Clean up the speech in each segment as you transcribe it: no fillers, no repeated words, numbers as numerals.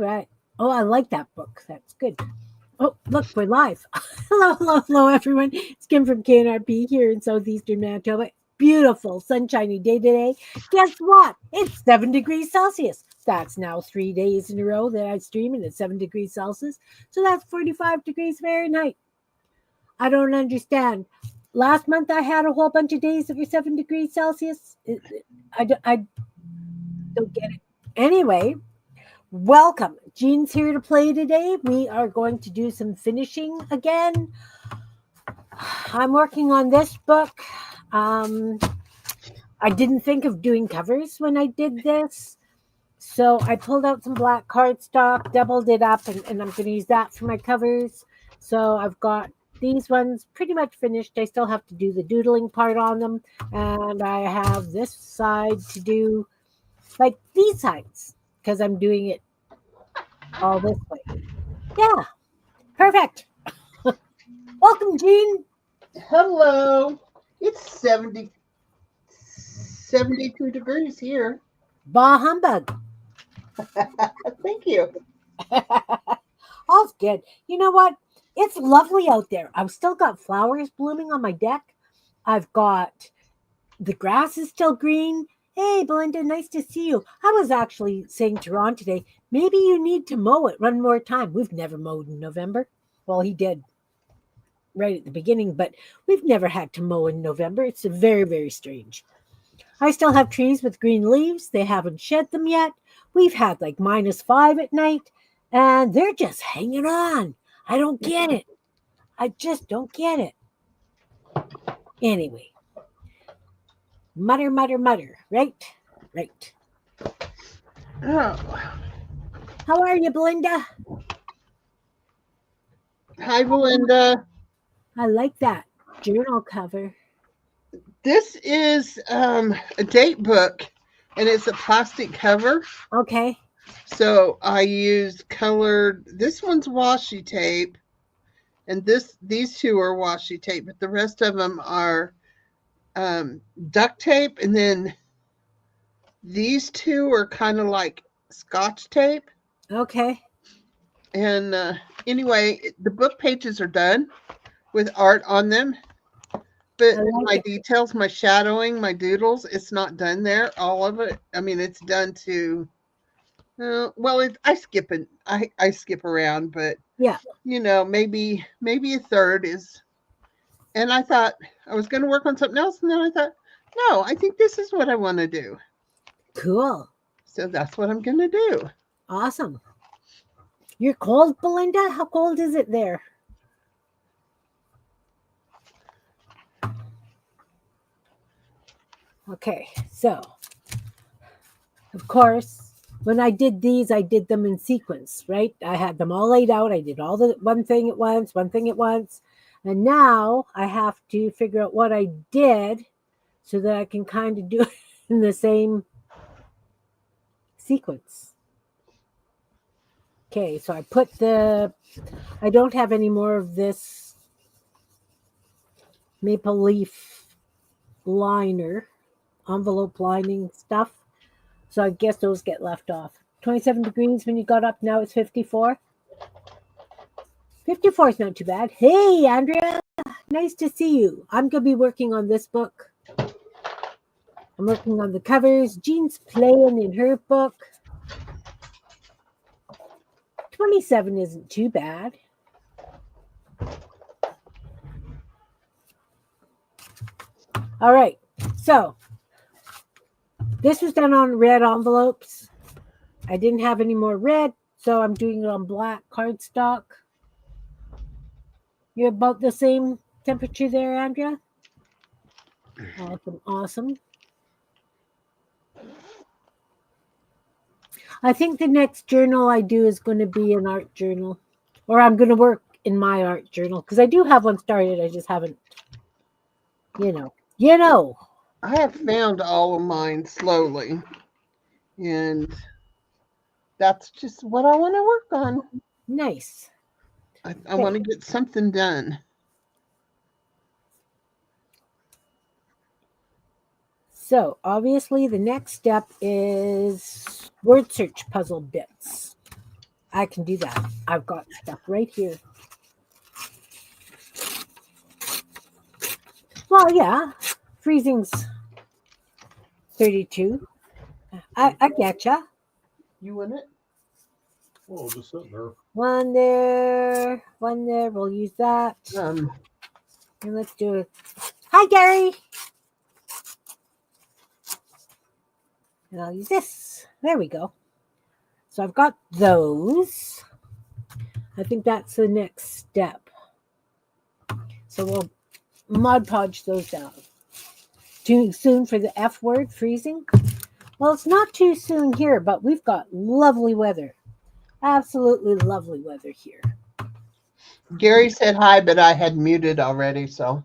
right. Oh, I like that book. That's good. Oh, look, we're live. Hello, hello, hello, everyone. It's Kim from K&RP here in southeastern Manitoba. Beautiful, sunshiny day today. Guess what? It's 7 degrees Celsius. That's now 3 days in a row that I stream and it's 7 degrees Celsius. So that's 45 degrees Fahrenheit. I don't understand. Last month I had a whole bunch of days that were 7 degrees Celsius. I don't get it. Anyway, welcome. Jean's here to play today. We are going to do some finishing again. I'm working on this book. I didn't think of doing covers when I did this. So I pulled out some black cardstock, doubled it up, and I'm going to use that for my covers. So I've got these ones pretty much finished. I still have to do the doodling part on them. And I have this side to do, like these sides, because I'm doing it all this way. Yeah, perfect. Welcome, Jean. Hello. It's 72 degrees here. Bah humbug. Thank you. All's good. You know what? It's lovely out there. I've still got flowers blooming on my deck. I've got the grass is still green. Hey, Belinda, nice to see you. I was actually saying to Ron today, maybe you need to mow it one more time. We've never mowed in November. Well, he did right at the beginning, but we've never had to mow in November. It's very, very strange. I still have trees with green leaves. They haven't shed them yet. We've had like -5 at night, and they're just hanging on. I don't get it. I just don't get it. Anyway, mutter, mutter, mutter. Right? Right. Oh, How are you, Belinda? hi, Belinda. I like that journal cover. This is a date book, and it's a plastic cover. Okay. So I used colored. This one's washi tape, and these two are washi tape, but the rest of them are duct tape, and then these two are kind of like Scotch tape. Okay. And anyway, the book pages are done with art on them, I but like my it. details, my shadowing, my doodles, it's not done there. All of it. I mean, it's done to. I skip it. I skip around, but Yeah. maybe a third is. And I thought I was going to work on something else, and then I thought, no, I think this is what I want to do. Cool. So that's what I'm going to do. Awesome. You're cold, Belinda? How cold is it there? Okay, so of course, when I did these, I did them in sequence, right? I had them all laid out. I did all the one thing at once, one thing at once. And now I have to figure out what I did so that I can kind of do it in the same sequence. Okay, so I don't have any more of this maple leaf liner, envelope lining stuff. So I guess those get left off. 27 degrees when you got up. Now it's 54. 54 is not too bad. Hey, Andrea. Nice to see you. I'm going to be working on this book. I'm working on the covers. Jean's playing in her book. 27 isn't too bad. All right. So this was done on red envelopes. I didn't have any more red, so I'm doing it on black cardstock. You're about the same temperature there, Andrea? Awesome, awesome. I think the next journal I do is going to be an art journal, or I'm going to work in my art journal because I do have one started. I just haven't, you know. I have found all of mine slowly, and that's just what I want to work on. Nice. I want to get something done. So obviously the next step is word search puzzle bits. I can do that. I've got stuff right here. Well, yeah, freezing's 32. I getcha. You want it? Oh, just sitting there. One there, one there. We'll use that. Um, And let's do it. Hi, Gary. And I'll use this. There we go. So I've got those. I think that's the next step. So we'll Mod Podge those down. Too soon for the F word, freezing? Well, it's not too soon here, but we've got lovely weather. Absolutely lovely weather here. Gary said hi, but I had muted already, so.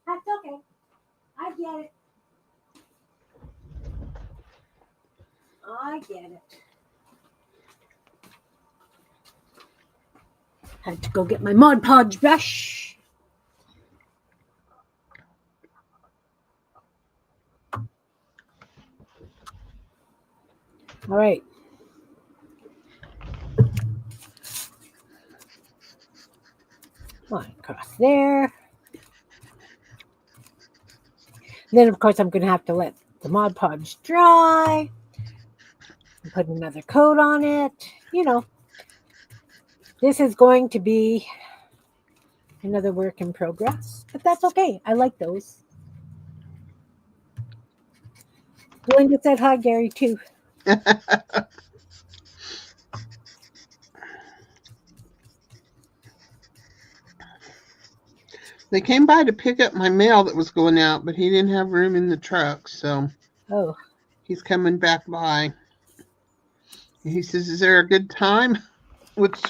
That's okay. I get it. I get it. Had to go get my Mod Podge brush. All right. Line across there. Then, of course, I'm going to have to let the Mod Podge dry. And put another coat on it. You know, this is going to be another work in progress, but that's okay. I like those. Linda said hi, Gary, too. They came by to pick up my mail that was going out, but he didn't have room in the truck, so Oh, he's coming back by. He says, "Is there a good time?" Which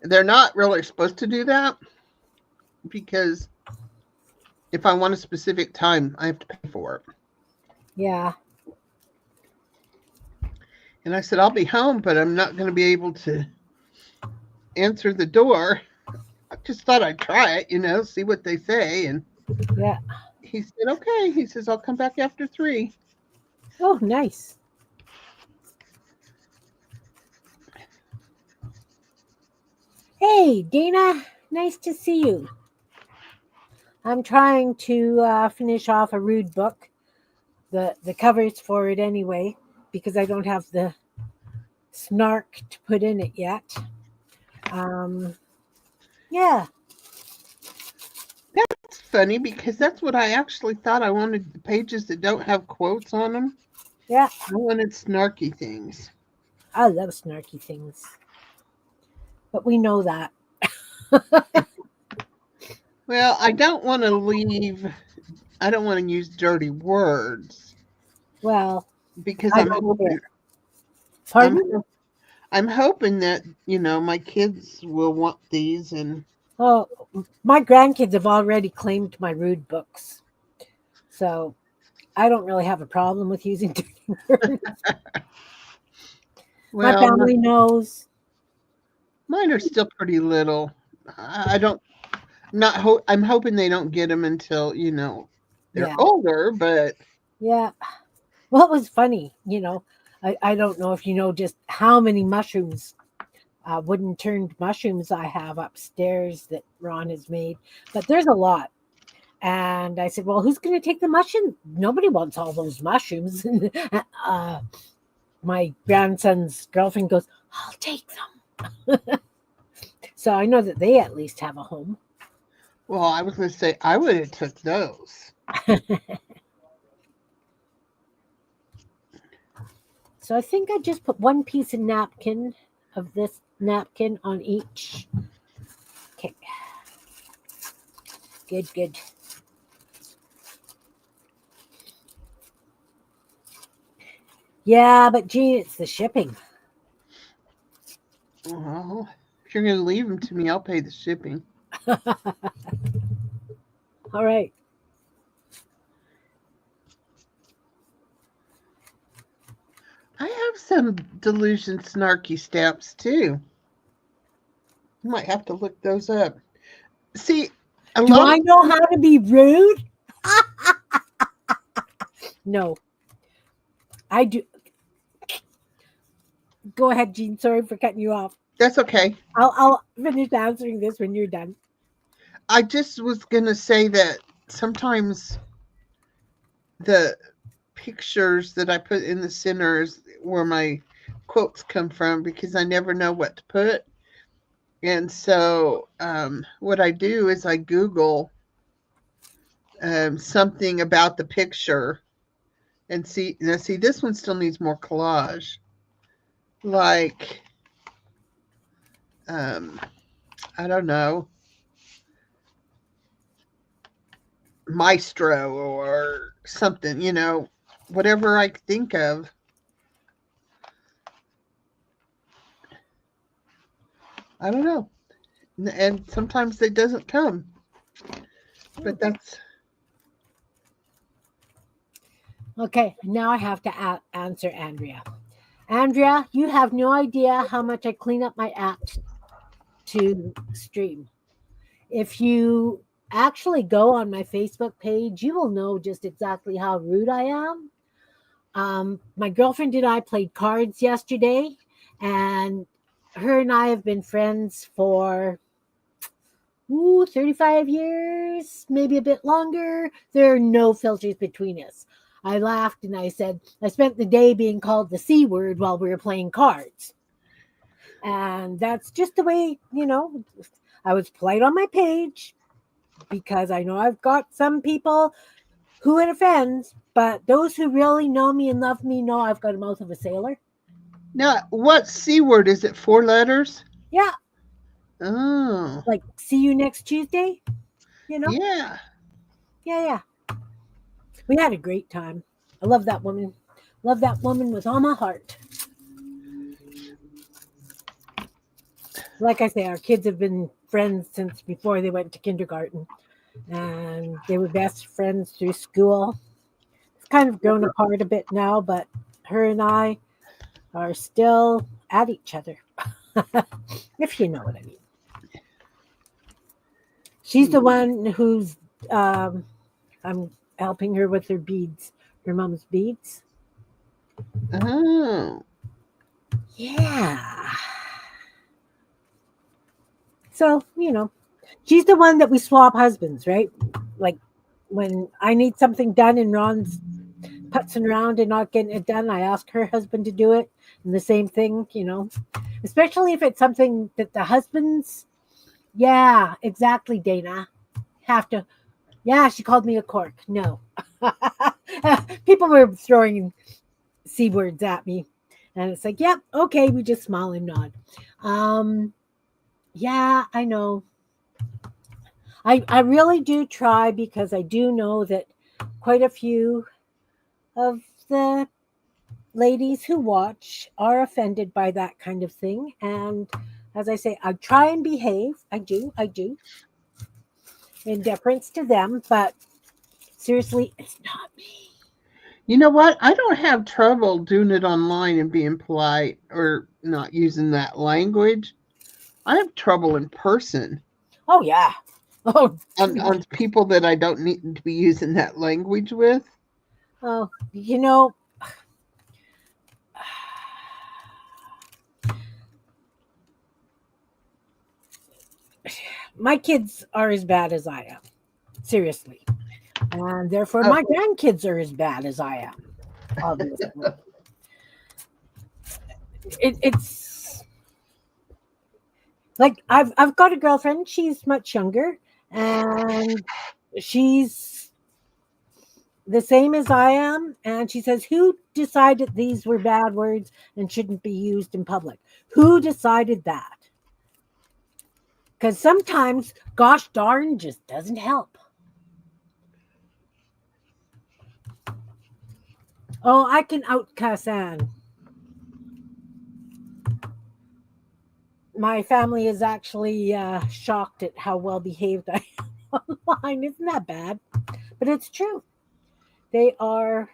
they're not really supposed to do that, because if I want a specific time, I have to pay for it. yeah. And I said, "I'll be home, but I'm not going to be able to answer the door." I just thought I'd try it, see what they say. And Yeah. he said, "Okay." He says, "I'll come back after 3." Oh, nice. Hey, Dana. Nice to see you. I'm trying to finish off a rude book. The covers for it anyway, because I don't have the snark to put in it yet. Yeah. It's funny because that's what I actually thought. I wanted the pages that don't have quotes on them. Yeah. I wanted snarky things. I love snarky things. But we know that. Well, I don't want to use dirty words Well, because I I'm don't hoping, care. Pardon? I'm hoping that, my kids will want these. And Oh, my grandkids have already claimed my rude books. So I don't really have a problem with using dirty words. My well, family knows. mine are still pretty little. I don't, I'm hoping they don't get them until, they're Yeah. older, but Yeah. Well, it was funny, I don't know if you know just how many mushrooms, wooden turned mushrooms I have upstairs that Ron has made, but there's a lot. And I said, well, who's going to take the mushroom? Nobody wants all those mushrooms. And my grandson's girlfriend goes, I'll take them. So I know that they at least have a home. well, I was going to say I would have took those. So I think I just put one piece of this napkin on each. Okay. Good. Yeah, but Gene, it's the shipping. Well, if you're going to leave them to me, I'll pay the shipping. All right. I have some Delusion snarky stamps too. You might have to look those up. See, Do I know how to be rude? No. I do. Go ahead, Jean. Sorry for cutting you off. That's okay. I'll finish answering this when you're done. I just was going to say that sometimes the pictures that I put in the center is where my quotes come from because I never know what to put. And so what I do is I Google something about the picture and see. Now, see, this one still needs more collage. Like, I don't know, maestro or something, whatever I think of. I don't know. And sometimes it doesn't come. But that's Okay, now I have to answer Andrea. Andrea, you have no idea how much I clean up my act to stream. If you actually go on my Facebook page, you will know just exactly how rude I am. My girlfriend and I played cards yesterday, and her and I have been friends for 35 years, maybe a bit longer. There are no filters between us. I laughed and I said, I spent the day being called the C word while we were playing cards. And that's just the way, I was polite on my page because I know I've got some people who it offends, but those who really know me and love me know I've got a mouth of a sailor. now what C word is it? 4 letters? Yeah. Oh. Like, see you next Tuesday, Yeah. Yeah. We had a great time. I love that woman. Love that woman with all my heart. Like I say, our kids have been friends since before they went to kindergarten. And they were best friends through school. It's kind of grown apart a bit now, but her and I are still at each other. If you know what I mean. She's the one who's I'm helping her with her beads, her mom's beads. Oh. Yeah. So, she's the one that we swap husbands, right? Like when I need something done and Ron's putzing around and not getting it done, I ask her husband to do it. And the same thing, especially if it's something that the husbands, yeah, exactly, Dana, have to, yeah, she called me a cork. No. People were throwing C words at me. And it's like, yep, okay, we just smile and nod. Yeah, I know. I really do try because I do know that quite a few of the ladies who watch are offended by that kind of thing. And as I say, I try and behave. I do, in deference to them. But seriously, it's not me. You know what? I don't have trouble doing it online and being polite or not using that language. I have trouble in person Oh, yeah. Oh, on people that I don't need to be using that language with. oh, my kids are as bad as I am. Seriously. And therefore, Oh. my grandkids are as bad as I am, obviously. It's like I've got a girlfriend. She's much younger, and she's the same as I am. And she says, "Who decided these were bad words and shouldn't be used in public? Who decided that?" Because sometimes, gosh darn, just doesn't help. Oh, I can outcuss Anne. My family is actually shocked at how well behaved I am online. Isn't that bad? But it's true. They are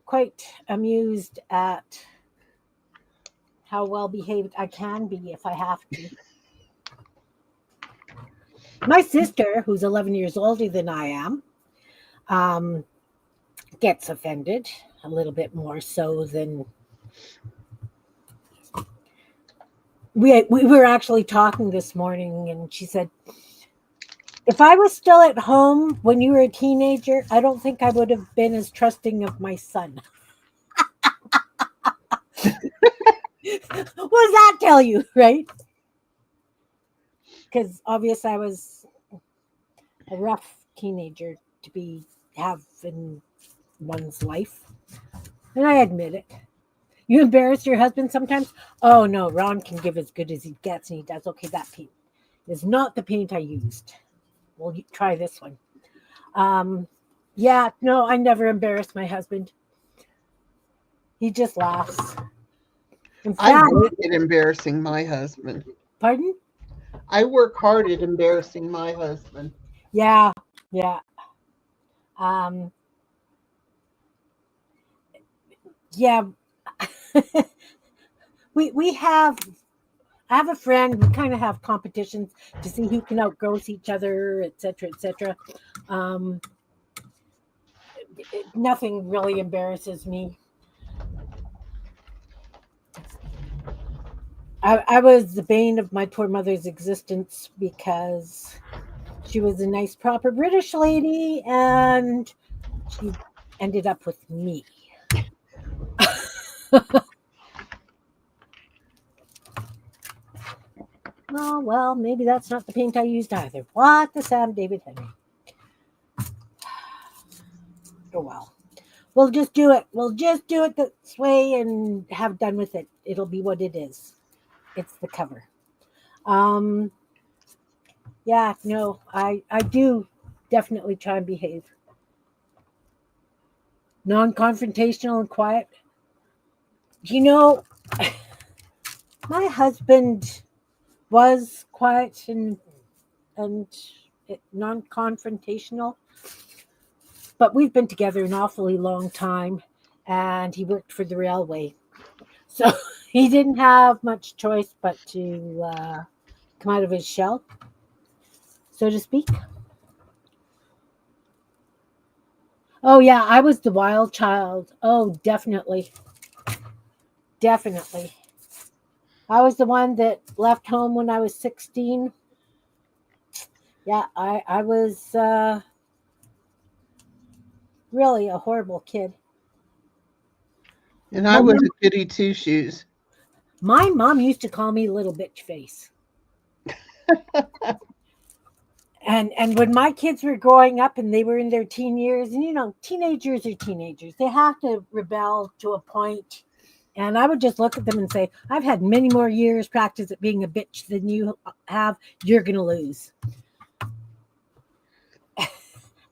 quite amused at how well behaved I can be if I have to. My sister, who's 11 years older than I am, gets offended a little bit more so than We were actually talking this morning, and she said, if I was still at home when you were a teenager, I don't think I would have been as trusting of my son. What does that tell you, right? Because obviously I was a rough teenager to have in one's life, and I admit it. You embarrass your husband sometimes? Oh no, Ron can give as good as he gets, and he does. Okay, that paint is not the paint I used. Well, you try this one. Yeah, no, I never embarrass my husband. He just laughs. In I fact, work at embarrassing my husband. pardon? I work hard at embarrassing my husband. Yeah, yeah. Um, yeah. we have I have a friend. We kind of have competitions to see who can outgross each other, etc., etc. Um, Nothing really embarrasses me. I was the bane of my poor mother's existence because she was a nice, proper British lady, and she ended up with me. Oh, well, maybe that's not the paint I used either. What the Sam David Henry? Oh, well. We'll just do it. We'll just do it this way and have done with it. It'll be what it is. It's the cover. Um, yeah, no, I do definitely try and behave. Non-confrontational and quiet. You know, my husband was quiet and non-confrontational, but we've been together an awfully long time, and he worked for the railway, so he didn't have much choice but to come out of his shell, so to speak. Oh yeah, I was the wild child. Oh, definitely, definitely. I was the one that left home when I was 16. Yeah, I was really a horrible kid. And I My was mom, a goody two shoes. my mom used to call me little bitch face. And when my kids were growing up and they were in their teen years, and teenagers are teenagers, they have to rebel to a point. And I would just look at them and say, I've had many more years practice at being a bitch than you have. You're going to lose.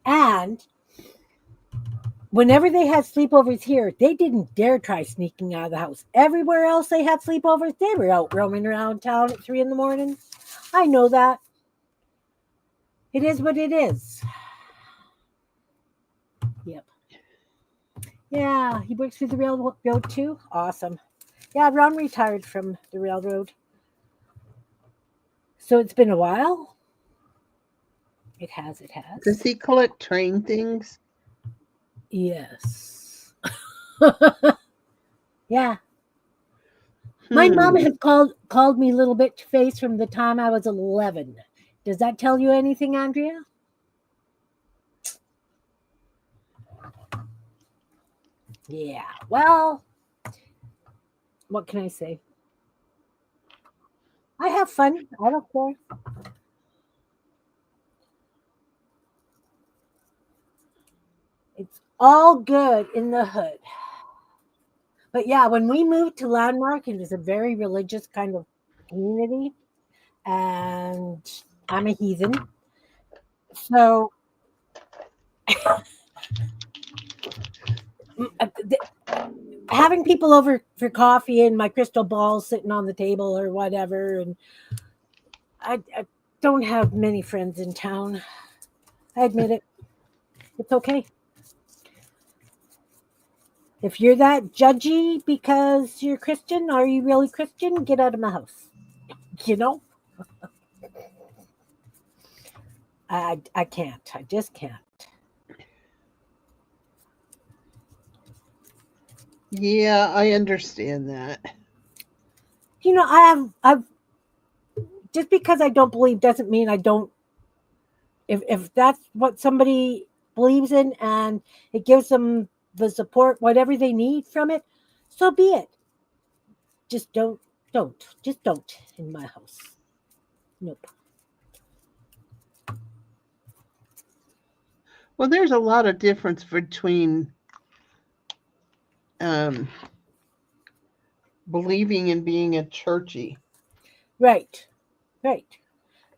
And whenever they had sleepovers here, they didn't dare try sneaking out of the house. Everywhere else they had sleepovers, they were out roaming around town at 3 a.m. I know that. It is what it is. Yep. Yeah, he works for the railroad too. Awesome. Yeah, Ron retired from the railroad. So it's been a while. It has. It Does has. he collect train things? Yes. Yeah. My mom Hmm. has called me little bitch face from the time I was 11. Does that tell you anything, Andrea? Yeah. Well, what can I say? I have fun. I don't care. It's all good in the hood. But yeah, when we moved to Landmark, it was a very religious kind of community, and I'm a heathen. So having people over for coffee and my crystal ball sitting on the table or whatever, and I don't have many friends in town. I admit it. It's okay. If you're that judgy because you're Christian, are you really Christian? Get out of my house. You know, I can't. I just can't. Yeah, I understand that. I've just because I don't believe doesn't mean I don't. If that's what somebody believes in and it gives them the support, whatever they need from it, so be it. Just just don't in my house. Nope. Well, there's a lot of difference between um, believing and being a churchy. Right, right.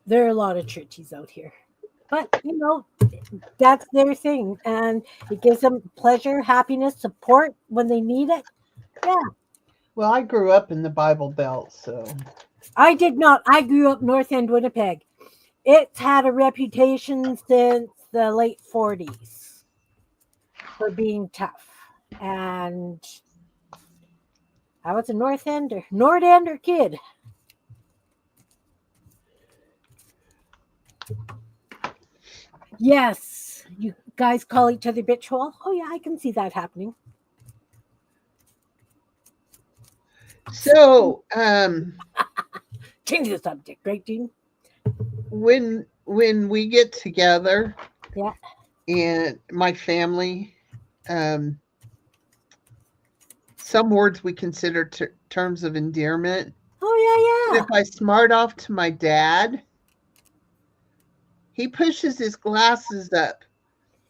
There are a lot of churches out here, but that's their thing, and it gives them pleasure, happiness, support when they need it. Yeah, Well, I grew up in the Bible Belt, so I did not. I grew up North End, Winnipeg. It's had a reputation since the late 40s for being tough, and I was a North Ender kid. Yes, you guys call each other bitch hole. Oh yeah, I can see that happening. so Change the subject, right, Dean? when we get together Yeah. and my family, um, some words we consider terms of endearment. Oh But if I smart off to my dad, he pushes his glasses up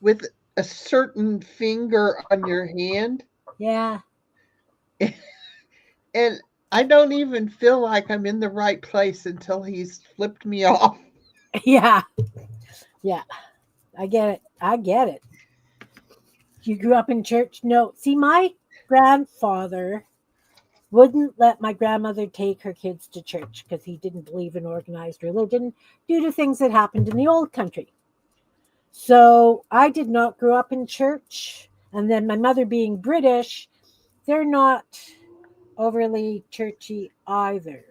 with a certain finger on your hand, yeah, and I don't even feel like I'm in the right place until he's flipped me off. yeah, yeah. I get it. I get it. You grew up in church? No. See, my grandfather wouldn't let my grandmother take her kids to church because he didn't believe in organized religion due to things that happened in the old country. So I did not grow up in church. And then my mother being British, they're not overly churchy either,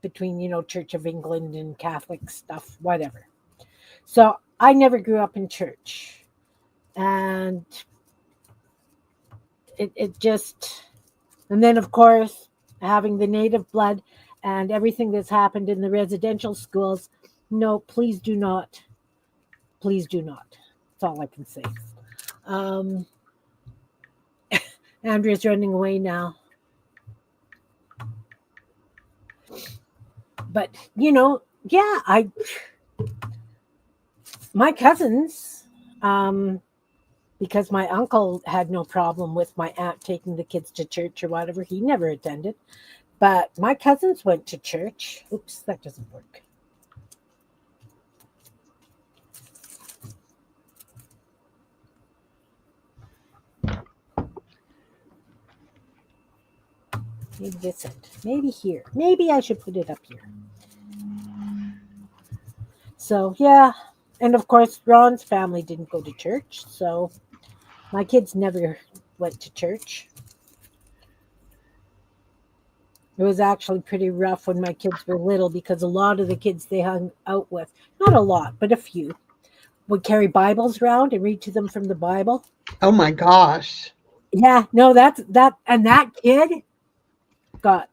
between, Church of England and Catholic stuff, whatever. So I never grew up in church. And it just, and then of course, having the native blood and everything that's happened in the residential schools, no, please do not. Please do not. That's all I can say. Um, Andrea's running away now. But, yeah, my cousins, because my uncle had no problem with my aunt taking the kids to church or whatever, he never attended. But my cousins went to church. Oops, that doesn't work. Maybe this end. Maybe here. Maybe I should put it up here. So, yeah. And of course, Ron's family didn't go to church. So my kids never went to church. It was actually pretty rough when my kids were little because a lot of the kids they hung out with, not a lot, but a few, would carry Bibles around and read to them from the Bible. Oh my gosh. Yeah, no, and that kid got,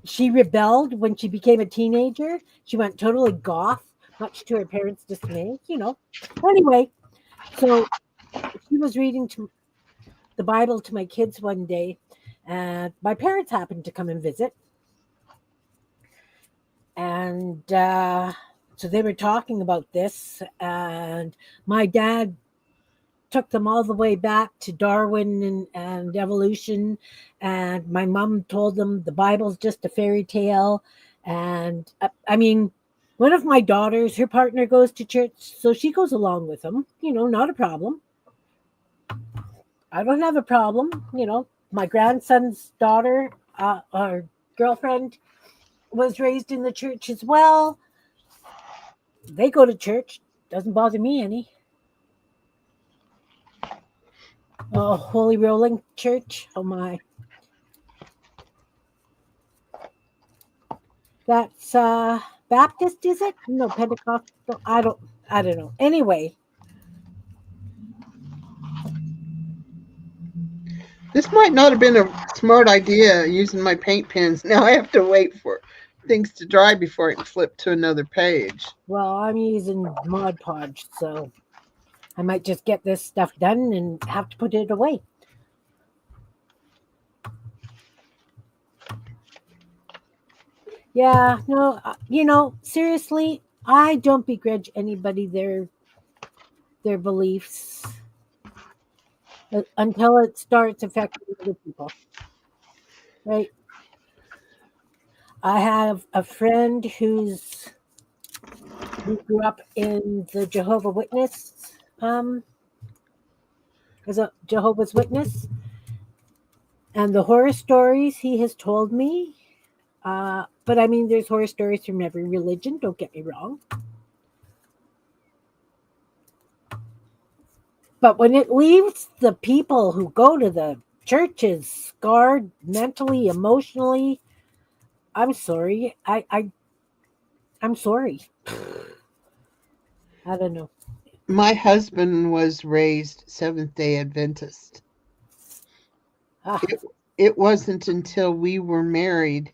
she rebelled when she became a teenager. She went totally goth, much to her parents' dismay. Anyway, so she was reading the Bible to my kids one day, and my parents happened to come and visit. And so they were talking about this, and my dad took them all the way back to Darwin and evolution. And my mom told them the Bible's just a fairy tale. And I mean, one of my daughters, her partner goes to church, so she goes along with them, not a problem. I don't have a problem. My grandson's daughter, or girlfriend, was raised in the church as well. They go to church. Doesn't bother me any. Oh, Holy Rolling Church. Oh my. That's Baptist, is it? No, Pentecostal. I don't know. Anyway, This might not have been a smart idea using my paint pens. Now I have to wait for things to dry before I can flip to another page. Well, I'm using Mod Podge, so I might just get this stuff done and have to put it away. Yeah, no, seriously, I don't begrudge anybody their beliefs until it starts affecting other people, right? I have a friend who grew up in the Jehovah Witness, as a Jehovah's Witness, and the horror stories he has told me. But I mean, there's horror stories from every religion. Don't get me wrong. But when it leaves the people who go to the churches scarred mentally, emotionally, I'm sorry. I'm sorry. I don't know. My husband was raised Seventh-day Adventist. Ah, It wasn't until we were married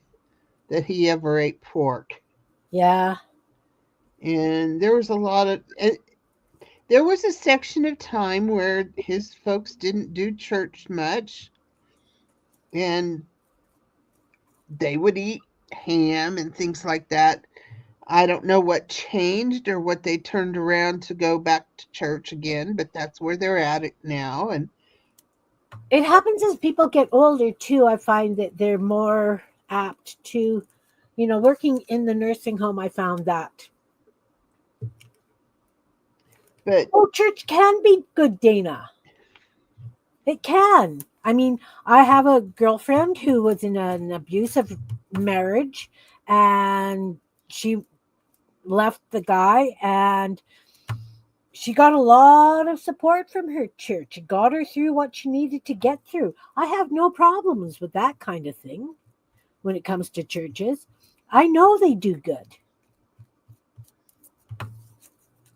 that he ever ate pork. yeah. And there was there was a section of time where his folks didn't do church much, and they would eat ham and things like that. I don't know what changed or what they turned around to go back to church again, but that's where they're at it now. And It happens as people get older too. I find that they're more apt to, working in the nursing home. I found that. but Oh, church can be good, Dana. It can. I mean, I have a girlfriend who was in an abusive marriage, and she left the guy, and she got a lot of support from her church. It got her through what she needed to get through. I have no problems with that kind of thing when it comes to churches. I know they do good.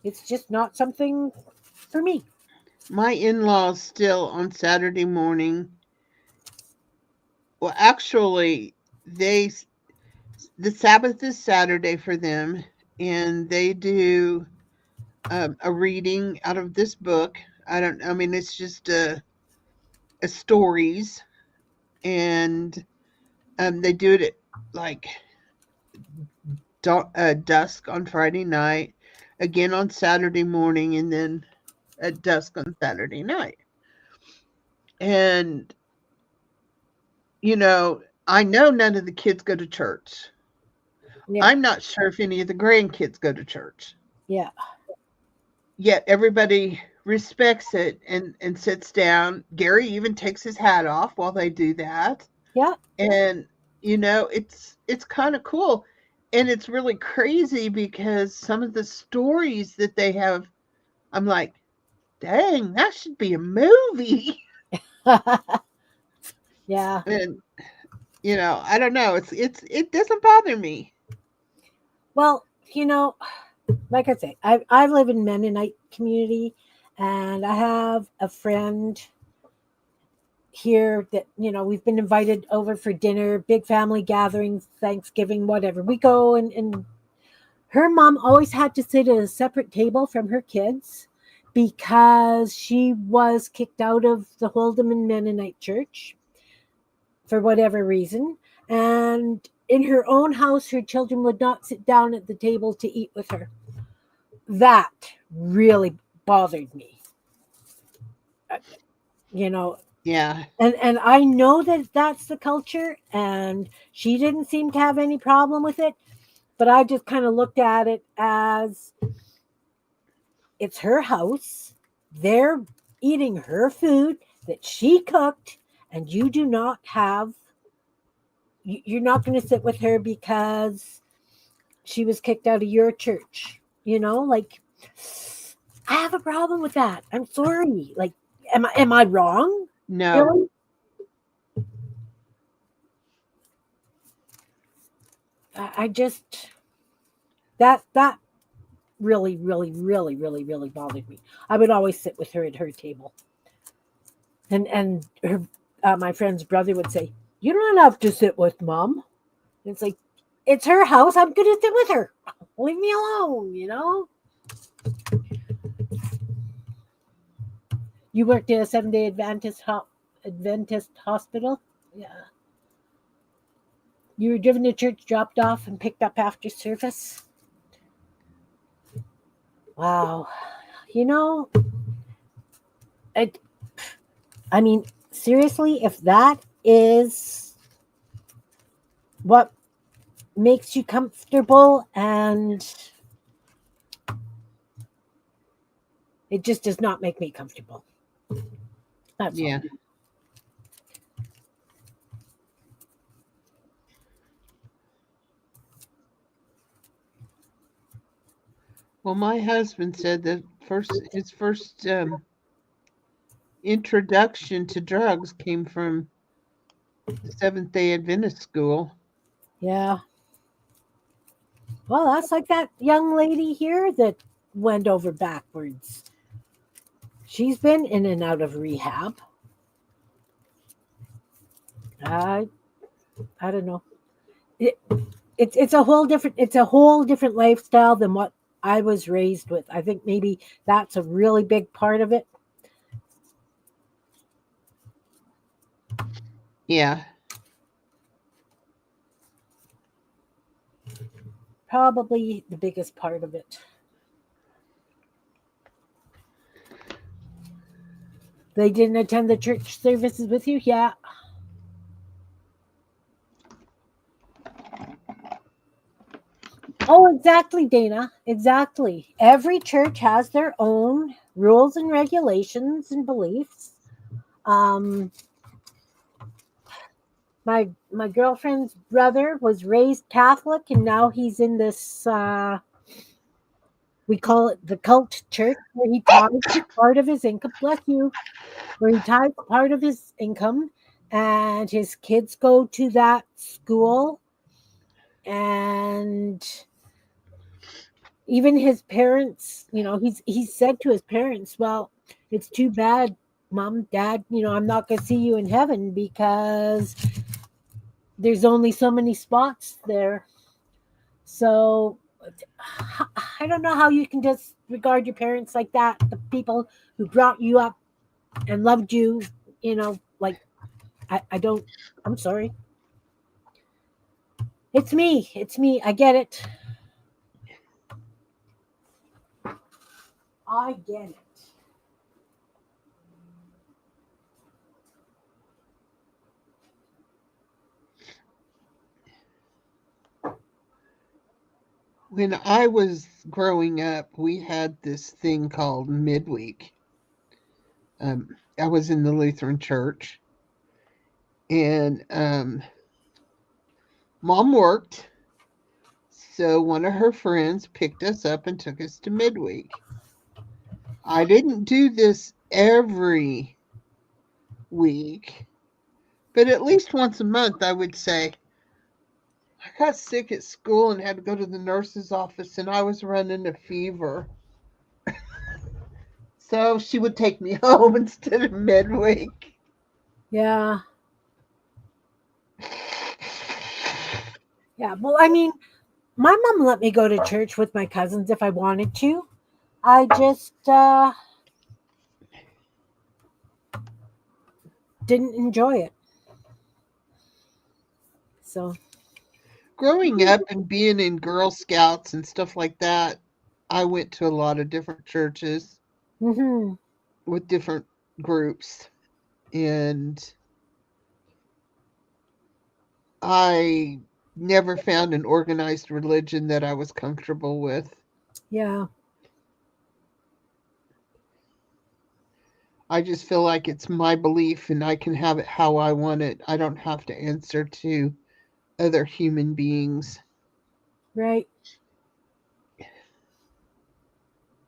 It's just not something for me. my in-laws still on Saturday morning. Well, actually, they the Sabbath is Saturday for them, and they do a reading out of this book. I don't. I mean, it's just a stories, and they do it at like dusk on Friday night, again on Saturday morning, and then at dusk on Saturday night. And I know none of the kids go to church. Yeah, I'm not sure if any of the grandkids go to church. yeah, Yet everybody respects it and sits down. Gary even takes his hat off while they do that. yeah. And it's kind of cool. And it's really crazy because some of the stories that they have, I'm like, dang, that should be a movie. Yeah. And I don't know. It doesn't bother me. Well, like I say, I live in Mennonite community, and I have a friend here that we've been invited over for dinner, big family gatherings, Thanksgiving, whatever. We go, and her mom always had to sit at a separate table from her kids because she was kicked out of the Holdeman Mennonite Church for whatever reason. And in her own house, her children would not sit down at the table to eat with her. That really bothered me. You know, Yeah. and I know that that's the culture, and she didn't seem to have any problem with it, but I just kind of looked at it as it's her house. They're eating her food that she cooked, and you do not have, you're not going to sit with her because she was kicked out of your church. Like, I have a problem with that. I'm sorry. Like, am I wrong? No. Really? I just that really, really, really, really, really bothered me. I would always sit with her at her table, and her my friend's brother would say, "You don't have to sit with mom." And it's like, it's her house. I'm going to sit with her. Leave me alone, you know? You worked at a 7-day Adventist hospital? Yeah. You were driven to church, dropped off, and picked up after service? Wow. You know, it, I mean, seriously, if that is what makes you comfortable, and it just does not make me comfortable. That's all. Yeah. Well, my husband said that his first introduction to drugs came from the Seventh Day Adventist school. Yeah. Well, that's like that young lady here that went over backwards. She's been in and out of rehab. I I don't know. It, it's a whole different lifestyle than what I was raised with. I think maybe that's a really big part of it. Yeah. Probably the biggest part of it. They didn't attend the church services with you? Yeah. Oh, exactly, Dana. Exactly. Every church has their own rules and regulations and beliefs. Um, my girlfriend's brother was raised Catholic, and now he's in this. We call it the cult church, where he tithes part of his income. Bless you. Where he tithes part of his income, and his kids go to that school, and even his parents, he's said to his parents, well, it's too bad, mom, dad, I'm not going to see you in heaven because there's only so many spots there. So I don't know how you can just regard your parents like that, the people who brought you up and loved you, like I don't, I'm sorry. It's me, I get it. I get it. When I was growing up, we had this thing called midweek. I was in the Lutheran church, and mom worked, so one of her friends picked us up and took us to midweek. I didn't do this every week, but at least once a month, I would say. I got sick at school and had to go to the nurse's office, and I was running a fever. So she would take me home instead of midweek. Yeah. Yeah. Well, I mean, my mom let me go to church with my cousins if I wanted to. I just didn't enjoy it. So, Growing up and being in Girl Scouts and stuff like that, I went to a lot of different churches hmm with different groups, and I never found an organized religion that I was comfortable with. yeah. I just feel like it's my belief and I can have it how I want it. I don't have to answer to other human beings. Right.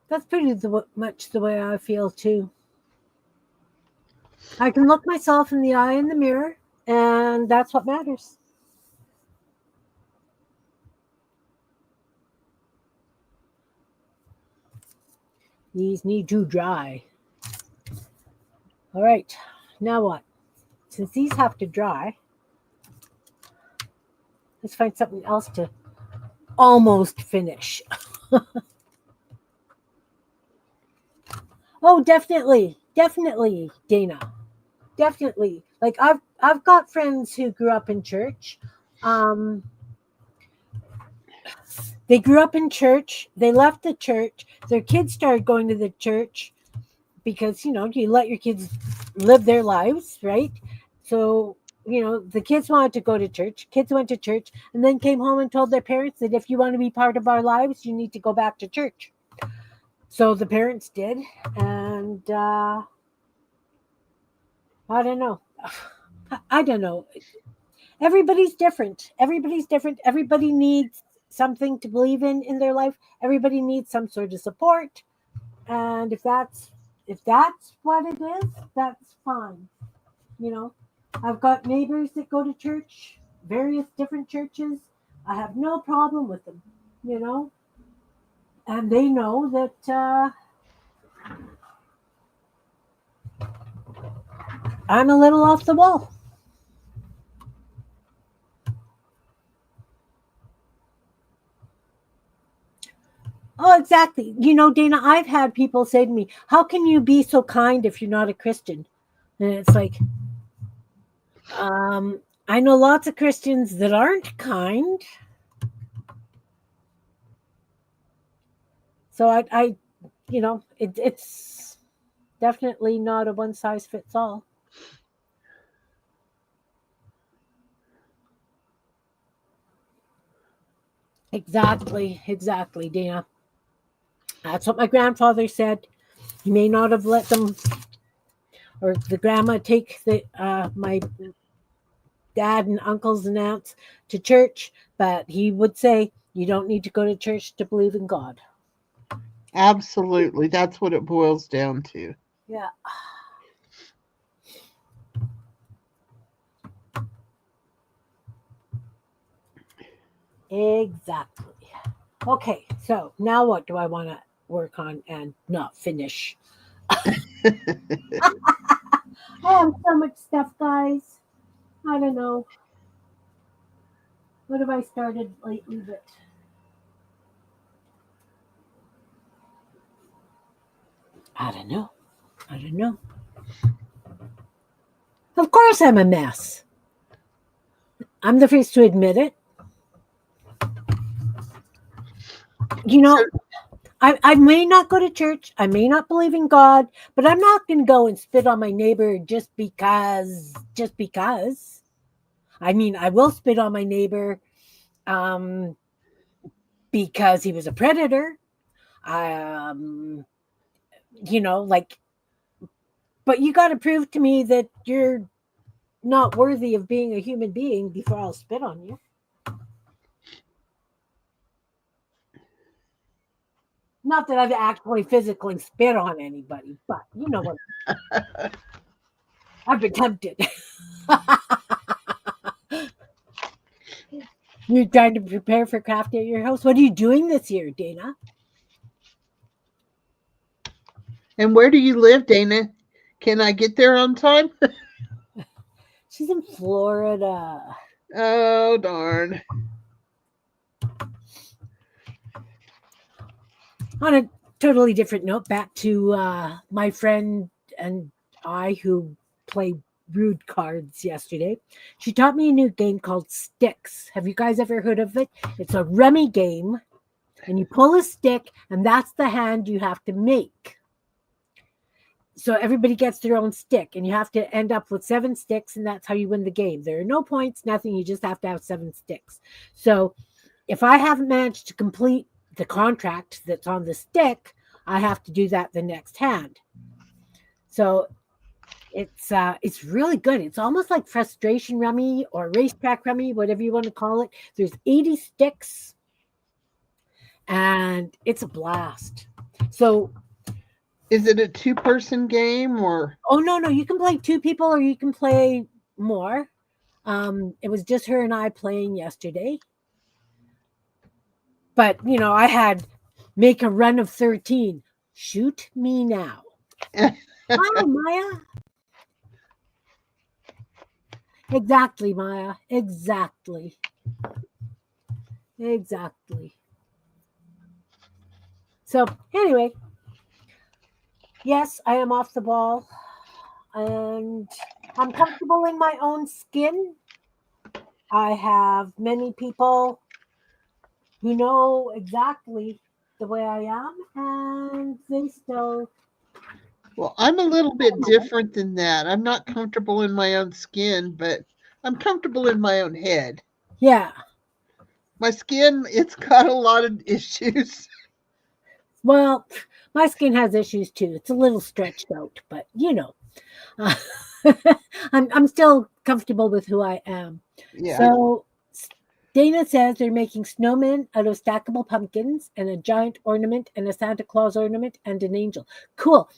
That's pretty much the way I feel too. I can look myself in the eye in the mirror, and that's what matters. These need to dry. All right. Now what? since these have to dry, let's find something else to almost finish. Oh, definitely, Dana, definitely. Like I've got friends who grew up in church. Um, they grew up in church. They left the church. Their kids started going to the church because you let your kids live their lives, right? So the kids wanted to go to church. Kids went to church, and then came home and told their parents that if you want to be part of our lives, you need to go back to church. So the parents did, and I don't know. I don't know. Everybody's different. Everybody needs something to believe in their life. Everybody needs some sort of support, and if that's what it is, that's fine. You know, I've got neighbors that go to church, various different churches. I have no problem with them. You know, and they know that I'm a little off the wall. Oh, exactly. Dana, I've had people say to me, "How can you be so kind if you're not a Christian?" And it's like, I know lots of Christians that aren't kind. So it's definitely not a one size fits all. Exactly, Dana. That's what my grandfather said. He may not have let them or the grandma take the my dad and uncles and aunts to church, but he would say you don't need to go to church to believe in God. Absolutely. That's what it boils down to. Yeah. Exactly. Okay, so now what do I want to work on and not finish? I have so much stuff, guys. I don't know. What have I started lately? But I don't know. I don't know. Of course, I'm a mess. I'm the first to admit it. You So, know, I may not go to church. I may not believe in God, but I'm not going to go and spit on my neighbor just because. Just because. I mean, I will spit on my neighbor um, because he was a predator. Um, like, but you got to prove to me that you're not worthy of being a human being before I'll spit on you. Not that I've actually physically spit on anybody, but you know what? I've been tempted. You're trying to prepare for craft at your house. What are you doing this year, Dana? and where do you live, Dana? Can I get there on time? She's in Florida. Oh, darn. On a totally different note, back to my friend and I who played rude cards yesterday. She taught me a new game called Sticks. Have you guys ever heard of it? It's a rummy game, and you pull a stick, and that's the hand you have to make. So everybody gets their own stick, and you have to end up with 7 sticks, and that's how you win the game. There are no points, nothing. You just have to have 7 sticks. So if I haven't managed to complete the contract that's on the stick, I have to do that the next hand. So it's really good. It's almost like frustration rummy or racetrack rummy, whatever you want to call it. There's 80 sticks, and it's a blast. So Is it a two-person game or? oh no, you can play 2 people or you can play more. It was just her and I playing yesterday. But I had make a run of 13. Shoot me now. Hi, Maya. Exactly, Maya. Exactly. Exactly. So, anyway, yes, I am off the ball and I'm comfortable in my own skin. I have many people who know exactly the way I am and they still. Well, I'm a little bit different than that. I'm not comfortable in my own skin, but I'm comfortable in my own head. Yeah. My skin, it's got a lot of issues. Well, my skin has issues too. It's a little stretched out, but uh, I'm still comfortable with who I am. Yeah. So Dana says they're making snowmen out of stackable pumpkins and a giant ornament and a Santa Claus ornament and an angel. Cool.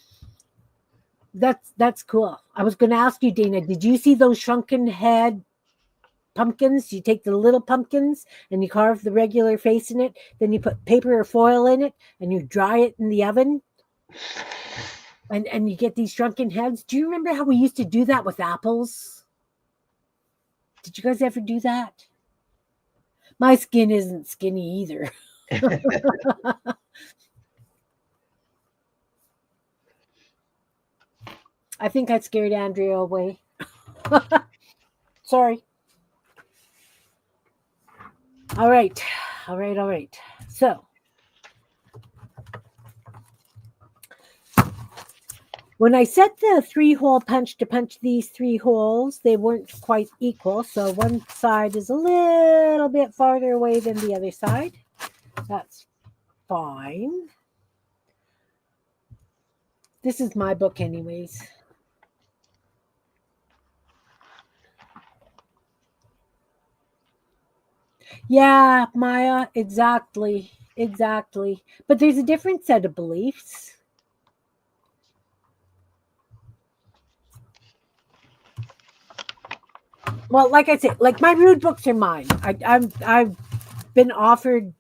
That's cool. I was going to ask you, Dana, did you see those shrunken head pumpkins? You take the little pumpkins and you carve the regular face in it, then you put paper or foil in it and you dry it in the oven and you get these shrunken heads. Do you remember how we used to do that with apples? Did you guys ever do that? My skin isn't skinny either. I think I scared Andrea away. Sorry. All right. All right. All right. So when I set the 3-hole punch to punch these 3 holes, they weren't quite equal. So one side is a little bit farther away than the other side. That's fine. This is my book, anyways. Yeah, Maya, exactly. Exactly. But there's a different set of beliefs. Well, like I said, like my rude books are mine. I've been offered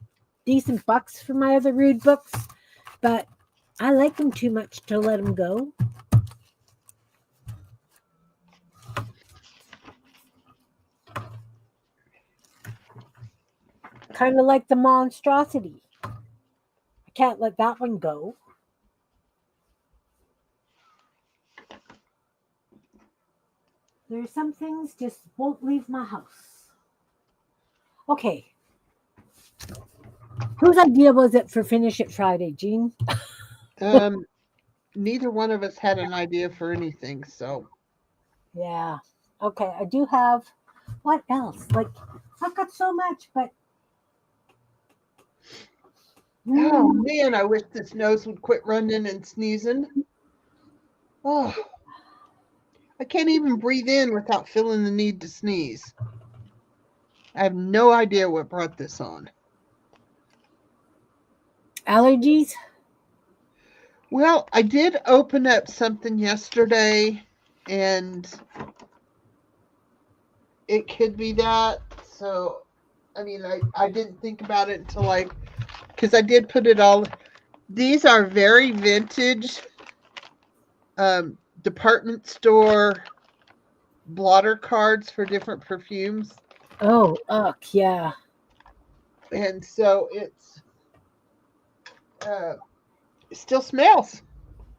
decent bucks for my other rude books, but I like them too much to let them go. Kind of like the monstrosity. I can't let that one go. There's some things just won't leave my house. Okay, whose idea was it for Finish It Friday, Jean? Um, Neither one of us had an idea for anything, so. Yeah. Okay, I do have. What else? Like, I've got so much, but. Oh Mm, man, I wish this nose would quit running and sneezing. Oh, I can't even breathe in without feeling the need to sneeze. I have no idea what brought this on. allergies? Well, I did open up something yesterday and it could be that. So, I mean, I didn't think about it until because I did put it all. These are very vintage department store blotter cards for different perfumes. Oh, ugh, yeah. And so uh, it still smells.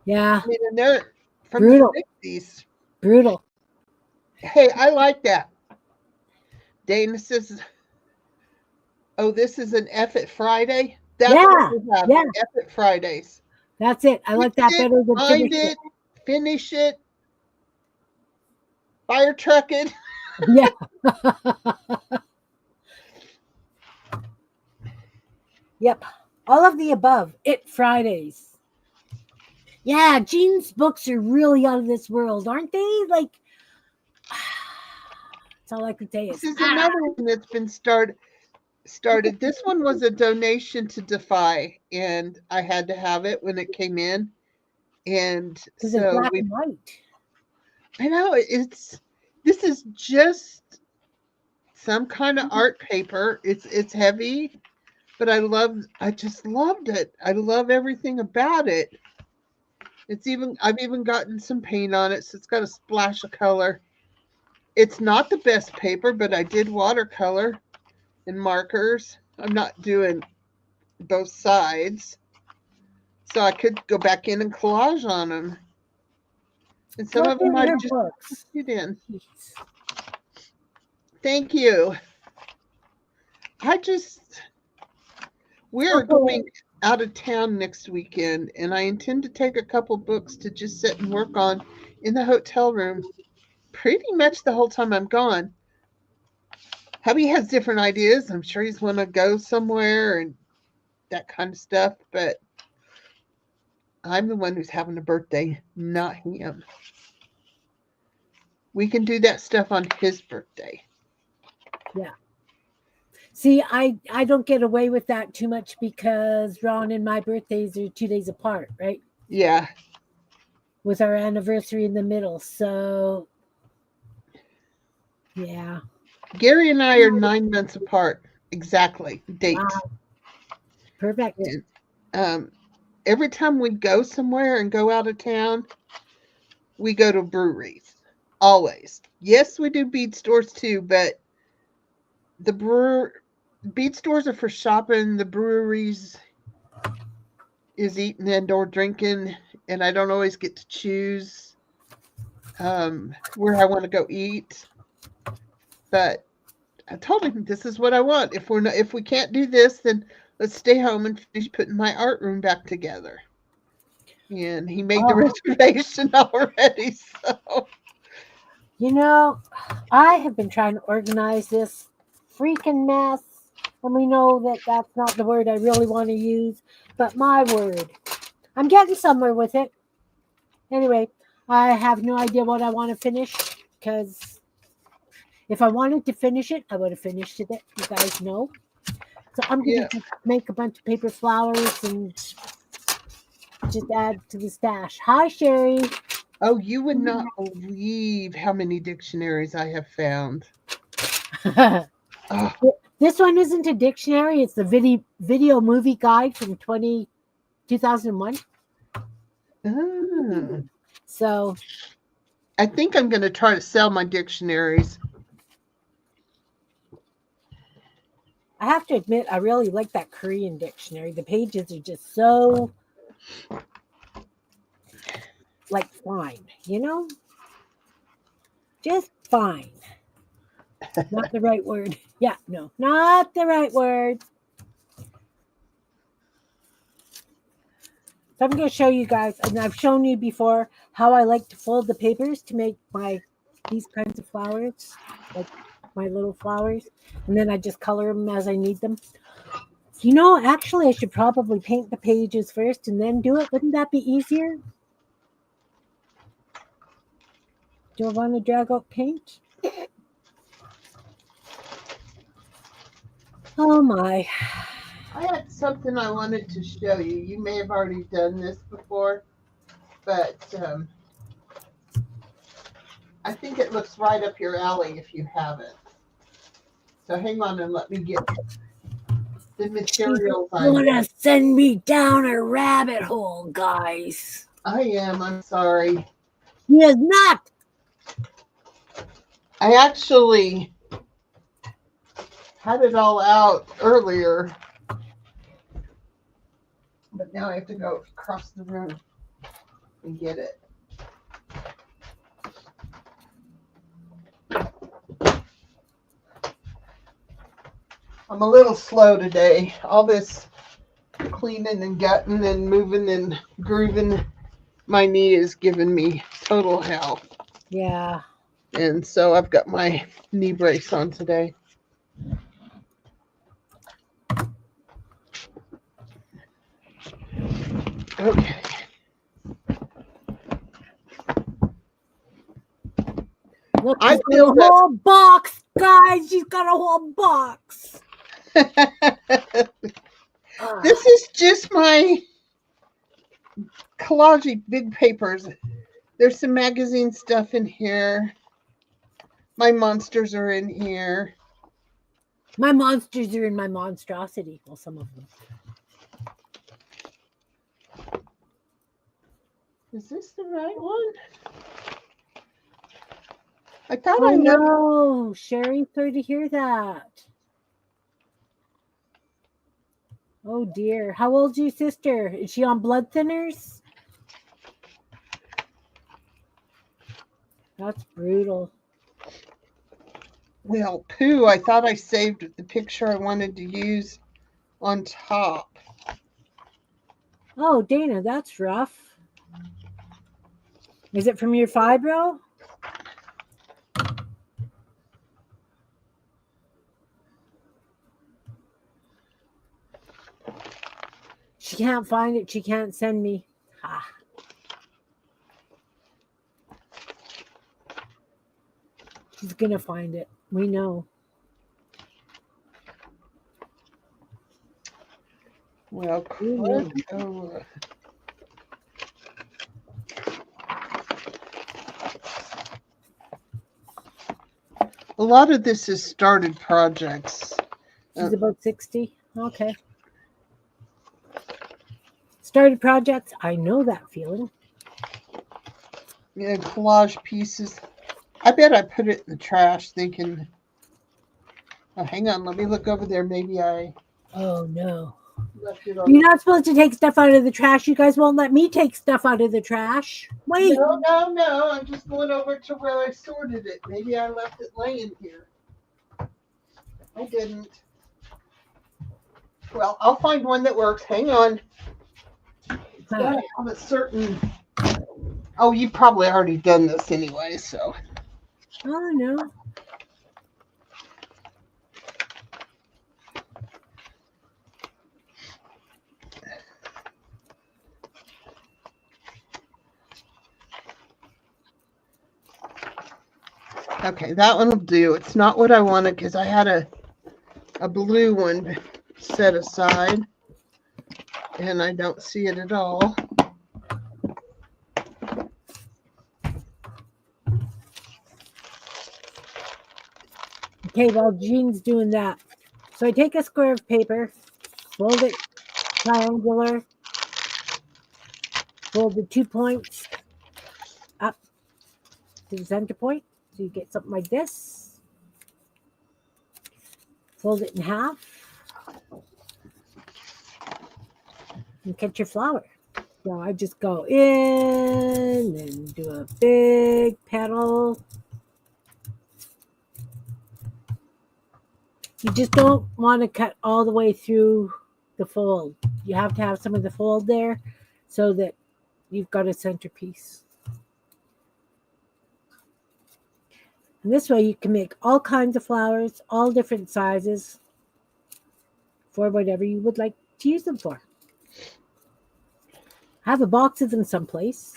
Yeah. I mean, and they're from the Brutal. 60s. Brutal. Hey, I like that. Dana says, oh, this is an F it Friday. That's what Yeah. we have. Yeah. F it Fridays. That's it. I Fix like that it, better than find finish it. it, finish it, fire truck it. Yeah. Yep. All of the above. It Fridays. Yeah, Jean's books are really out of this world, aren't they? Like, that's all I can say This is, is another one that's been started. This one was a donation to Defy, and I had to have it when it came in. And because it's so black and white. I know this is just some kind of art paper. It's heavy, but I just loved it. I love everything about it. I've even gotten some paint on it, so it's got a splash of color. It's not the best paper, but I did watercolor and markers. I'm not doing both sides. So I could go back in and collage on them. And some Look of them at I her just books. put in. Jeez. Thank you. We're Okay. going out of town next weekend, and I intend to take a couple books to just sit and work on in the hotel room pretty much the whole time I'm gone. Hubby has different ideas. I'm sure he's want to go somewhere and that kind of stuff, but I'm the one who's having a birthday, not him. We can do that stuff on his birthday. Yeah. See, I don't get away with that too much because Ron and my birthdays are 2 days apart, right? Yeah. With our anniversary in the middle. So, yeah. Gary and I are 9 months apart. Exactly. Date. Wow. Perfect. And every time we go somewhere and go out of town, we go to breweries. Always. Yes, we do bead stores too, but the bead stores are for shopping. The breweries is eating and or drinking, and I don't always get to choose where I want to go eat. But I told him this is what I want. If we can't do this, then let's stay home and finish putting my art room back together. And he made the reservation already. So You know, I have been trying to organize this freaking mess. And we know that that's not the word I really want to use, but my word. I'm getting somewhere with it. Anyway, I have no idea what I want to finish because if I wanted to finish it, I would have finished it. You guys know. So I'm going to just make a bunch of paper flowers and just add to the stash. Hi, Sherry. Oh, you would not believe how many dictionaries I have found. Oh. This one isn't a dictionary. It's the video movie guide from 2001. So I think I'm going to try to sell my dictionaries. I have to admit, I really like that Korean dictionary. The pages are just so like fine, you know? Just fine. Not the right word. Yeah, no, not the right word. So I'm going to show you guys, and I've shown you before how I like to fold the papers to make these kinds of flowers, like my little flowers, and then I just color them as I need them. You know, actually, I should probably paint the pages first and then do it. Wouldn't that be easier? Do I want to drag out paint? Oh my. I had something I wanted to show you. You may have already done this before, but I think it looks right up your alley if you haven't. So hang on and let me get the materials. You want to send me down a rabbit hole, guys. I am. I'm sorry. He is not. I actually had it all out earlier, but now I have to go across the room and get it. I'm a little slow today. All this cleaning and gutting and moving and grooving my knee is giving me total hell. Yeah. And so I've got my knee brace on today. Okay. Look, she's got a whole box, guys. She's got a whole box. This is just my collage big papers. There's some magazine stuff in here. My monsters are in here. My monsters are in my monstrosity. Well, some of them. Is this the right one? I thought Oh I know. no, Sherry, sorry to hear that. Oh dear. How old's your sister? Is she on blood thinners? That's brutal. Well, poo, I thought I saved the picture I wanted to use on top. Oh, Dana, that's rough. Is it from your fibro? She can't find it. She can't send me. Ha. She's going to find it. We know. Well, Ooh, Coca-Cola. A lot of this is started projects. she's about 60. Okay. Started projects. I know that feeling. Yeah, collage pieces. I bet I put it in the trash thinking, oh, hang on, let me look over there. Maybe I Oh no. left it on. You're not supposed to take stuff out of the trash. You guys won't let me take stuff out of the trash. Wait. No. I'm just going over to where I sorted it. Maybe I left it laying here. I didn't. Well, I'll find one that works. Hang on. It's got to have a certain. Oh, you've probably already done this anyway, so. Oh no. Okay, that one will do. It's not what I wanted because I had a blue one set aside and I don't see it at all. Okay, while Jean's doing that. So I take a square of paper, fold it triangular, fold the 2 points up to the center point. So you get something like this. Fold it in half. And cut your flower. So I just go in and do a big petal. You just don't want to cut all the way through the fold. You have to have some of the fold there so that you've got a centerpiece. And this way you can make all kinds of flowers, all different sizes for whatever you would like to use them for. Have a box of them someplace.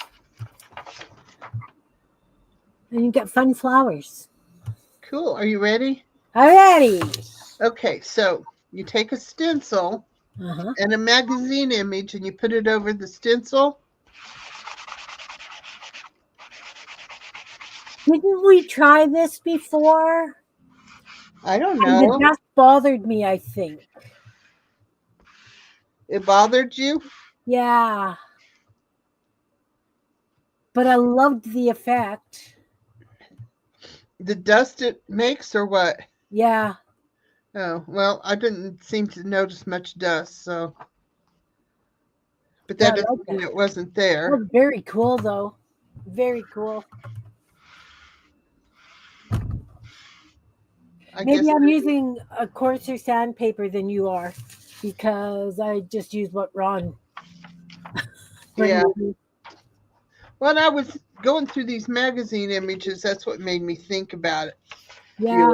And you get fun flowers. Cool. Are you ready? Alrighty. Okay, so you take a stencil and a magazine image and you put it over the stencil. Didn't we try this before? I don't And the know. dust bothered me, I think. It bothered you? Yeah. But I loved the effect. The dust it makes or what? Yeah. Oh, well, I didn't seem to notice much dust, so. But that doesn't mean it wasn't there. Oh, very cool, though. Very cool. Maybe I'm using a coarser sandpaper than you are because I just use what Ron. Yeah. When I was going through these magazine images, that's what made me think about it. Yeah.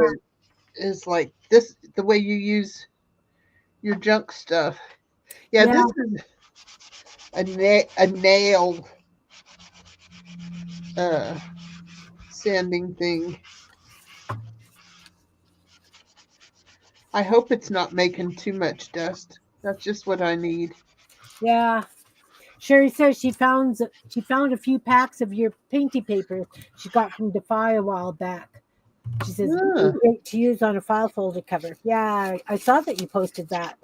Is like this, the way you use your junk stuff. Yeah. This is a nail sanding thing. I hope it's not making too much dust. That's just what I need. Yeah. Sherry says she found a few packs of your painty paper she got from Defy a while back. She says it's great to use on a file folder cover. Yeah, I saw that you posted that.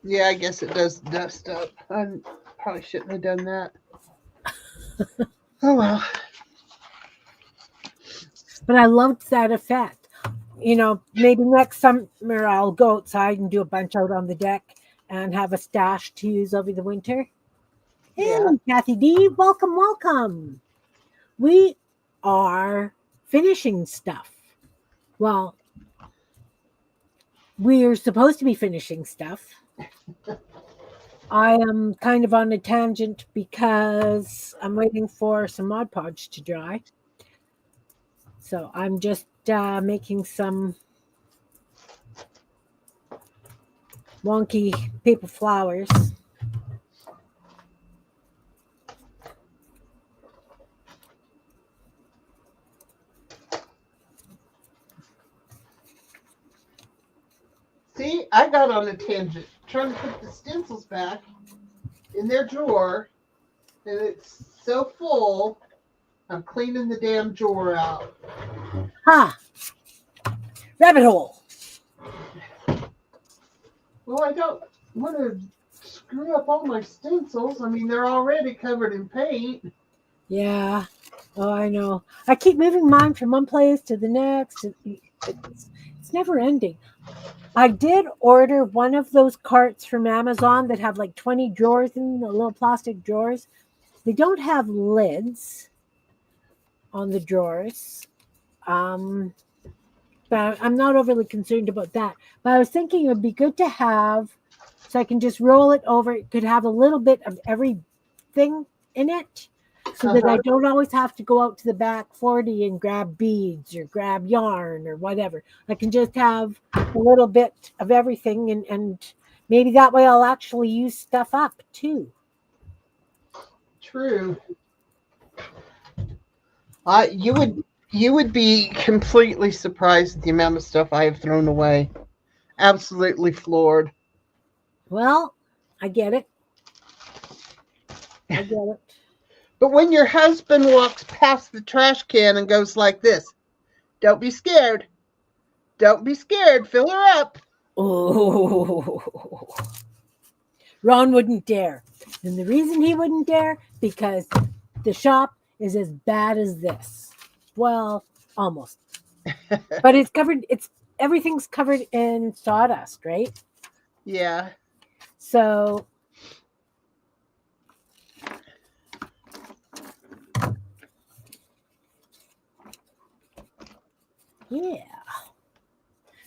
Yeah, I guess it does dust up. Probably shouldn't have done that. Oh well. But I loved that effect. Maybe next summer I'll go outside and do a bunch out on the deck and have a stash to use over the winter. Hey, Yeah. Kathy D, welcome, welcome. We are finishing stuff. Well, we're supposed to be finishing stuff. I am kind of on a tangent because I'm waiting for some Mod Podge to dry. So I'm just making some wonky paper flowers. See, I got on a tangent trying to put the stencils back in their drawer, and it's so full. I'm cleaning the damn drawer out. Ha! Rabbit hole. Well, I don't want to screw up all my stencils. I mean, they're already covered in paint. Yeah. Oh, I know. I keep moving mine from one place to the next. It's never ending. I did order one of those carts from Amazon that have like 20 drawers in the little plastic drawers. They don't have lids on the drawers. But I'm not overly concerned about that. But I was thinking it would be good to have, so I can just roll it over. It could have a little bit of everything in it, so that I don't always have to go out to the back 40 and grab beads or grab yarn or whatever. I can just have a little bit of everything, and maybe that way I'll actually use stuff up too. True. You would be completely surprised at the amount of stuff I have thrown away. Absolutely floored. Well, I get it. I get it. But when your husband walks past the trash can and goes like this, don't be scared. Don't be scared. Fill her up. Oh, Ron wouldn't dare. And the reason he wouldn't dare, because the shop is as bad as this. Well, almost. But everything's covered in sawdust, right? Yeah. So yeah.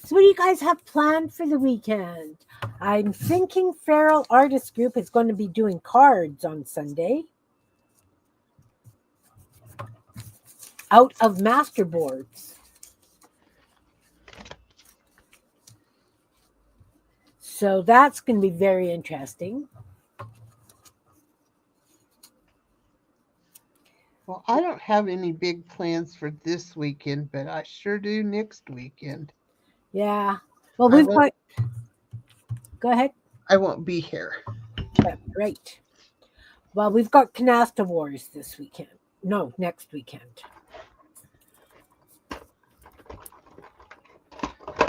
So what do you guys have planned for the weekend? I'm thinking Feral Artist Group is going to be doing cards on Sunday. Out of masterboards. So that's going to be very interesting. Well, I don't have any big plans for this weekend, but I sure do next weekend. Yeah. Well, we've got. Go ahead. I won't be here. Yeah, great. Well, we've got Canasta Wars this weekend. No, next weekend.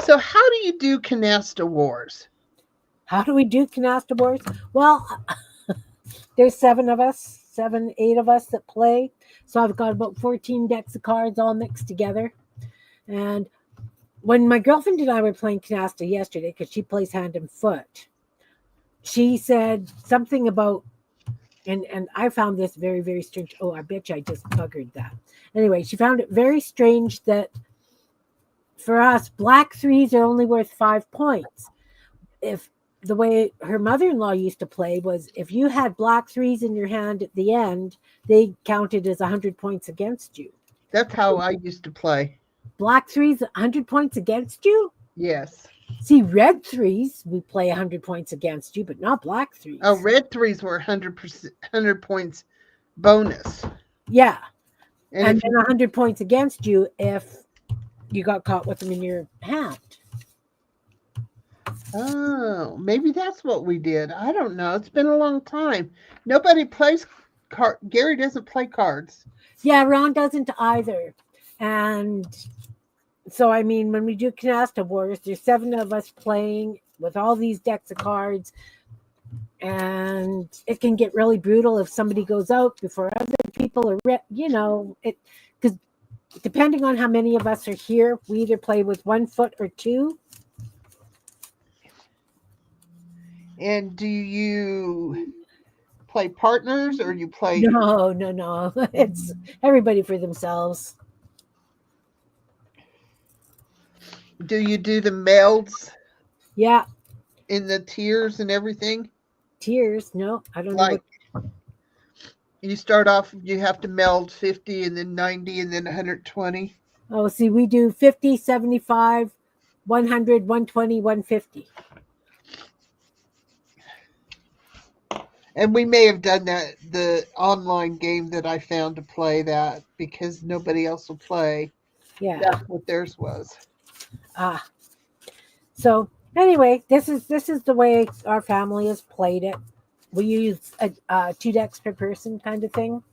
So how do you do Canasta Wars? How do we do Canasta Wars? Well, there's 8 of us that play. So I've got about 14 decks of cards all mixed together. And when my girlfriend and I were playing Canasta yesterday, because she plays hand and foot, she said something about, and I found this very, very strange. Oh, I bet you I just buggered that. Anyway, she found it very strange that for us, black threes are only worth 5 points. If the way her mother-in-law used to play was if you had black threes in your hand at the end, they counted as 100 points against you. That's how I used to play. Black threes, 100 points against you? Yes. See, red threes, we play 100 points against you, but not black threes. Oh, red threes were 100 points bonus. Yeah. And then 100 points against you if you got caught with them in your hand. Oh, maybe that's what we did. I don't know. It's been a long time. Nobody plays cards. Gary doesn't play cards. Yeah, Ron doesn't either. And so, I mean, when we do Canasta Wars, there's 7 of us playing with all these decks of cards. and it can get really brutal if somebody goes out before other people are, it, because depending on how many of us are here, we either play with 1 foot or 2. And do you play partners or you play? No. It's everybody for themselves. Do you do the melds Yeah. in the tiers and everything? Tiers. No, I don't know Like you start off, you have to meld 50 and then 90 and then 120. Oh, see, we do 50, 75, 100, 120, 150. And we may have done that, the online game that I found to play that because nobody else will play. Yeah. That's what theirs was. So anyway, this is the way our family has played it. We use a 2 decks per person kind of thing,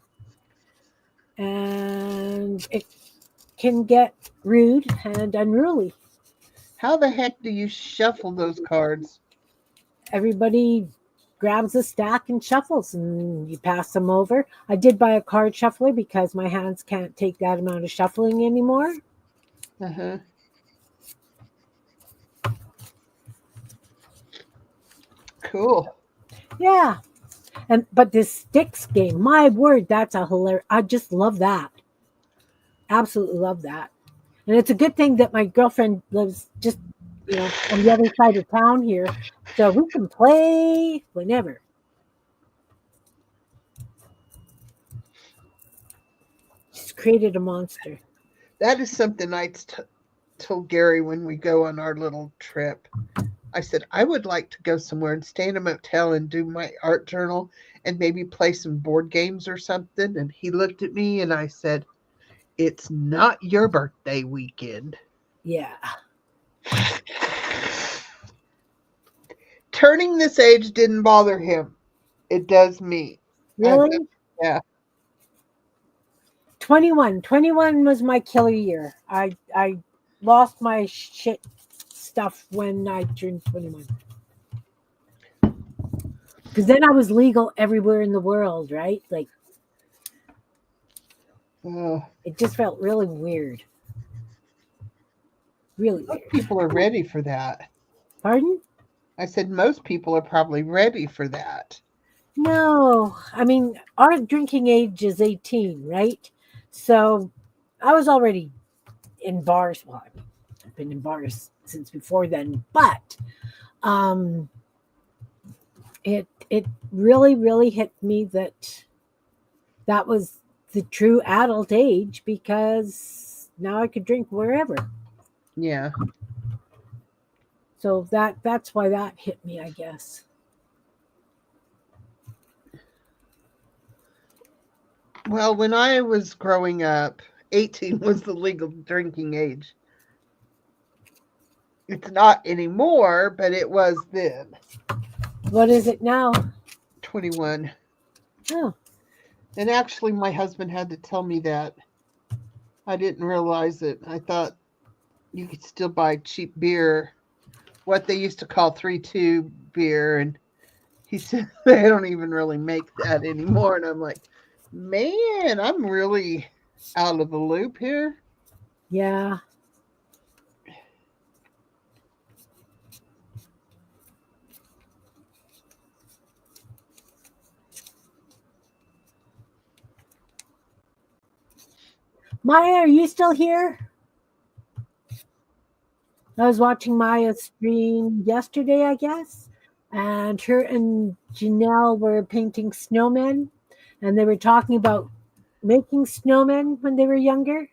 and it can get rude and unruly. How the heck do you shuffle those cards? Everybody grabs a stack and shuffles, and you pass them over. I did buy a card shuffler because my hands can't take that amount of shuffling anymore. Uh-huh. Cool. Yeah. But this sticks game, my word, that's a hilarious. I just love that. Absolutely love that. And it's a good thing that my girlfriend lives just, on the other side of town here. So we can play whenever. She's created a monster. That is something I told Gary when we go on our little trip. I said, I would like to go somewhere and stay in a motel and do my art journal and maybe play some board games or something. And he looked at me and I said, it's not your birthday weekend. Yeah. Turning this age didn't bother him. It does me. Really? Yeah. 21. 21 was my killer year. I lost my shit stuff when I turned 21. Because then I was legal everywhere in the world, right? Like, it just felt really weird. Really Most weird. people are ready for that. Pardon? I said most people are probably ready for that. No. I mean, our drinking age is 18, right? So I was already in bars. Well, I've been in bars since before then, but it really hit me that was the true adult age, because now I could drink wherever. Yeah. So that's why that hit me, I guess. Well, when I was growing up, 18 was the legal drinking age. It's not anymore, but it was then. What is it now? 21. Oh. And actually, my husband had to tell me that. I didn't realize it. I thought you could still buy cheap beer, what they used to call 3-2 beer. And he said they don't even really make that anymore. And I'm like, man, I'm really out of the loop here. Yeah. Maya, are you still here? I was watching Maya's stream yesterday, I guess, and her and Janelle were painting snowmen, and they were talking about making snowmen when they were younger.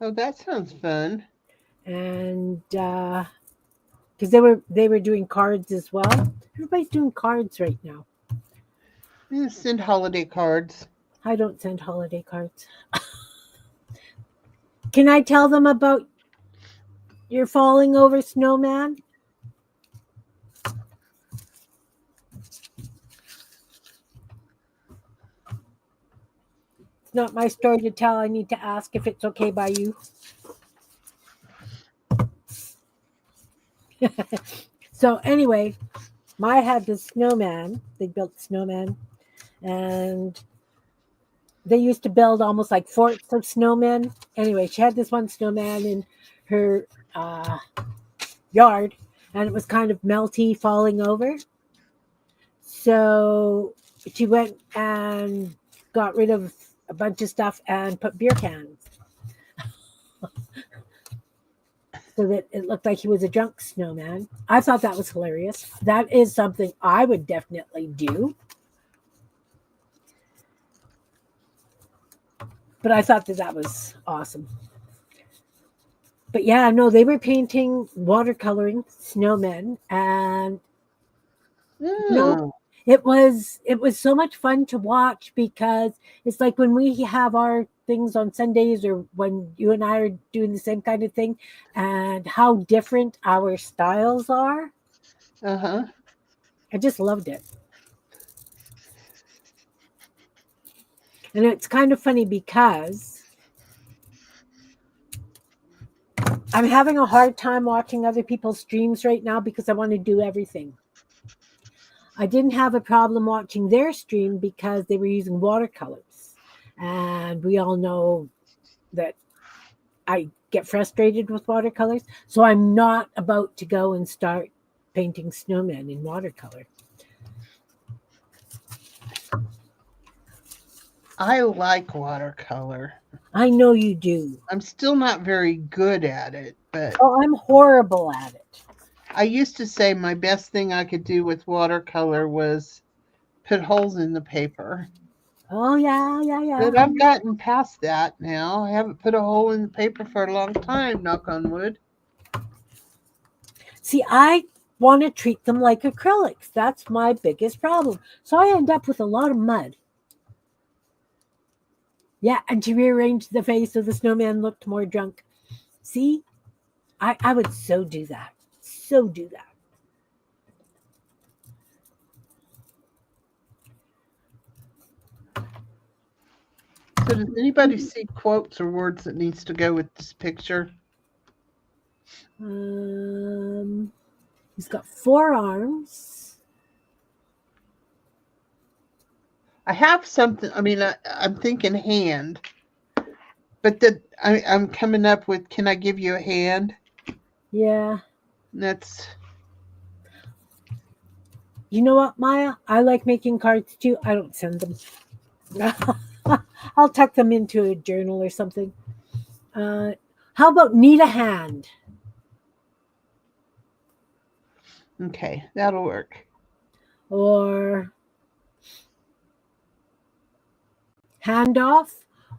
Oh, that sounds fun. And because they were doing cards as well. Everybody's doing cards right now. Yeah, send holiday cards. I don't send holiday cards. Can I tell them about your falling over snowman? It's not my story to tell. I need to ask if it's okay by you. So anyway, Maya had this snowman. They built the snowman, and they used to build almost like forts of snowmen. Anyway, she had this one snowman in her yard, and it was kind of melty, falling over. So she went and got rid of a bunch of stuff and put beer cans so that it looked like he was a drunk snowman. I thought that was hilarious. That is something I would definitely do. But I thought that that was awesome. But yeah, no, they were painting watercoloring snowmen, and no, Oh, it was so much fun to watch because it's like when we have our things on Sundays or when you and I are doing the same kind of thing, and how different our styles are. uh-huh. I just loved it. And it's kind of funny because I'm having a hard time watching other people's streams right now because I want to do everything. I didn't have a problem watching their stream because they were using watercolors. And we all know that I get frustrated with watercolors. So I'm not about to go and start painting snowmen in watercolor. I like watercolor. I know you do. I'm still not very good at it, but Oh, I'm horrible at it. I used to say my best thing I could do with watercolor was put holes in the paper. Oh, yeah. But I've gotten past that now. I haven't put a hole in the paper for a long time, knock on wood. See, I want to treat them like acrylics. That's my biggest problem. So I end up with a lot of mud. Yeah, and to rearrange the face so the snowman looked more drunk. See, I would so do that. So do that. So does anybody see quotes or words that needs to go with this picture? He's got 4 arms. I have something. I mean, I'm thinking hand, but I'm coming up with. Can I give you a hand? Yeah. That's. You know what, Maya? I like making cards too. I don't send them. I'll tuck them into a journal or something. How about need a hand? Okay, that'll work. Or handoff?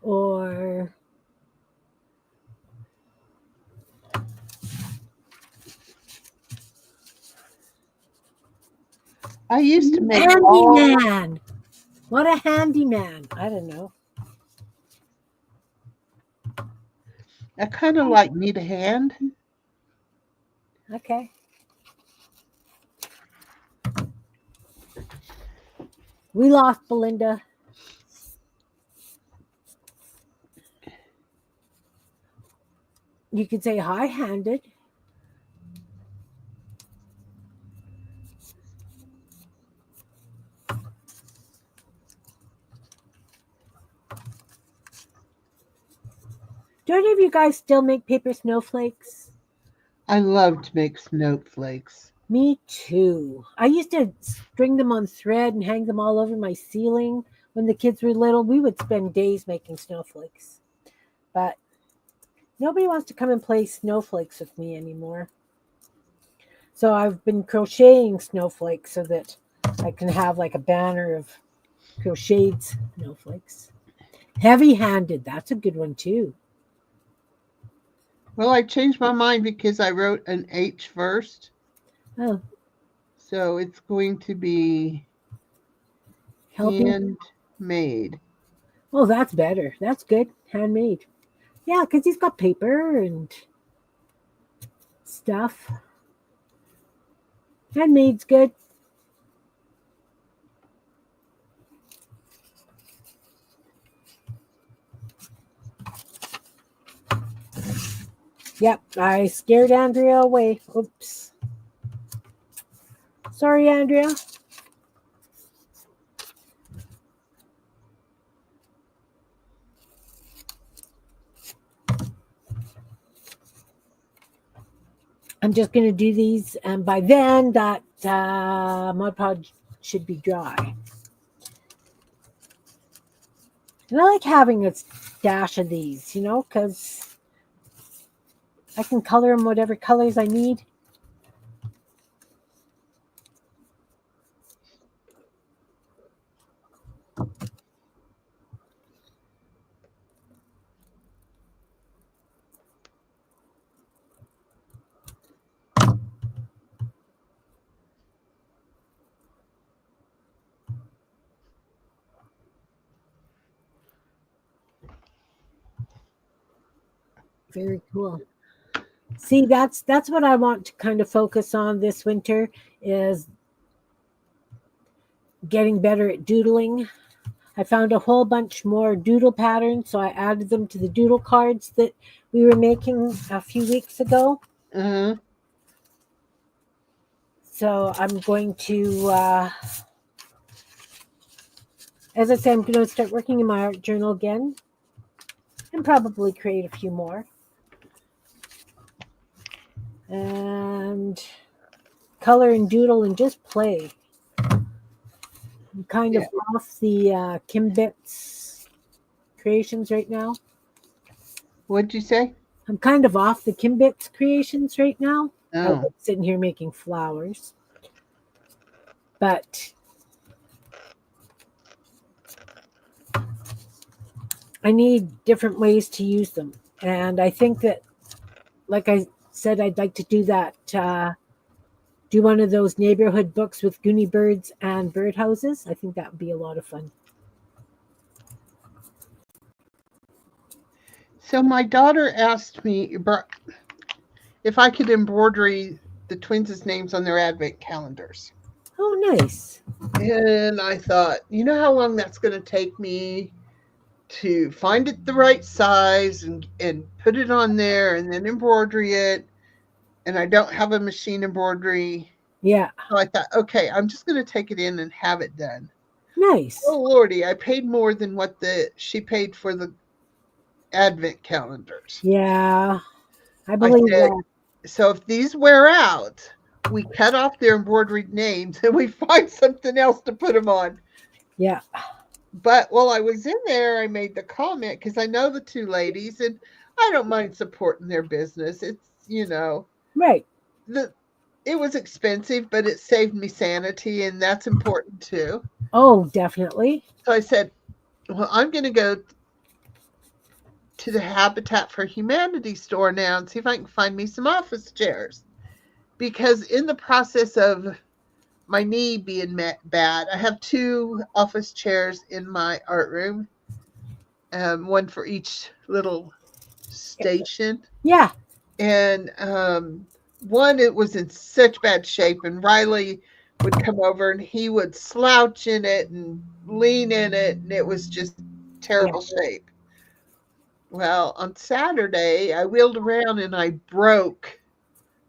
Or I used to make all. handyman? What a handyman. I don't know. I kind of like need a hand. Okay. We lost Belinda. You could say high-handed. Do any of you guys still make paper snowflakes? I love to make snowflakes. Me too. I used to string them on thread and hang them all over my ceiling when the kids were little. We would spend days making snowflakes. But nobody wants to come and play snowflakes with me anymore. So I've been crocheting snowflakes so that I can have like a banner of crocheted snowflakes. Heavy-handed, that's a good one too. Well, I changed my mind because I wrote an H first. Oh, So it's going to be helping. handmade. Oh, that's better. That's good. Handmade. Yeah, because he's got paper and stuff. Handmade's good. Yep, I scared Andrea away. Oops. Sorry, Andrea. I'm just going to do these, and by then that Mod Podge should be dry. And I like having a stash of these, because I can color them whatever colors I need. Very cool. See, that's what I want to kind of focus on this winter is getting better at doodling. I found a whole bunch more doodle patterns, so I added them to the doodle cards that we were making a few weeks ago. Mm-hmm. So I'm going to, as I said, I'm going to start working in my art journal again and probably create a few more. And color and doodle and just play. I'm kind of off the Kim Bits creations right now. What'd you say? I'm kind of off the Kim Bits creations right now. I Oh. was sitting here making flowers. But I need different ways to use them. And I think that, like I said, I'd like to do that, do one of those neighborhood books with Goonie birds and birdhouses. I think that would be a lot of fun. So my daughter asked me if I could embroider the twins' names on their advent calendars. Oh, nice. And I thought, you know how long that's going to take me to find it the right size and put it on there and then embroidery it. And I don't have a machine embroidery. Yeah. So I thought, okay, I'm just going to take it in and have it done. Nice. Oh, Lordy, I paid more than what she paid for the advent calendars. Yeah, I believe that. So if these wear out, we cut off their embroidered names and we find something else to put them on. Yeah. But while I was in there, I made the comment because I know the two ladies and I don't mind supporting their business. It's, Right. It was expensive, but it saved me sanity, and that's important too. Oh, definitely. So I said, well, I'm going to go to the Habitat for Humanity store now and see if I can find me some office chairs. Because in the process of my knee being bad, I have 2 office chairs in my art room, one for each little station. Yeah. And one, it was in such bad shape, and Riley would come over and he would slouch in it and lean in it, and it was just terrible shape. Well, on Saturday, I wheeled around and I broke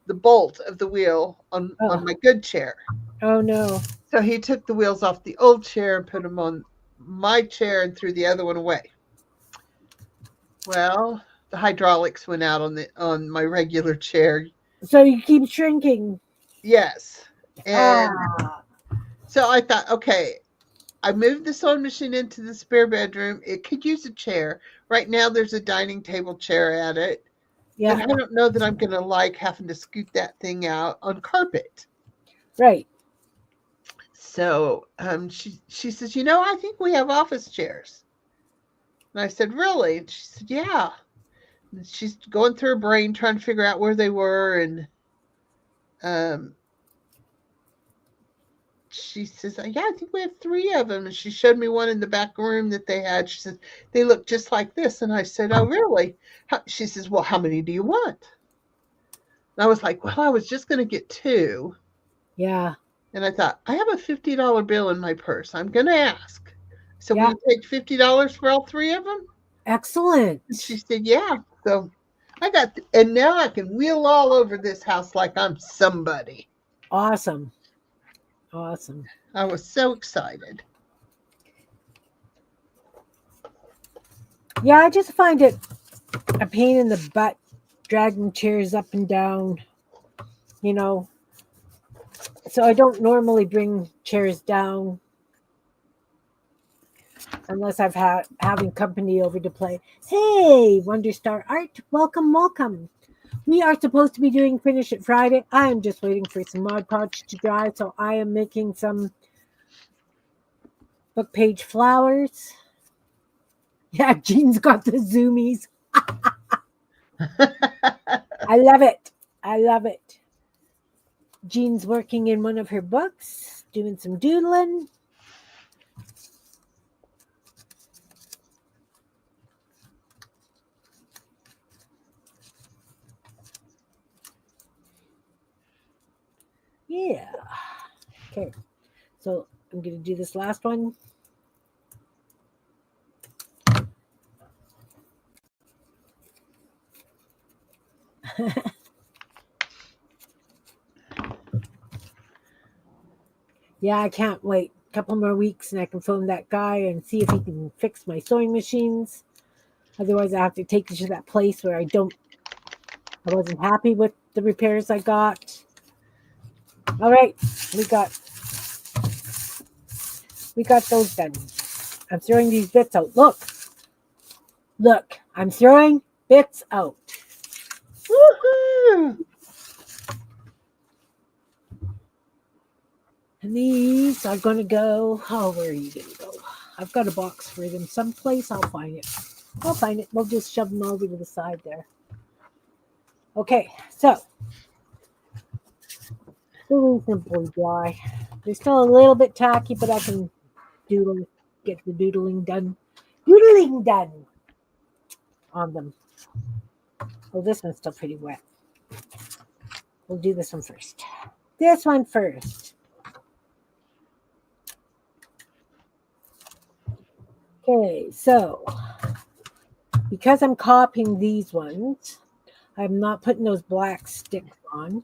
the bolt of the wheel on my good chair. Oh, no. So he took the wheels off the old chair and put them on my chair and threw the other one away. Well, the hydraulics went out on my regular chair. So you keep shrinking. Yes. And so I thought, okay, I moved the sewing machine into the spare bedroom. It could use a chair. Right now there's a dining table chair at it. Yeah. And I don't know that I'm going to like having to scoot that thing out on carpet. Right. So she says, I think we have office chairs. And I said, really? And she said, yeah. And she's going through her brain trying to figure out where they were. And she says, yeah, I think we have 3 of them. And she showed me one in the back room that they had. She says, they look just like this. And I said, oh, really? She says, well, how many do you want? And I was like, well, I was just going to get 2. Yeah. And I thought, I have a $50 bill in my purse. I'm going to ask. So will you take $50 for all 3 of them? Excellent. And she said, yeah. So and now I can wheel all over this house like I'm somebody. Awesome. Awesome. I was so excited. Yeah, I just find it a pain in the butt dragging chairs up and down, you know. So I don't normally bring chairs down unless I've had having company over to play. Hey, Wonder Star Art, welcome, welcome. We are supposed to be doing Finish It Friday. I am just waiting for some Mod Podge to dry, so I am making some book page flowers. Yeah, Jean's got the zoomies. I love it. I love it. Jean's working in one of her books, doing some doodling. Yeah. Okay. So I'm going to do this last one. Yeah, I can't wait a couple more weeks and I can phone that guy and see if he can fix my sewing machines. Otherwise, I have to take it to that place where I wasn't happy with the repairs I got. All right, we got those done. I'm throwing these bits out. Look, I'm throwing bits out. Woohoo! And these are going to go. Oh, where are you going to go? I've got a box for them someplace. I'll find it. We'll just shove them over to the side there. Okay, so they're reasonably dry. They're still a little bit tacky, but I can get the doodling done. Doodling done on them. Oh, this one's still pretty wet. We'll do this one first. This one first. Okay, so because I'm copying these ones, I'm not putting those black sticks on.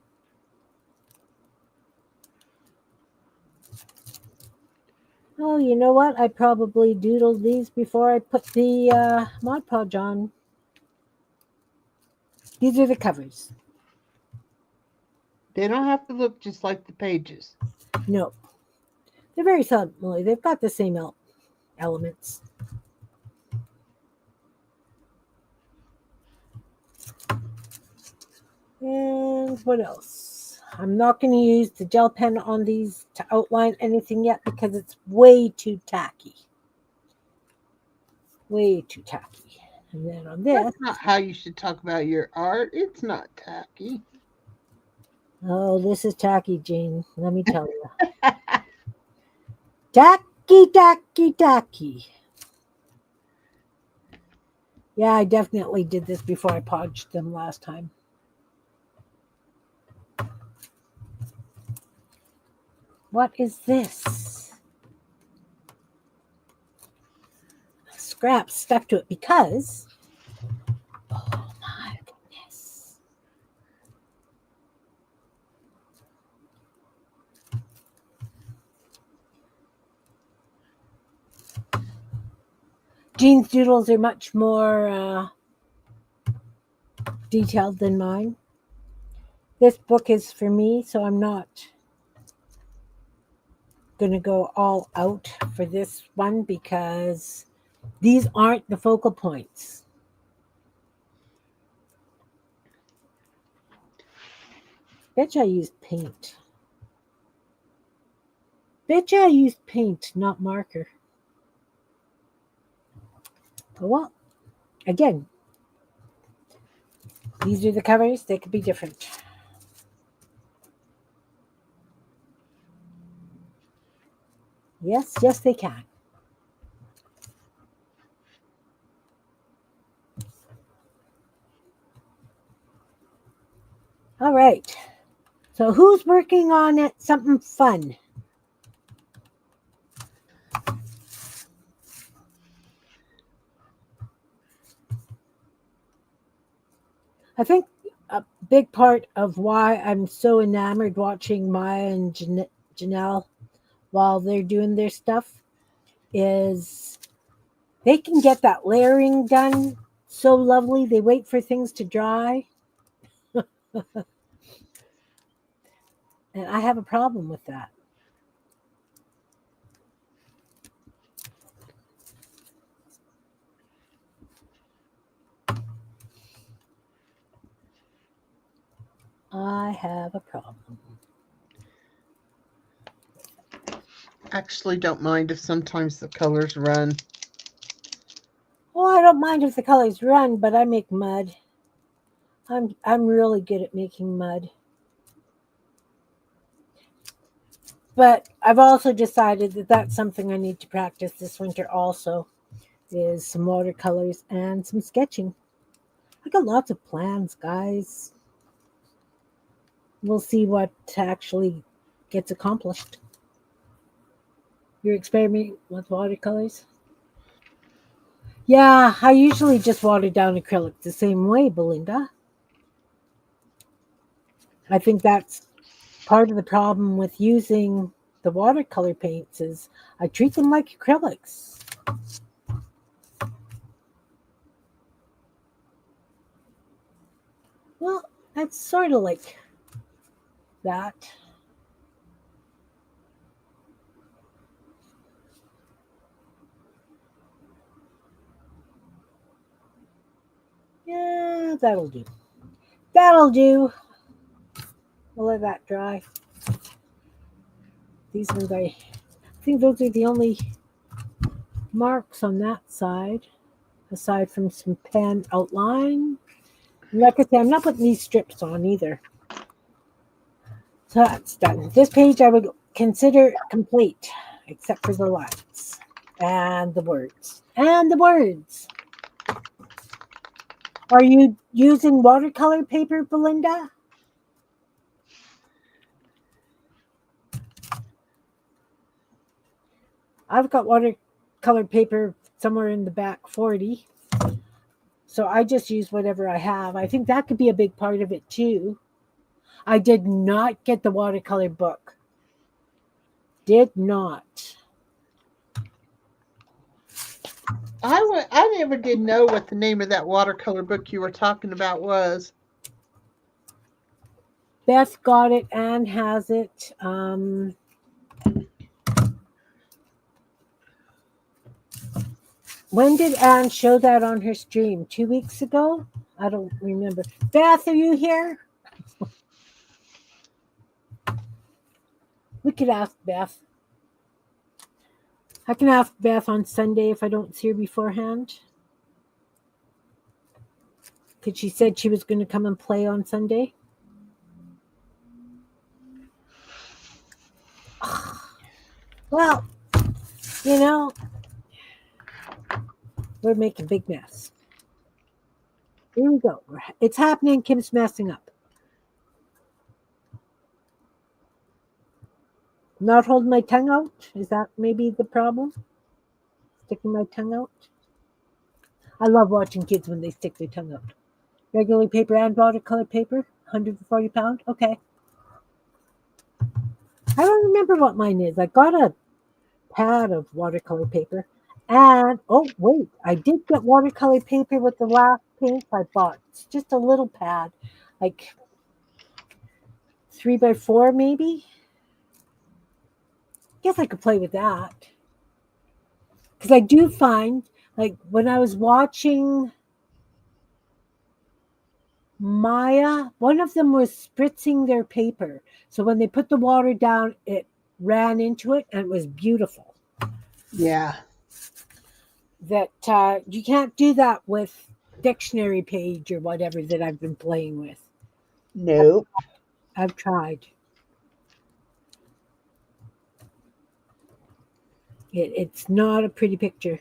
Oh, you know what? I probably doodled these before I put the Mod Podge on. These are the covers. They don't have to look just like the pages. No, they're very similar. They've got the same elements. And what else? I'm not going to use the gel pen on these to outline anything yet because it's way too tacky. Way too tacky. And then on this, That's not how you should talk about your art. It's not tacky. oh, this is tacky, Jane. Let me tell you. Tacky, tacky, tacky. Yeah, I definitely did this before I podged them last time. What is this? Scraps stuck to it because, oh my goodness. Jean's doodles are much more detailed than mine. This book is for me, so I'm not going to go all out for this one because these aren't the focal points. Bet you I used paint. Bet you I used paint, not marker. Oh, well, again, these are the covers. They could be different. Yes, yes, they can. All right. So who's working on it? Something fun. I think a big part of why I'm so enamored watching Maya and Janelle while they're doing their stuff is they can get that layering done so lovely. They wait for things to dry, and I have a problem with that. I have a problem. Actually, don't mind if sometimes the colors run. Well, I don't mind if the colors run, but I make mud. I'm really good at making mud. But I've also decided that that's something I need to practice this winter also is some watercolors and some sketching. I got lots of plans, guys. We'll see what actually gets accomplished. You're experimenting with watercolors? Yeah, I usually just water down acrylic the same way, Belinda. I think that's part of the problem with using the watercolor paints is I treat them like acrylics. Well, that's sort of like that. Yeah, that'll do. That'll do. We'll let that dry. These ones, I think those are the only marks on that side, aside from some pen outline. Like I said, I'm not putting these strips on either. So that's done. This page I would consider complete, except for the lines and the words. And the words. Are you using watercolor paper, Belinda? I've got watercolor paper somewhere in the back 40. So I just use whatever I have. I think that could be a big part of it too. I did not get the watercolor book. Did not. I never did know what the name of that watercolor book you were talking about was. Beth got it and has it. When did Anne show that on her stream? 2 weeks ago? I don't remember. Beth, are you here? We could ask Beth. I can ask Beth on Sunday if I don't see her beforehand. Because she said she was going to come and play on Sunday. Well, you know, we're making a big mess. Here we go. It's happening. Kim's messing up. Not holding my tongue out? Is that maybe the problem? Sticking my tongue out? I love watching kids when they stick their tongue out. Regular paper and watercolor paper, 140 pound. Okay. I don't remember what mine is. I got a pad of watercolor paper. And, oh, wait, I did get watercolor paper with the last paint I bought. It's just a little pad, like 3x4 maybe. Guess I could play with that. Because I do find, like, when I was watching Maya, one of them was spritzing their paper. So when they put the water down, it ran into it and it was beautiful. Yeah. That you can't do that with dictionary page or whatever that I've been playing with. Nope. I've tried. It's not a pretty picture.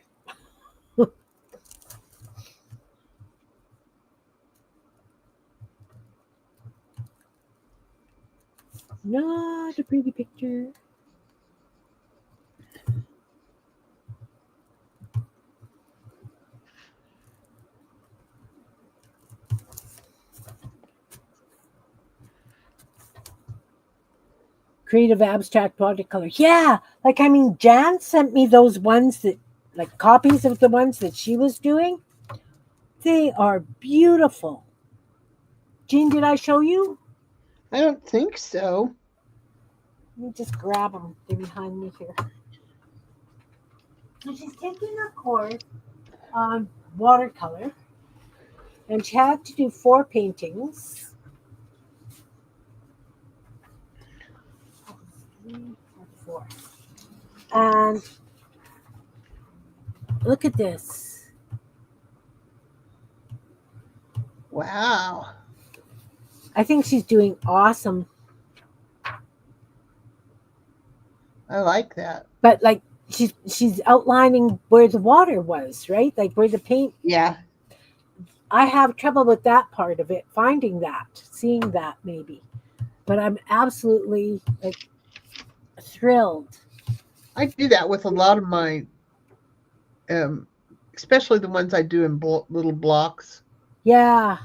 Not a pretty picture. Creative abstract watercolor. Yeah, like I mean, Jan sent me those ones that, like copies of the ones that she was doing. They are beautiful. Jean, did I show you? I don't think so. Let me just grab them. They're behind me here. So she's taking a course on watercolor, and she had to do 4 paintings. 4. And look at this. Wow. I think she's doing awesome. I like that. But like she's outlining where the water was, right? Like where the paint. Yeah. I have trouble with that part of it, finding that, seeing that maybe. But I'm absolutely like thrilled. I do that with a lot of my, especially the ones I do in little blocks. Yeah.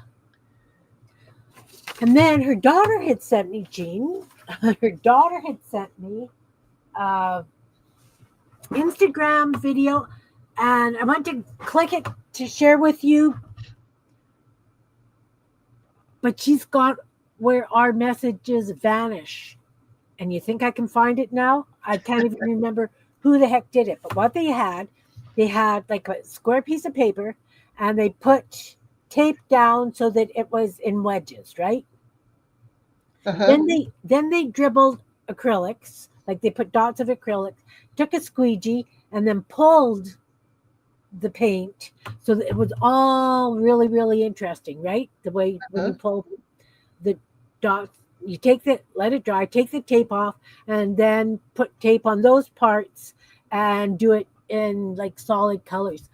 And then her daughter had sent me, Jean. Her daughter had sent me Instagram video, and I went to click it to share with you, but she's got where our messages vanish. And you think I can find it now? I can't even remember who the heck did it. But what they had like a square piece of paper, and they put tape down so that it was in wedges, right? Uh-huh. Then they dribbled acrylics, like they put dots of acrylics, took a squeegee, and then pulled the paint so that it was all really, really interesting, right? The way when you pull the dots, you let it dry, take the tape off, and then put tape on those parts and do it in like solid colors.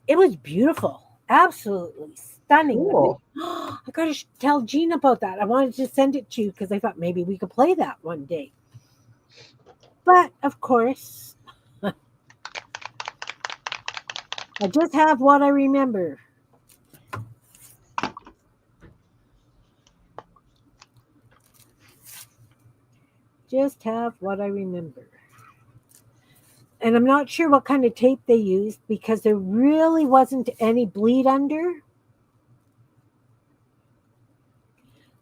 It was beautiful, absolutely stunning. Cool. I gotta tell Jean about that. I wanted to send it to you because I thought maybe we could play that one day. But of course, I just have what I remember. Just have what I remember. And I'm not sure what kind of tape they used because there really wasn't any bleed under.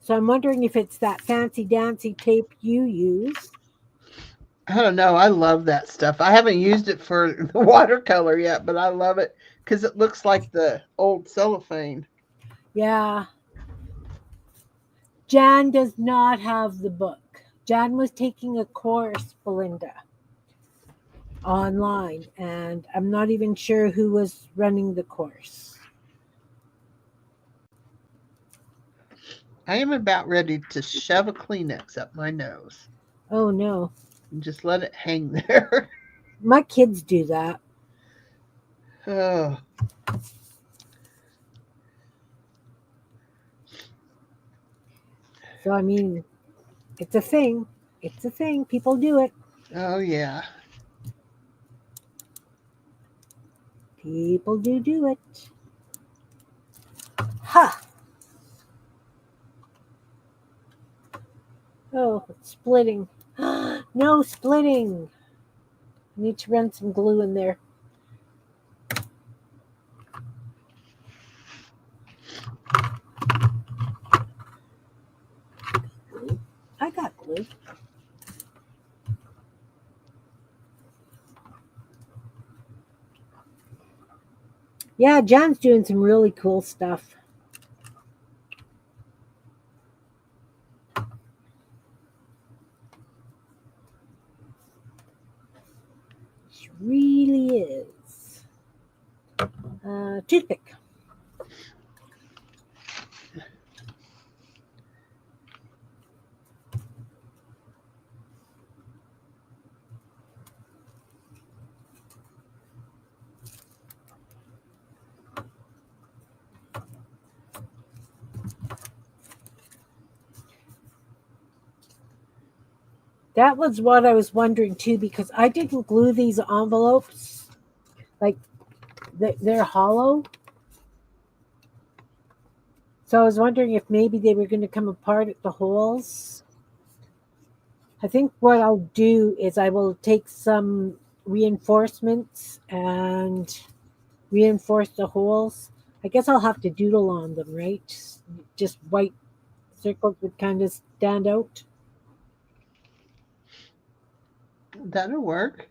So I'm wondering if it's that fancy dancy tape you use. I don't know. I love that stuff. I haven't used it for the watercolor yet, but I love it because it looks like the old cellophane. Yeah. Jan does not have the book. Jan was taking a course, Belinda, online, and I'm not even sure who was running the course. I am about ready to shove a Kleenex up my nose Oh no. and just let it hang there. My kids do that. Oh. So I mean, it's a thing. It's a thing. People do it. Oh yeah. People do it. Ha! Oh, it's splitting. No splitting. I need to run some glue in there. I got glue. Yeah, John's doing some really cool stuff. She really is. Toothpick. That was what I was wondering too, because I didn't glue these envelopes. Like, they're hollow. So I was wondering if maybe they were going to come apart at the holes. I think what I'll do is I will take some reinforcements and reinforce the holes. I guess I'll have to doodle on them, right? Just white circles would kind of stand out. That'll work.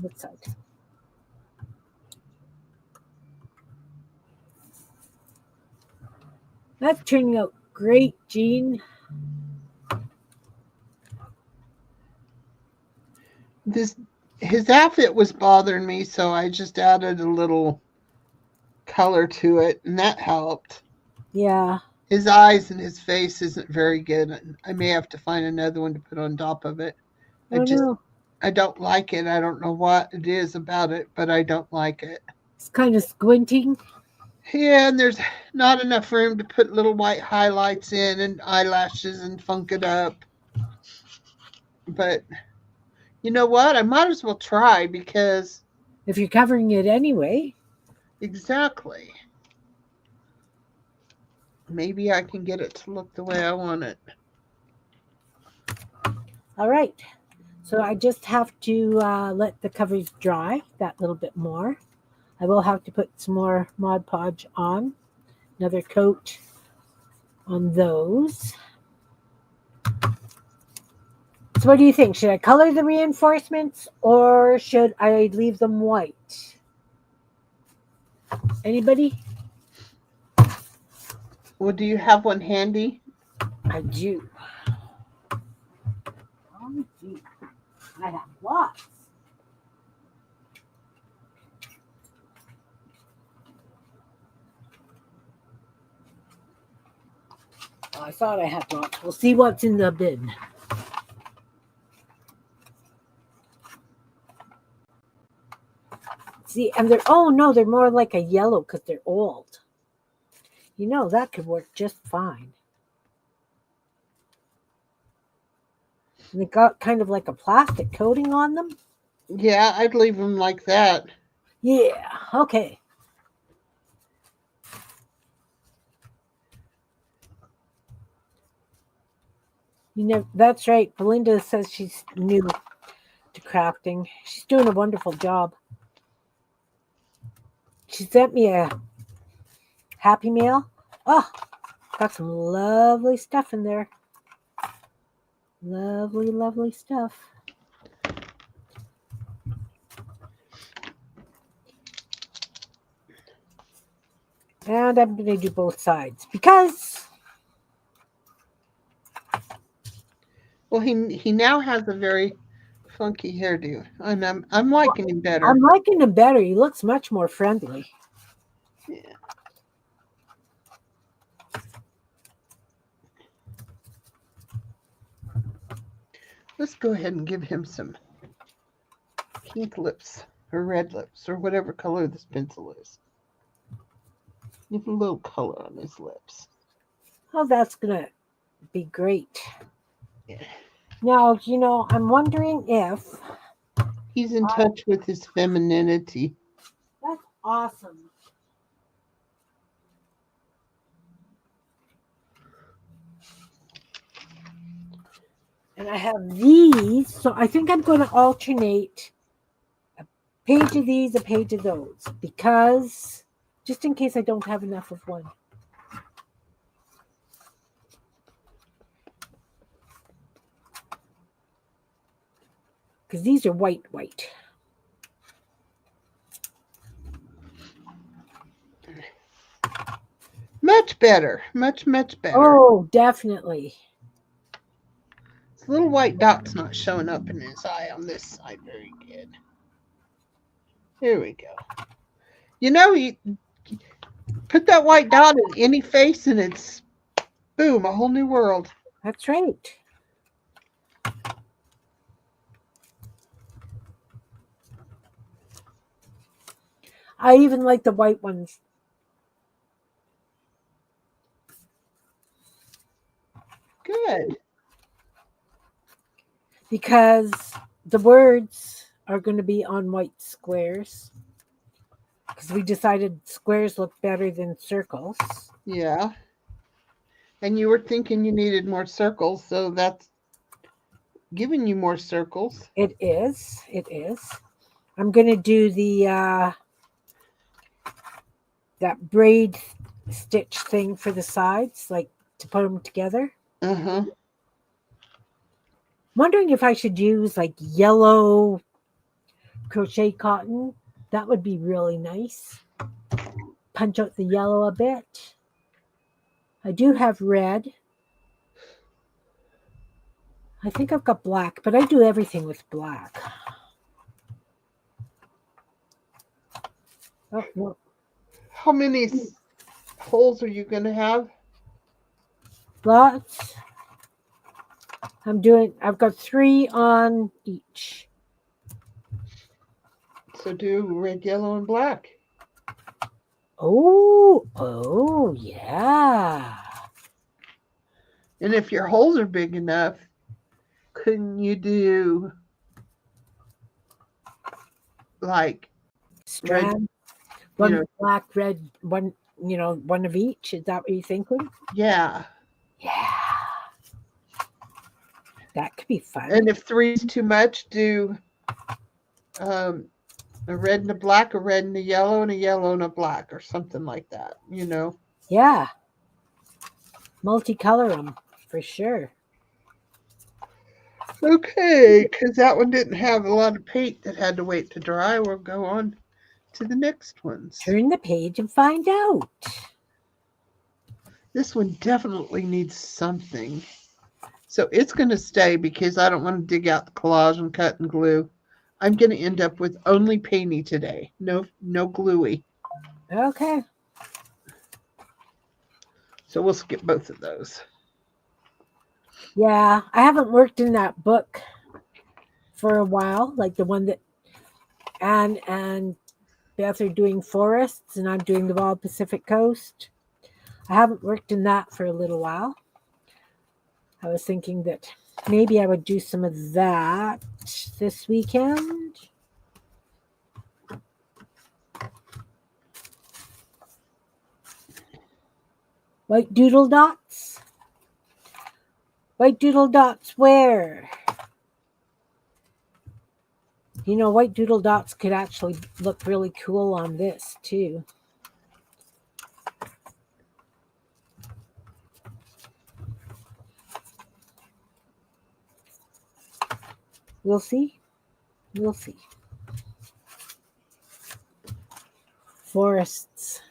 What side? That's turning out great, Jean. This his outfit was bothering me, so I just added a little color to it, and that helped. Yeah. His eyes and his face isn't very good. I may have to find another one to put on top of it. I Oh just no. I don't like it. I don't know what it is about it, but I don't like it. It's kind of squinting. Yeah, and there's not enough room to put little white highlights in and eyelashes and funk it up. But you know what? I might as well try because If you're covering it anyway. exactly. Maybe I can get it to look the way I want it. All right. So I just have to let the covers dry that little bit more. I will have to put some more Mod Podge on. Another coat on those. So what do you think? Should I color the reinforcements or should I leave them white? Anybody? Well, do you have one handy? I do. Oh, gee. I have lots. Oh, I thought I had lots. We'll see what's in the bin. See, and they're, oh no, they're more like a yellow because they're old. You know, that could work just fine. And they got kind of like a plastic coating on them. Yeah, I'd leave them like that. Yeah, okay. You know, that's right. Belinda says she's new to crafting. She's doing a wonderful job. She sent me a Happy Meal. Oh, got some lovely stuff in there. Lovely, lovely stuff. And I'm going to do both sides because Well, he now has a very funky hairdo, and I'm liking him better. I'm liking him better. He looks much more friendly. Yeah. Let's go ahead and give him some pink lips or red lips or whatever color this pencil is. Give a little color on his lips. Oh, that's going to be great. Yeah. Now, you know, I'm wondering if He's in touch with his femininity. that's awesome. And I have these, so I think I'm going to alternate a page of these, a page of those, because just in case I don't have enough of one. Because these are white. Much better. Much better. Oh, definitely. This little white dot's not showing up in his eye on this side very good. Here we go. You know, you put that white dot in any face and it's boom, a whole new world. That's right. I even like the white ones. Good. Because the words are going to be on white squares. because we decided squares look better than circles. Yeah. And you were thinking you needed more circles, so that's giving you more circles. It is. It is. I'm going to do the that braid stitch thing for the sides, like to put them together. Uh-huh. Wondering if I should use like yellow crochet cotton. That would be really nice. Punch out the yellow a bit. I do have red. I think I've got black, but I do everything with black. Oh, no. How many holes are you going to have? Lots. I've got 3 on each. So do red, yellow, and black. Oh, yeah. And if your holes are big enough, couldn't you do like Strand. One black, red, one, one of each. Is that what you're thinking? Yeah. Yeah. That could be fun. And if 3 is too much, do a red and a black, a red and a yellow, and a yellow and a black, or something like that, Yeah. Multicolor them, for sure. Okay, because that one didn't have a lot of paint that had to wait to dry. We'll go on to the next ones. Turn the page and find out. This one definitely needs something. So it's going to stay because I don't want to dig out the collage and cut and glue. I'm going to end up with only painty today. No gluey. Okay. So we'll skip both of those. Yeah, I haven't worked in that book for a while, like the one that Anne and Beth are doing forests and I'm doing the Wild Pacific Coast. I haven't worked in that for a little while. I was thinking that maybe I would do some of that this weekend. White doodle dots? White doodle dots where? White doodle dots could actually look really cool on this too. We'll see. We'll see. Forests.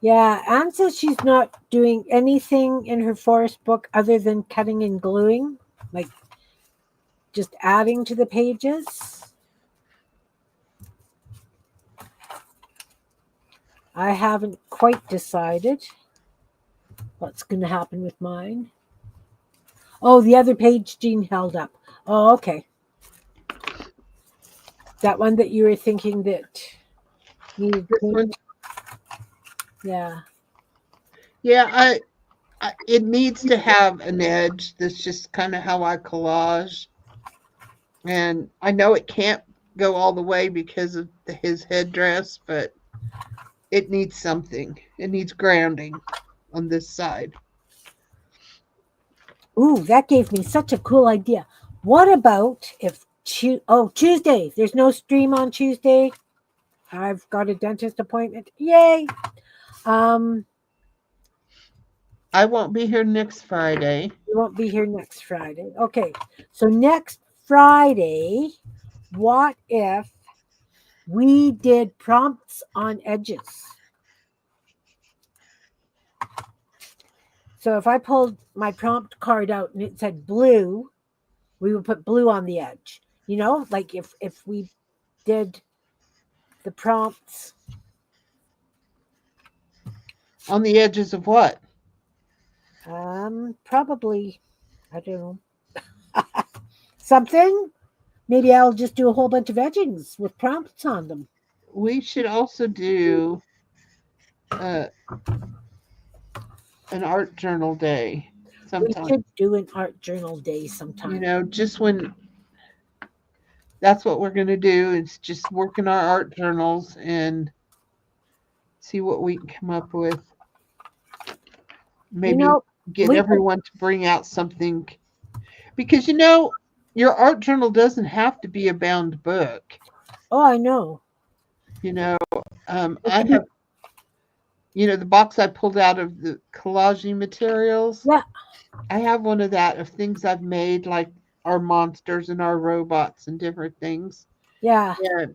Yeah, Anne says she's not doing anything in her forest book other than cutting and gluing, like just adding to the pages. I haven't quite decided what's going to happen with mine. Oh, the other page Jean held up. Oh, okay. That one that you were thinking that needed paint. Yeah. Yeah, it needs to have an edge. That's just kind of how I collage. And I know it can't go all the way because of his headdress, but it needs something. It needs grounding on this side. Ooh, that gave me such a cool idea. What about if Tuesday? There's no stream on Tuesday. I've got a dentist appointment. Yay! I won't be here next Friday. You won't be here next Friday. Okay. So next Friday, what if we did prompts on edges? So if I pulled my prompt card out and it said blue, we would put blue on the edge. Like if we did the prompts On the edges of what? Probably, I don't know, something. Maybe I'll just do a whole bunch of edgings with prompts on them. We should also do an art journal day sometime. We should do an art journal day sometime. Just when that's what we're going to do. It's just working our art journals and See what we can come up with. You Maybe know, get we everyone to bring out something. Because, your art journal doesn't have to be a bound book. oh, I know. You know, It I could be, have, the box I pulled out of the collaging materials. yeah, I have one of that of things I've made, like our monsters and our robots and different things. yeah. And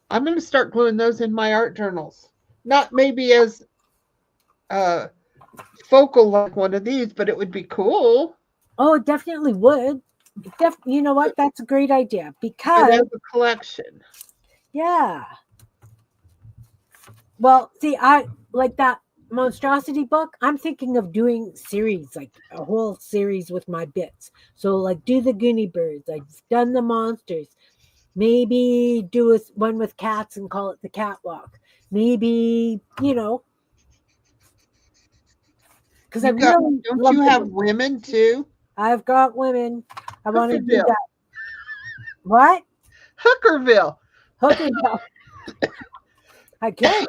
I'm going to start gluing those in my art journals. Not maybe as uh, focal like one of these, but it would be cool. Oh, it definitely would. You know what? That's a great idea But because, as a collection. yeah. Well, see, I like that monstrosity book. I'm thinking of doing series, like a whole series with my bits. So, like, do the Goonie Birds. I've done the monsters. Maybe do one with cats and call it the catwalk. Maybe, because I You got, really don't love you have the. women too? I've got women. I want to do Hookerville. that. What? Hookerville. Hooker? I could.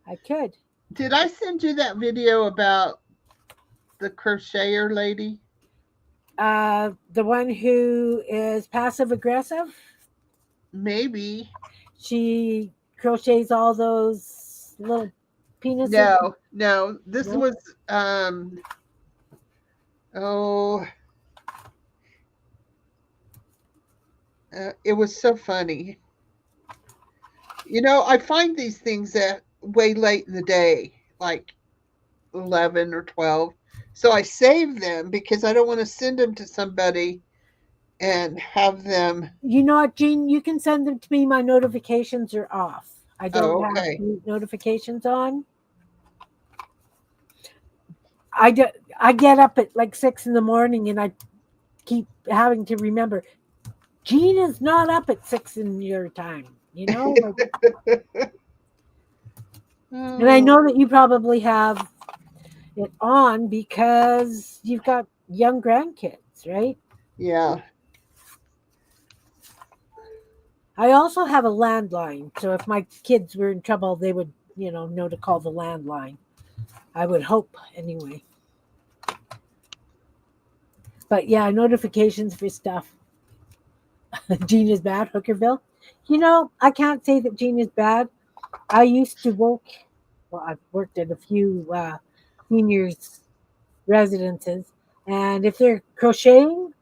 I could. Did I send you that video about the crocheter lady? The one who is passive aggressive. Maybe. She crochets all those little penises. No. This No? was oh it was so funny. I find these things at way late in the day, like 11 or 12. So I save them because I don't want to send them to somebody and have them. You know what, Jean? You can send them to me. My notifications are off. I don't Oh, have okay. notifications on. I do, I get up at like 6 in the morning, and I keep having to remember. Jean is not up at 6 in your time. And I Oh, know that you probably have it on because you've got young grandkids, right? yeah. I also have a landline, so if my kids were in trouble, they would, know to call the landline. I would hope, anyway. But yeah, notifications for stuff. Jean is bad, Hookerville. I can't say that Jean is bad. I used to work. Well, I've worked at a few seniors' residences, and if they're crocheting,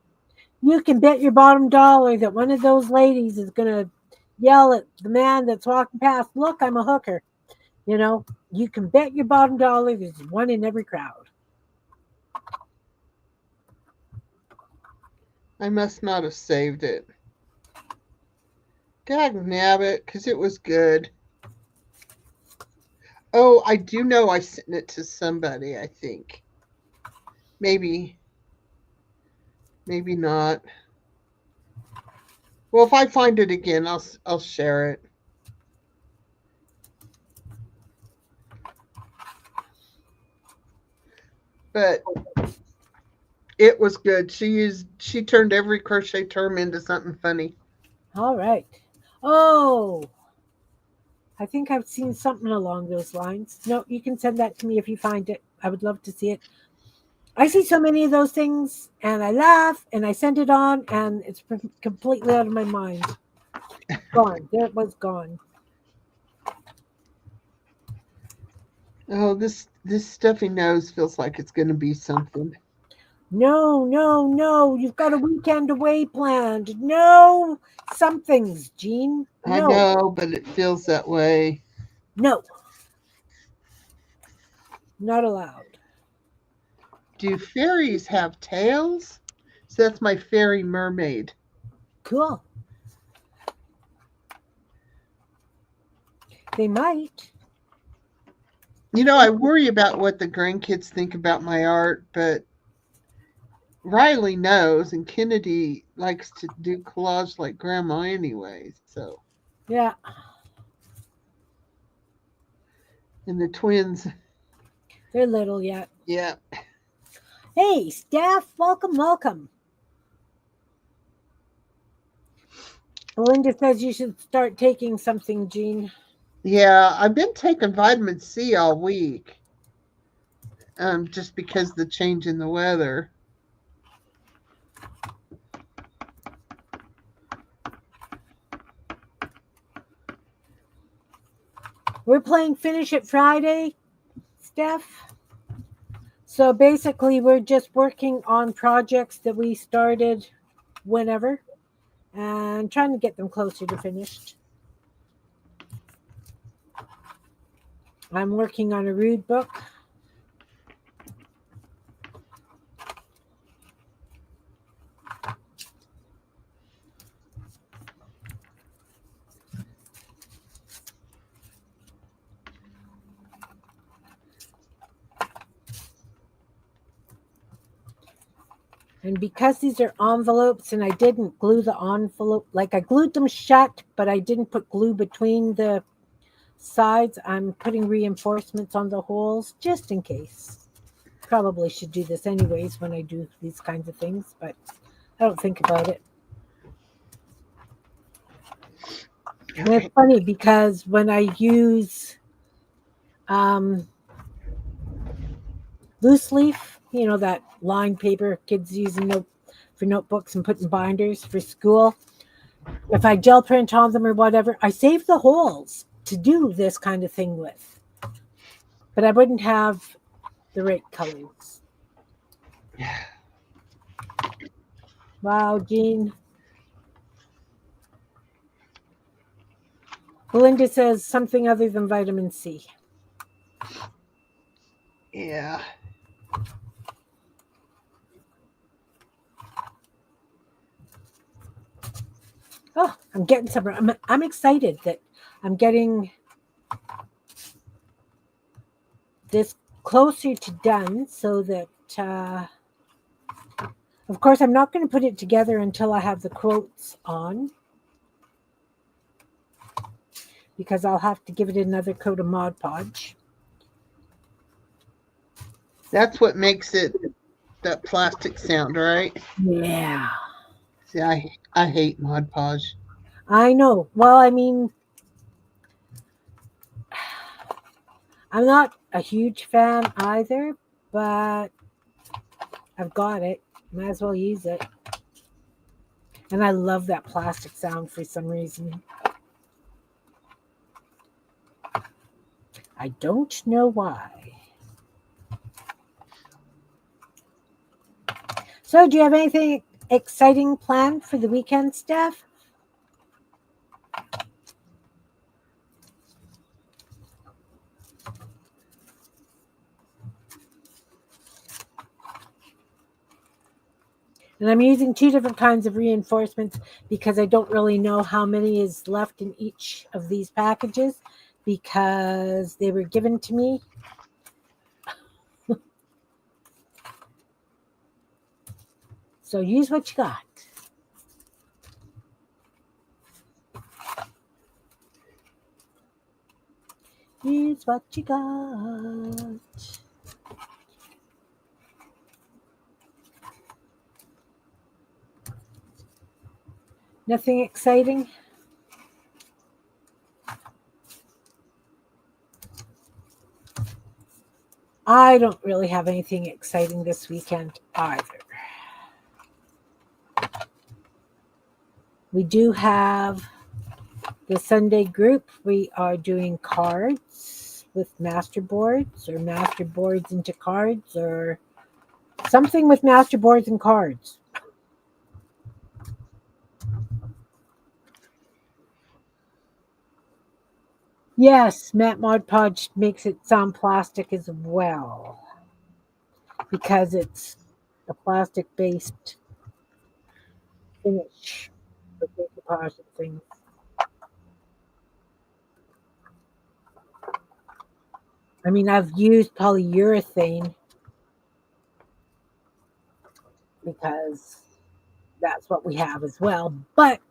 you can bet your bottom dollar that one of those ladies is going to yell at the man that's walking past, "Look, I'm a hooker." You can bet your bottom dollar there's one in every crowd. I must not have saved it. Dag nabbit, because it was good. Oh, I do know I sent it to somebody, I think. Maybe not. Well, if I find it again, I'll share it. But it was good. She turned every crochet term into something funny. All right. Oh, I think I've seen something along those lines. No, you can send that to me if you find it. I would love to see it. I see so many of those things, and I laugh, and I send it on, and it's completely out of my mind. Gone. There it was, gone. Oh, this stuffy nose feels like it's going to be something. No, no, no. You've got a weekend away planned. No, somethings, Jean. I No, know, but it feels that way. no, not allowed. Do fairies have tails? So that's my fairy mermaid. Cool. They might. I worry about what the grandkids think about my art, but Riley knows, and Kennedy likes to do collage like grandma anyway. So, Yeah. and the twins, They're little yet. yeah. Hey, staff, welcome, welcome. Belinda says you should start taking something, Jean. Yeah, I've been taking vitamin C all week. Just because the change in the weather. We're playing Finishit Friday, Steph. So basically, we're just working on projects that we started whenever and trying to get them closer to finished. I'm working on a rude book. And because these are envelopes and I didn't glue the envelope, like I glued them shut, but I didn't put glue between the sides, I'm putting reinforcements on the holes just in case. Probably should do this anyways when I do these kinds of things, but I don't think about it. And it's funny because when I use loose leaf, you know, that lined paper kids using for notebooks and put in binders for school, if I gel print on them or whatever, I save the holes to do this kind of thing with. But I wouldn't have the right colors. Wow, Jean. Belinda says something other than vitamin C. Yeah. Oh, I'm getting somewhere. I'm excited that I'm getting this closer to done so that, of course, I'm not going to put it together until I have the quotes on because I'll have to give it another coat of Mod Podge. That's what makes it that plastic sound, right? Yeah. See, I hate Mod Podge. I know. Well, I mean, I'm not a huge fan either, but I've got it. Might as well use it. And I love that plastic sound for some reason. I don't know why. So, do you have anything exciting planned for the weekend, Steph? And I'm using two different kinds of reinforcements because I don't really know how many is left in each of these packages because they were given to me. So use what you got. Use what you got. Nothing exciting? I don't really have anything exciting this weekend either. We do have the Sunday group. We are doing cards with master boards or master boards into cards or something with master boards and cards. Yes, Matte Mod Podge makes it sound plastic as well because it's a plastic based finish for decoupage and things. I mean, I've used polyurethane because that's what we have as well, but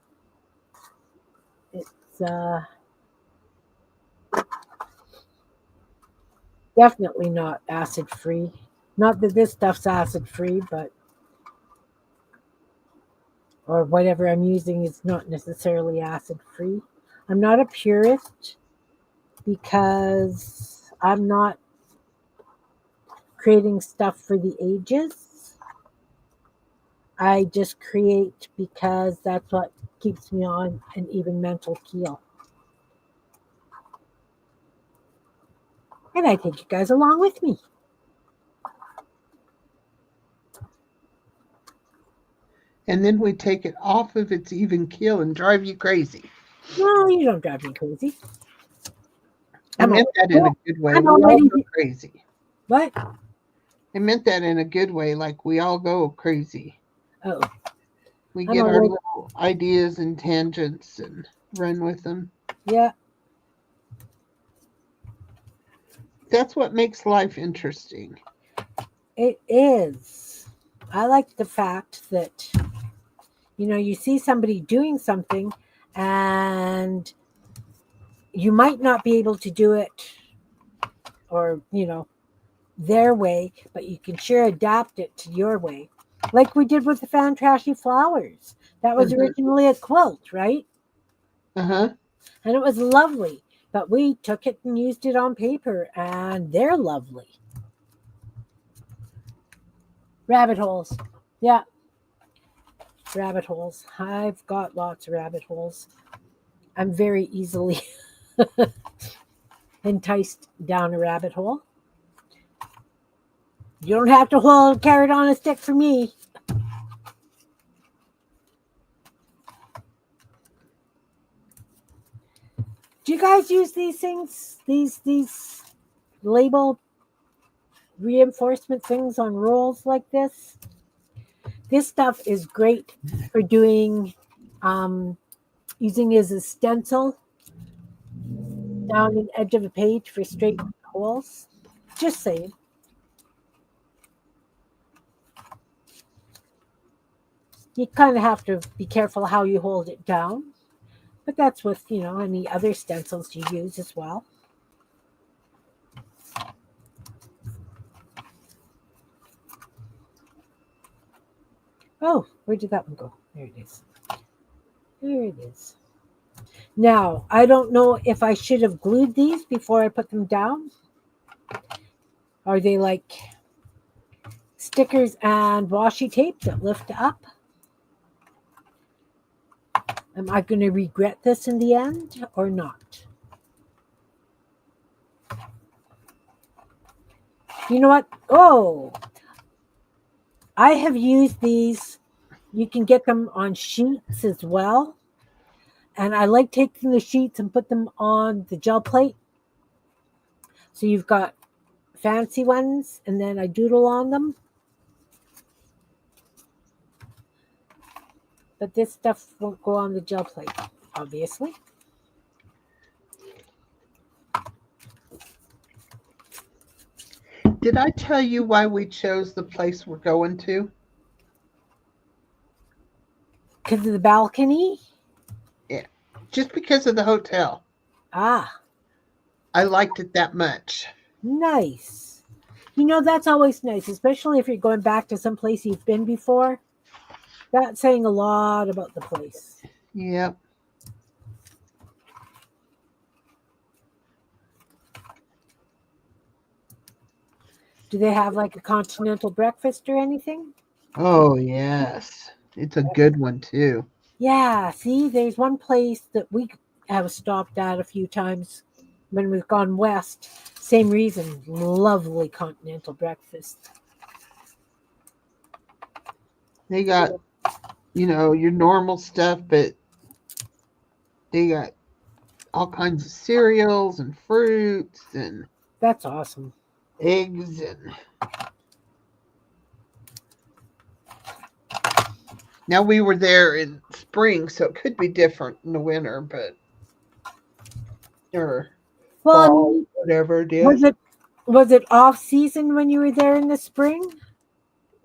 it's definitely not acid free. Not that this stuff's acid free, but or whatever I'm using is not necessarily acid free. I'm not a purist because I'm not creating stuff for the ages. I just create because that's what keeps me on an even mental keel. And I take you guys along with me. And then we take it off of its even keel and drive you crazy. No, you don't drive me crazy. I meant that in a good way. I'm We all already. go crazy. What? I meant that in a good way, like we all go crazy. Oh, We I'm get our already. little ideas and tangents and run with them. Yeah, That's what makes life interesting. it is. I like the fact that, you see somebody doing something and you might not be able to do it or, their way, but you can sure adapt it to your way. Like we did with the fan trashy flowers. That was Uh-huh. originally a quilt, right? Uh-huh. And it was lovely. But we took it and used it on paper, and they're lovely. Rabbit holes. Yeah, rabbit holes. I've got lots of rabbit holes. I'm very easily enticed down a rabbit hole. You don't have to hold a carrot on a stick for me. Do you guys use these things? These label reinforcement things on rolls like this? This stuff is great for doing using as a stencil down the edge of a page for straight holes. Just saying. You kind of have to be careful how you hold it down. But that's with, any other stencils you use as well. Oh, where did that one go? There it is. There it is. Now, I don't know if I should have glued these before I put them down. Are they like stickers and washi tape that lift up? Am I going to regret this in the end or not? You know what? Oh, I have used these. You can get them on sheets as well. And I like taking the sheets and put them on the gel plate. So you've got fancy ones, and then I doodle on them. But this stuff won't go on the gel plate, obviously. Did I tell you why we chose the place we're going to? Because of the balcony? Yeah. Just because of the hotel. Ah, I liked it that much. nice. That's always nice, especially if you're going back to some place you've been before. That's saying a lot about the place. Yep. Do they have like a continental breakfast or anything? Oh, yes. It's a good one, too. Yeah, see, there's one place that we have stopped at a few times when we've gone west. Same reason, lovely continental breakfast. They got, your normal stuff, but they got all kinds of cereals and fruits and That's awesome. eggs and now we were there in spring, so it could be different in the winter, but or Well, fall, whatever it was is. it off season when you were there in the spring?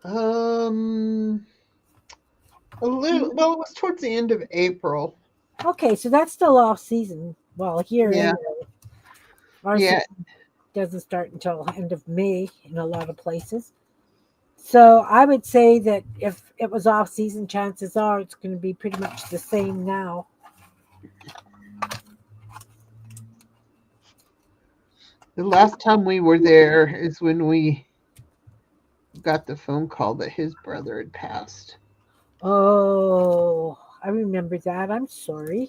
A little. Well, it was towards the end of April. Okay, so that's still off season. Well, here Yeah. anyway. Our Yeah. season doesn't start until end of May in a lot of places. So I would say that if it was off season, chances are it's going to be pretty much the same now. The last time we were there is when we got the phone call that his brother had passed. Oh, I remember that. I'm sorry.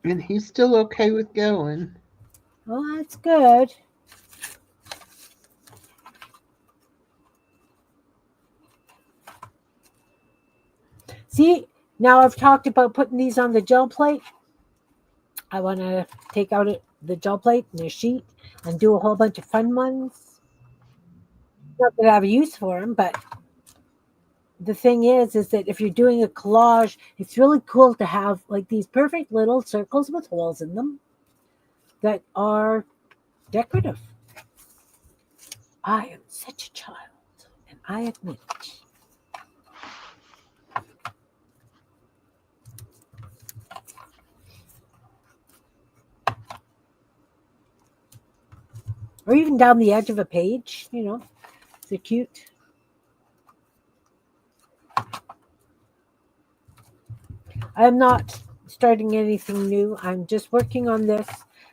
And he's still okay with going. Well, that's good. See, now I've talked about putting these on the gel plate. I want to take out the gel plate and the sheet and do a whole bunch of fun ones. Not that I have a use for them, but the thing is that if you're doing a collage, it's really cool to have like these perfect little circles with holes in them that are decorative. I am such a child, and I admit it. Or even down the edge of a page, they're cute. I'm not starting anything new. I'm just working on this.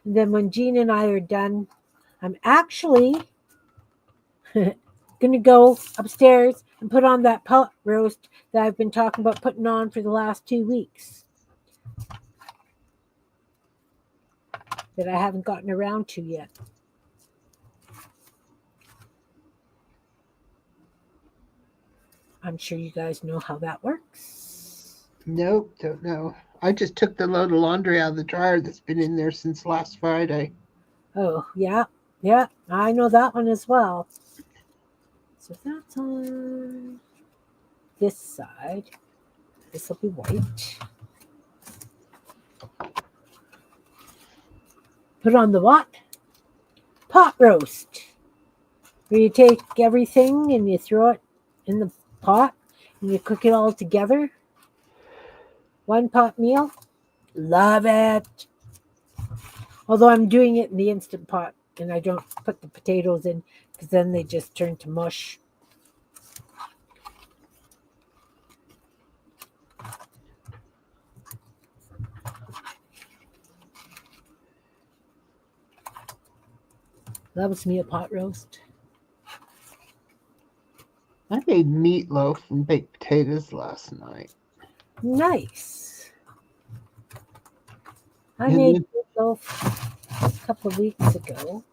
And then when Jean and I are done, I'm actually going to go upstairs and put on that pot roast that I've been talking about putting on for the last 2 weeks that I haven't gotten around to yet. I'm sure you guys know how that works. Nope, don't know. I just took the load of laundry out of the dryer that's been in there since last Friday. Oh, yeah. Yeah, I know that one as well. So that's on this side. This will be white. Put on the what? Pot roast. Where you take everything and you throw it in the pot and you cook it all together. One pot meal. Love it. Although I'm doing it in the Instant Pot and I don't put the potatoes in because then they just turn to mush. Loves me a pot roast. I made meatloaf and baked potatoes last night. Nice. I And made then, meatloaf a couple of weeks ago.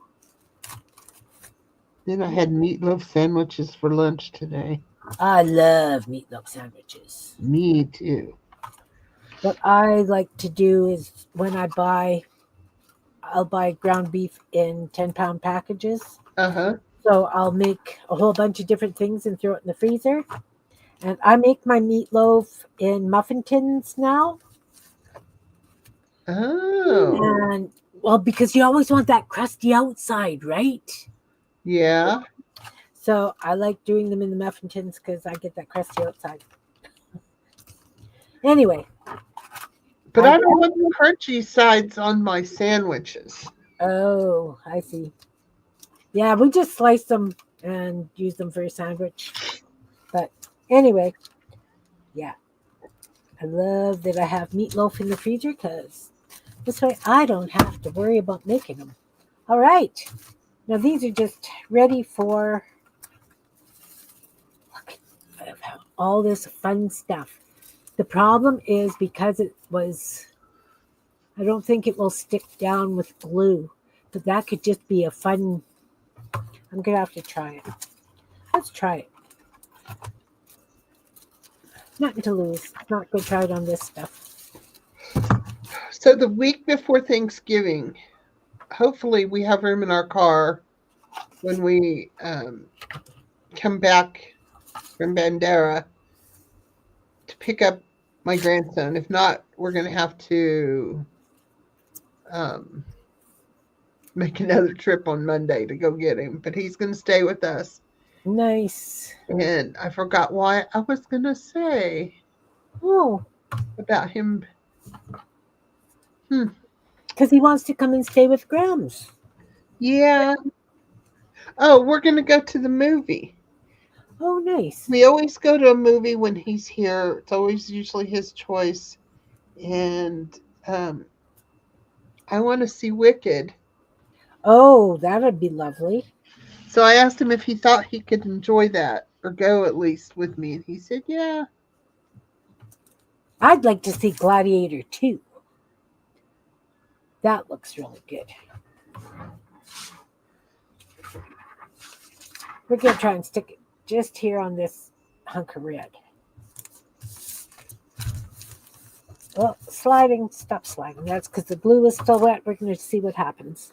then I had meatloaf sandwiches for lunch today. I love meatloaf sandwiches. Me too. What I like to do is when I'll buy ground beef in 10-pound packages. Uh-huh. So I'll make a whole bunch of different things and throw it in the freezer. And I make my meatloaf in muffin tins now. Oh. And well, because you always want that crusty outside, right? Yeah. So I like doing them in the muffin tins because I get that crusty outside. Anyway. But I don't want the crunchy sides on my sandwiches. Oh, I see. Yeah, we just slice them and use them for a sandwich. But anyway, yeah. I love that I have meatloaf in the freezer because this way I don't have to worry about making them. All right. Now these are just ready for all this fun stuff. The problem is because I don't think it will stick down with glue, but that could just be a fun. I'm going to have to try it. Let's try it. Nothing to lose. Not going to try it on this stuff. So the week before Thanksgiving, hopefully we have room in our car when we come back from Bandera to pick up my grandson. If not, we're going to have to make another trip on Monday to go get him. But he's going to stay with us. Nice. And I forgot why I was going to say about him. Because he wants to come and stay with Grams. Yeah. Oh, we're going to go to the movie. Oh, nice. We always go to a movie when he's here. It's always usually his choice. And um, I want to see Wicked. Oh, that'd be lovely. So I asked him if he thought he could enjoy that or go at least with me. And he said, yeah. I'd like to see Gladiator 2. That looks really good. We're going to try and stick it just here on this hunk of red. Well, sliding. Stop sliding. That's because the glue is still wet. We're going to see what happens.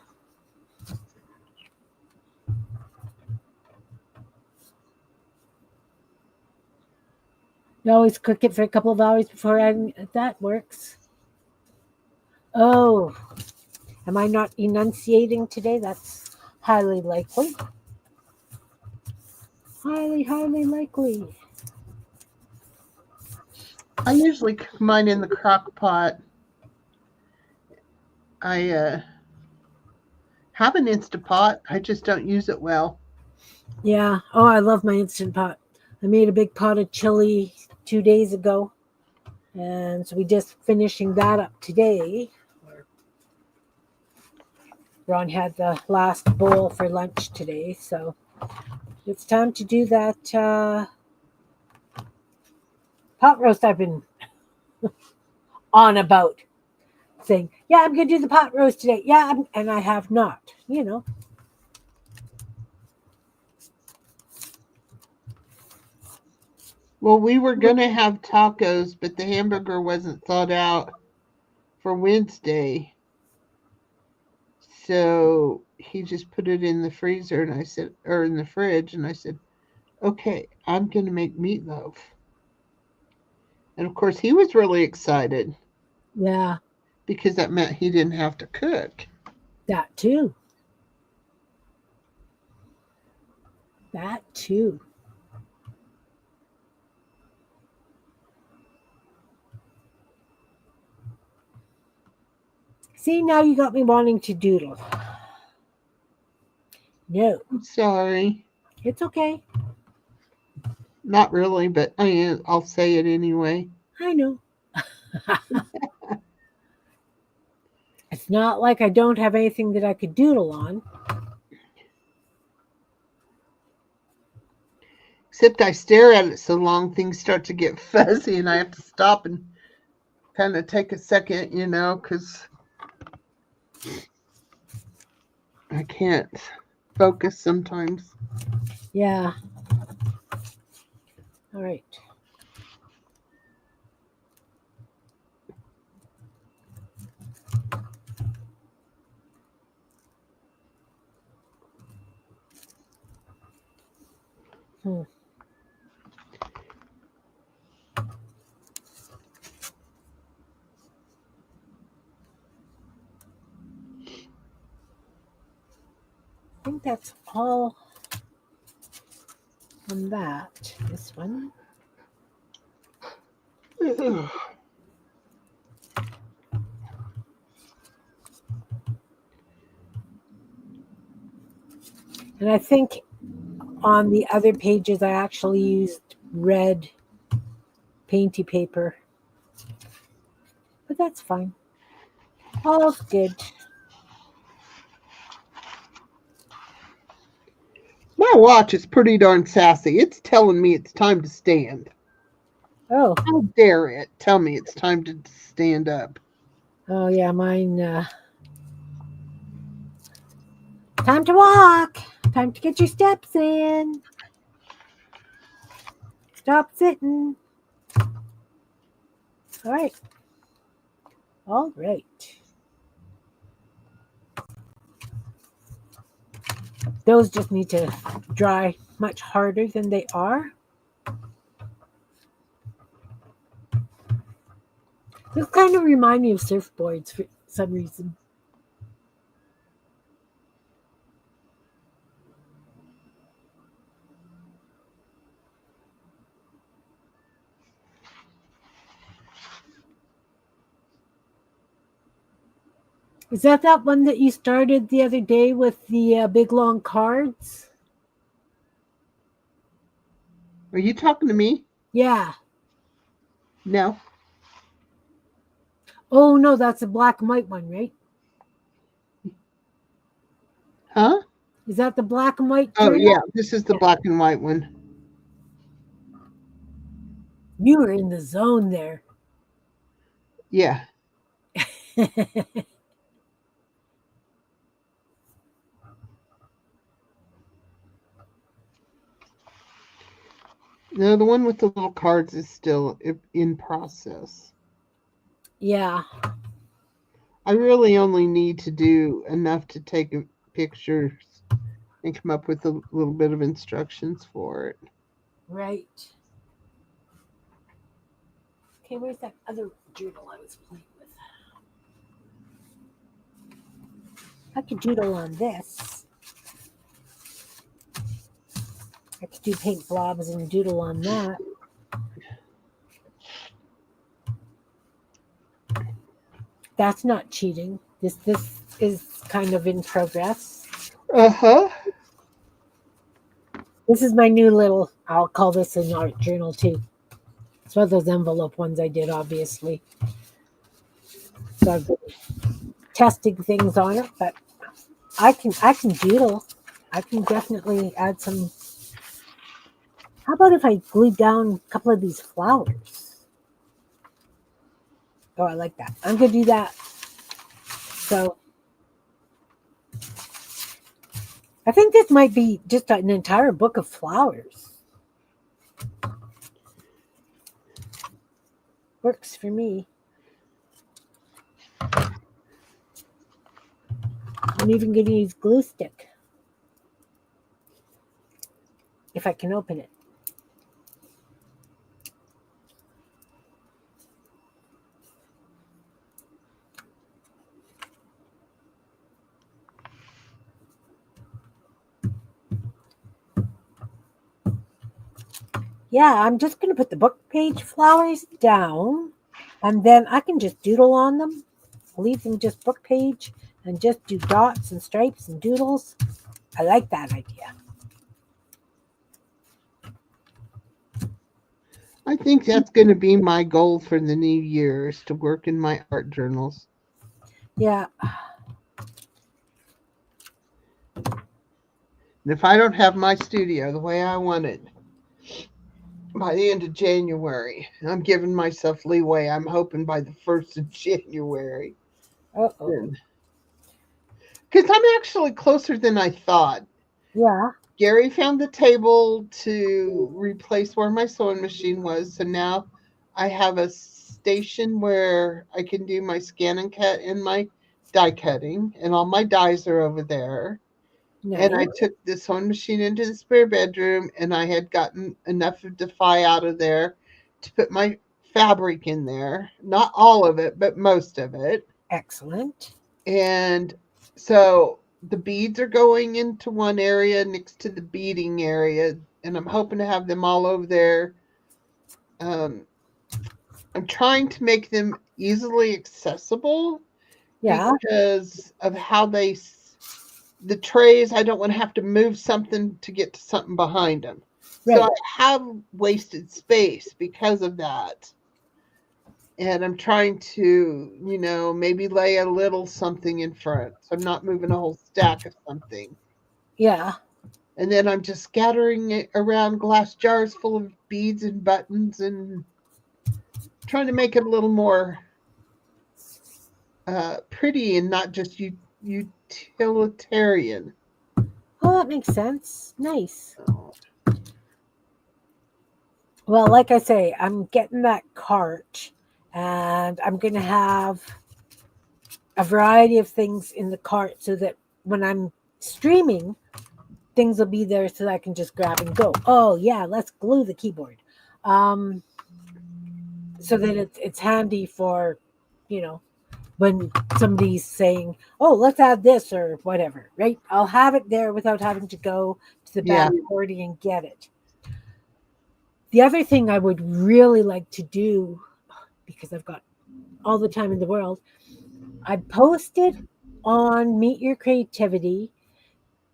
You always cook it for a couple of hours before adding. That works. Oh, am I not enunciating today? That's highly likely. Highly likely. I usually cook mine in the crock pot. I have an Instapot. I just don't use it well. Yeah. Oh, I love my Instant Pot. I made a big pot of chili 2 days ago. And so we just finishing that up today. Ron had the last bowl for lunch today. So it's time to do that pot roast I've been on about. Saying, yeah, I'm going to do the pot roast today. Yeah, and I have not, Well, we were going to have tacos, but the hamburger wasn't thawed out for Wednesday. So he just put it in the freezer and I said, or in the fridge, and I said, okay, I'm going to make meatloaf. And of course, he was really excited Yeah, because that meant he didn't have to cook. that too. That too. See, now you got me wanting to doodle. No, I'm sorry. it's okay. Not really, but I'll say it anyway. I know. It's not like I don't have anything that I could doodle on. Except I stare at it so long, things start to get fuzzy and I have to stop and kind of take a second, because I can't focus sometimes. Yeah. All right. Hmm. I think that's all on that. This one. And I think on the other pages, I actually used red painty paper. But that's fine. All's good. My watch is pretty darn sassy. It's telling me it's time to stand. Oh. How dare it tell me it's time to stand up? Oh, yeah, mine. Time to walk. Time to get your steps in. Stop sitting. All right. All right. Those just need to dry much harder than they are. This kind of remind me of surfboards for some reason. Is that one that you started the other day with the big long cards? Are you talking to me? Yeah. No. Oh no, that's a black and white one, right? Huh? Is that the black and white Oh, journal? yeah. This is the black and white one. You were in the zone there. Yeah. No, the one with the little cards is still in process. Yeah. I really only need to do enough to take pictures and come up with a little bit of instructions for it. Right. Okay, where's that other journal I was playing with? I could doodle on this. I could do paint blobs and doodle on that. That's not cheating. This is kind of in progress. Uh-huh. This is my new little, I'll call this an art journal too. It's one of those envelope ones I did, obviously. So I've been testing things on it, but I can doodle. I can definitely add some. How about if I glued down a couple of these flowers? Oh, I like that. I'm gonna do that. So I think this might be just an entire book of flowers. Works for me. I'm even going to use glue stick if I can open it. Yeah, I'm just going to put the book page flowers down and then I can just doodle on them. Leave them just book page and just do dots and stripes and doodles. I like that idea. I think that's going to be my goal for the new year is to work in my art journals. Yeah. And if I don't have my studio the way I want it by the end of January, I'm giving myself leeway. I'm hoping by the 1st of January. Uh-oh. Because I'm actually closer than I thought. Yeah. Gary found the table to replace where my sewing machine was. So now I have a station where I can do my scan and cut and my die cutting, and all my dies are over there. And I Nice. took the sewing machine into the spare bedroom, and I had gotten enough of Defy out of there to put my fabric in there. Not all of it, but most of it. Excellent. And so the beads are going into one area next to the beading area, and I'm hoping to have them all over there. Um, I'm trying to make them easily accessible Yeah. because of how the trays. I don't want to have to move something to get to something behind them. So Right. I have wasted space because of that. And I'm trying to, maybe lay a little something in front. So I'm not moving a whole stack of something. Yeah. And then I'm just scattering it around glass jars full of beads and buttons and trying to make it a little more pretty and not just utilitarian. Oh, that makes sense. Nice. Well, like I say, I'm getting that cart and I'm going to have a variety of things in the cart so that when I'm streaming, things will be there so that I can just grab and go. Oh, yeah, let's glue the keyboard. Um, so that it's handy for, you know, when somebody's saying, oh, let's add this or whatever, right? I'll have it there without having to go to the back Yeah. party and get it. The other thing I would really like to do, because I've got all the time in the world, I posted on Meet Your Creativity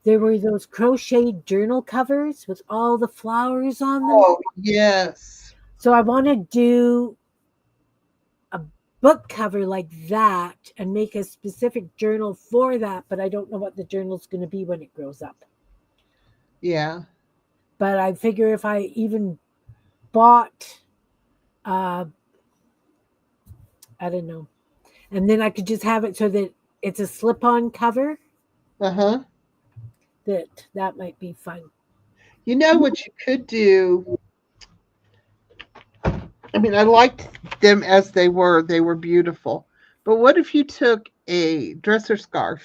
there were those crocheted journal covers with all the flowers on them. Oh, yes. So I want to do a book cover like that and make a specific journal for that, but I don't know what the journal's going to be when it grows up. Yeah. But I figure if I even bought, uh, I don't know, and then I could just have it so that it's a slip-on cover. Uh-huh. That might be fun. You know what you could do? I mean, I liked them as they were. They were beautiful. But what if you took a dresser scarf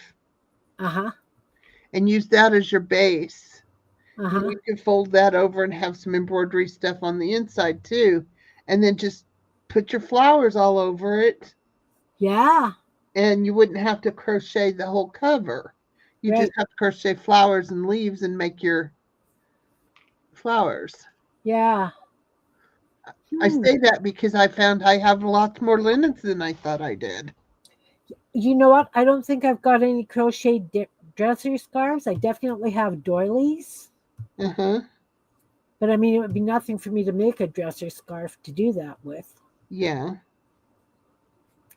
Uh huh. and used that as your base? Uh And huh. you could fold that over and have some embroidery stuff on the inside too. And then just put your flowers all over it. Yeah. And you wouldn't have to crochet the whole cover. You just Right. have to crochet flowers and leaves and make your flowers. Yeah. I Hmm. say that because I found I have lots more linens than I thought I did. You know what? I don't think I've got any dresser scarves. I definitely have doilies, Uh-huh. but I mean, it would be nothing for me to make a dresser scarf to do that with. Yeah.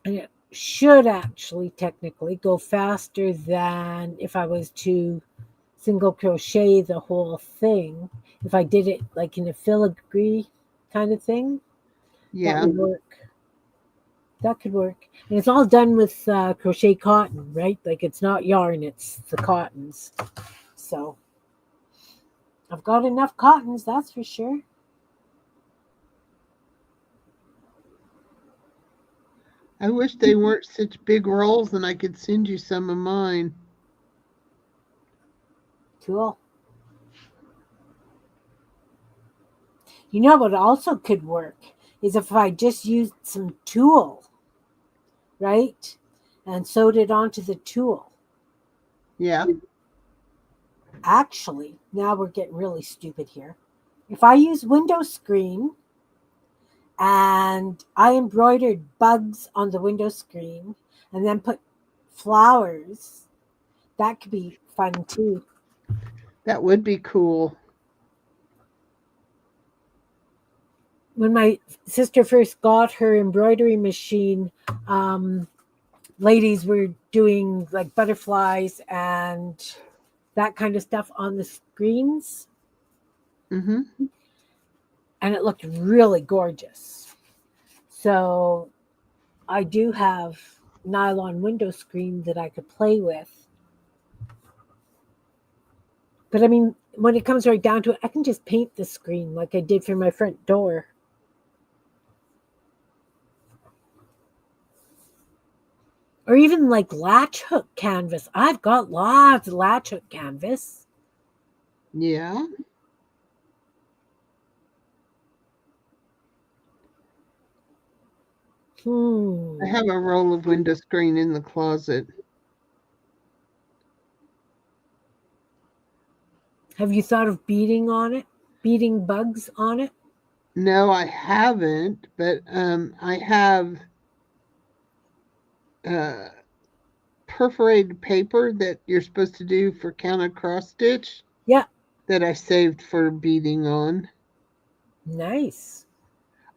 And it should actually technically go faster than if I was to single crochet the whole thing. If I did it like in a filigree kind of thing, that Yeah. would work. That could work. And it's all done with crochet cotton, right? Like it's not yarn, it's the cottons. So I've got enough cottons, that's for sure. I wish they weren't such big rolls and I could send you some of mine. Cool. You know what also could work is if I just used some tulle, right? And sewed it onto the tulle. Yeah. Actually, now we're getting really stupid here. If I use window screen and I embroidered bugs on the window screen and then put flowers, that could be fun too. That would be cool. When my sister first got her embroidery machine, um, ladies were doing like butterflies and that kind of stuff on the screens, Mm-hmm. and it looked really gorgeous. So I do have nylon window screen that I could play with. But I mean, when it comes right down to it, I can just paint the screen like I did for my front door. Or even like latch hook canvas. I've got lots of latch hook canvas. Yeah. I Hmm. have a roll of window screen in the closet. Have you thought of beading on it? Beading bugs on it? No, I haven't, but I have uh perforated paper that you're supposed to do for counter cross stitch Yeah. that I saved for beading on. Nice.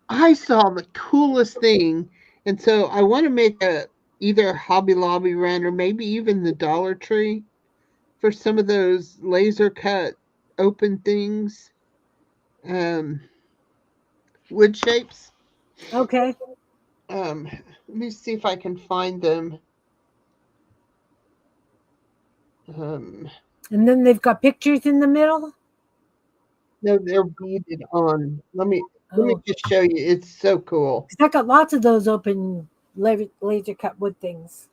I saw the coolest thing, and so I want to make a either a Hobby Lobby run or maybe even the Dollar Tree for some of those laser cut open things, um, wood shapes. Okay. Let me see if I can find them. Um, And then they've got pictures in the middle. no, they're beaded on. Let me Oh, just show you. It's so cool. because I got lots of those open laser cut wood things.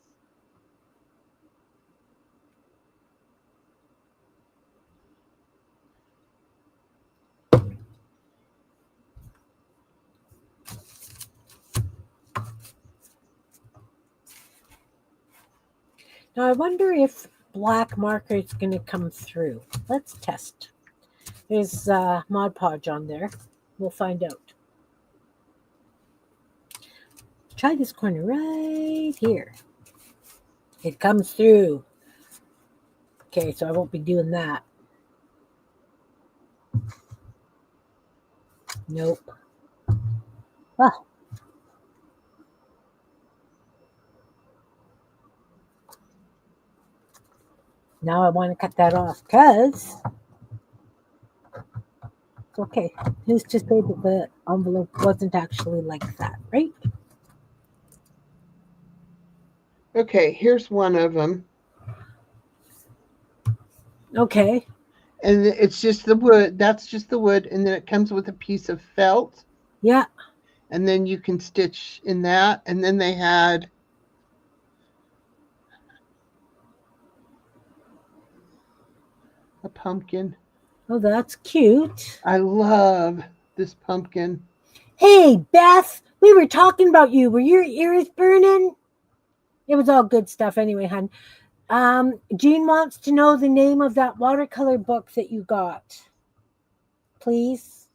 Now I wonder if black marker is going to come through. Let's test. There's Mod Podge on there. We'll find out. Try this corner right here. It comes through. Okay, so I won't be doing that. Nope. Ah, now I want to cut that off because it's okay. Who's to say that the envelope wasn't actually like that, right? Okay, here's one of them. Okay. And it's just the wood. That's just the wood. And then it comes with a piece of felt. Yeah. And then you can stitch in that. And then they had a pumpkin. Oh, that's cute. I love this pumpkin. Hey, Beth, we were talking about you. Were your ears burning? It was all good stuff anyway, hon. Jean wants to know the name of that watercolor book that you got. Please.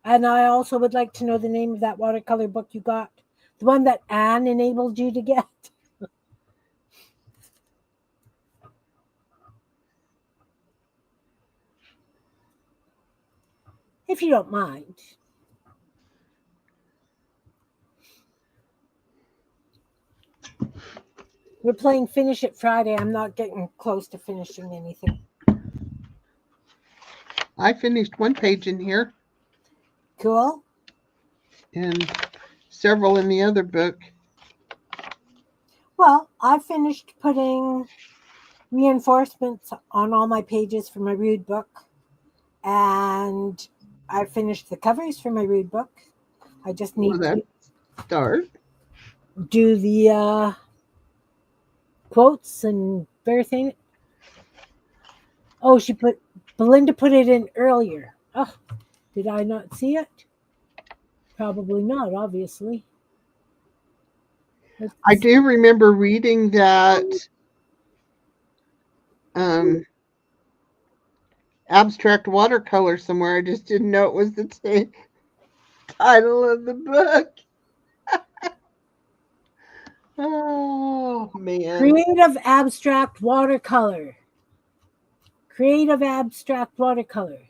And I also would like to know the name of that watercolor book you got. The one that Anne enabled you to get. If you don't mind. We're playing Finishit Friday. I'm not getting close to finishing anything. I finished one page in here Cool. and several in the other book. Well, I finished putting reinforcements on all my pages for my rude book. And I finished the covers for my rude book. I just need Well, to start. do the quotes and everything. Oh, Belinda put it in earlier. Oh, did I not see it? Probably not, obviously. I do remember reading that abstract watercolor somewhere. I just didn't know it was the title of the book. Oh, man. Creative abstract watercolor. Creative abstract watercolor.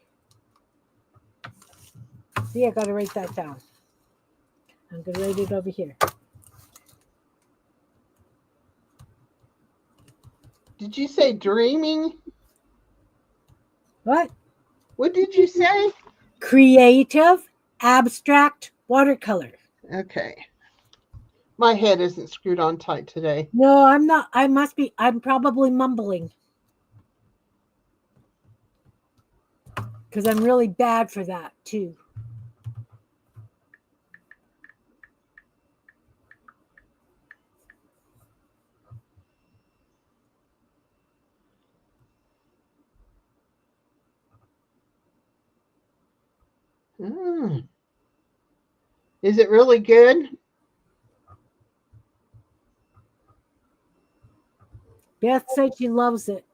See, I got to write that down. I'm going to write it over here. Did you say dreaming? What? What did you say? Creative abstract watercolor. Okay. My head isn't screwed on tight today. No, I'm not. I'm probably mumbling. Because I'm really bad for that, too. Mm. Is it really good? Beth said she loves it.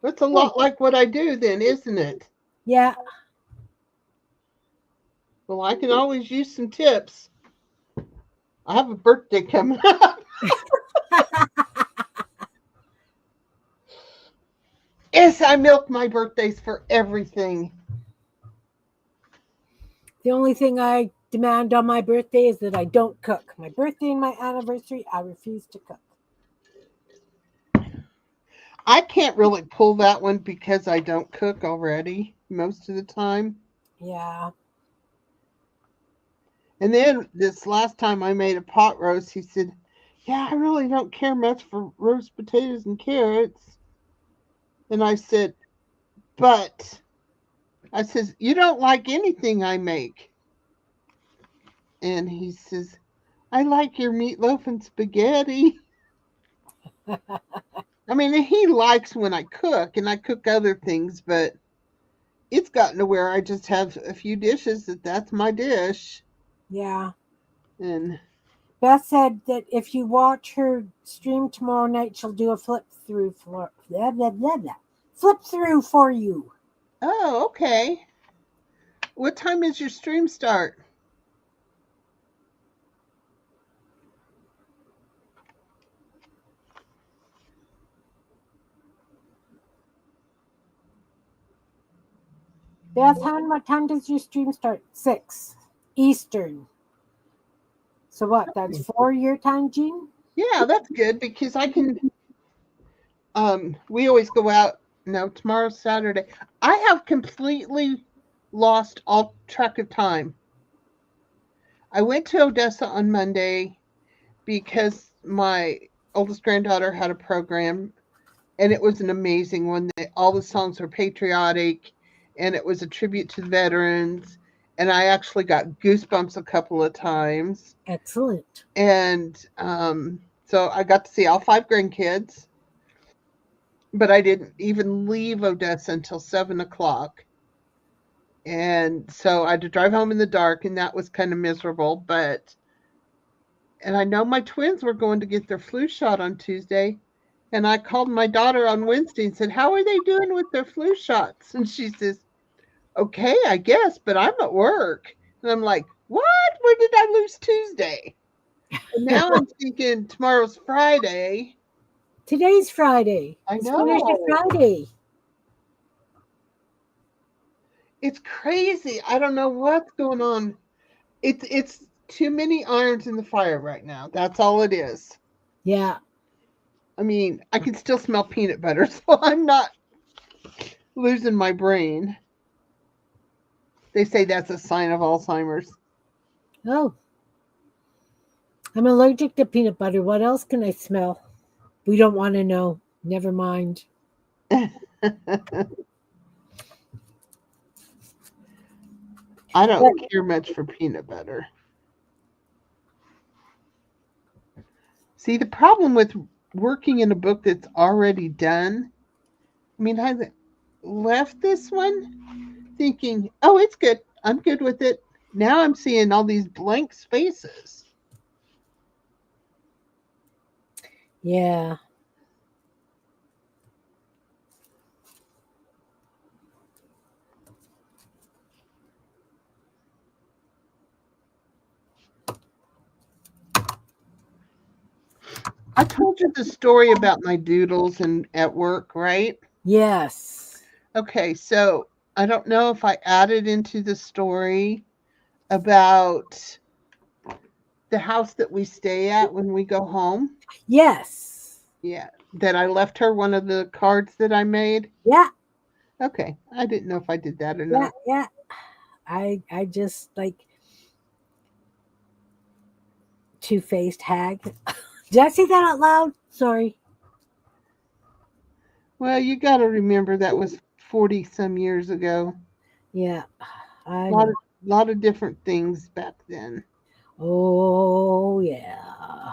That's a lot like what I do then, isn't it? Yeah. Well, I can always use some tips. I have a birthday coming up. Yes, I milk my birthdays for everything. The only thing I demand on my birthday is that I don't cook. My birthday and my anniversary, I refuse to cook. I can't really pull that one because I don't cook already most of the time. Yeah. And then this last time I made a pot roast, he said, "Yeah, I really don't care much for roast potatoes and carrots." And I said, "But," I says, "you don't like anything I make." And he says, "I like your meatloaf and spaghetti." I mean, he likes when I cook, and I cook other things, but it's gotten to where I just have a few dishes that's my dish. Yeah. And Beth said that if you watch her stream tomorrow night, she'll do a flip through for blah, blah, blah, blah. Flip through for you. oh, okay. What time does your stream start? Beth, what time does your stream start? 6 Eastern. So what? That's 4 your time, Jean? Yeah, that's good because I can. We always go out. No, tomorrow's Saturday. I have completely lost all track of time. I went to Odessa on Monday because my oldest granddaughter had a program, and it was an amazing one. All the songs were patriotic, and it was a tribute to the veterans. And I actually got goosebumps a couple of times. Excellent. And so I got to see all 5 grandkids, but I didn't even leave Odessa until 7 o'clock. And so I had to drive home in the dark, and that was kind of miserable. And I know my twins were going to get their flu shot on Tuesday. And I called my daughter on Wednesday and said, "How are they doing with their flu shots?" And she says, "Okay, I guess, but I'm at work." And I'm like, "What? Where did I lose Tuesday?" And now I'm thinking tomorrow's Friday. Today's Friday. I It's Finishit know. Friday. It's crazy. I don't know what's going on. It's too many irons in the fire right now. That's all it is. Yeah. I mean, I can still smell peanut butter, so I'm not losing my brain. They say that's a sign of Alzheimer's. Oh, I'm allergic to peanut butter. What else can I smell? We don't want to know. Never mind. I But don't care much for peanut butter. See, the problem with working in a book that's already done, I mean, I left this one thinking, oh, it's good. I'm good with it. Now I'm seeing all these blank spaces. yeah. I told you the story about my doodles and at work, right? Yes. Okay, so I don't know if I added into the story about the house that we stay at when we go home. Yes. Yeah, that I left her one of the cards that I made. Yeah. Okay, I didn't know if I did that or Yeah. not. Yeah. I just like two-faced hag. Did I say that out loud? Sorry. Well, you got to remember that was 40 some years ago. Yeah. A I lot know. of lot of different things back then. Oh yeah.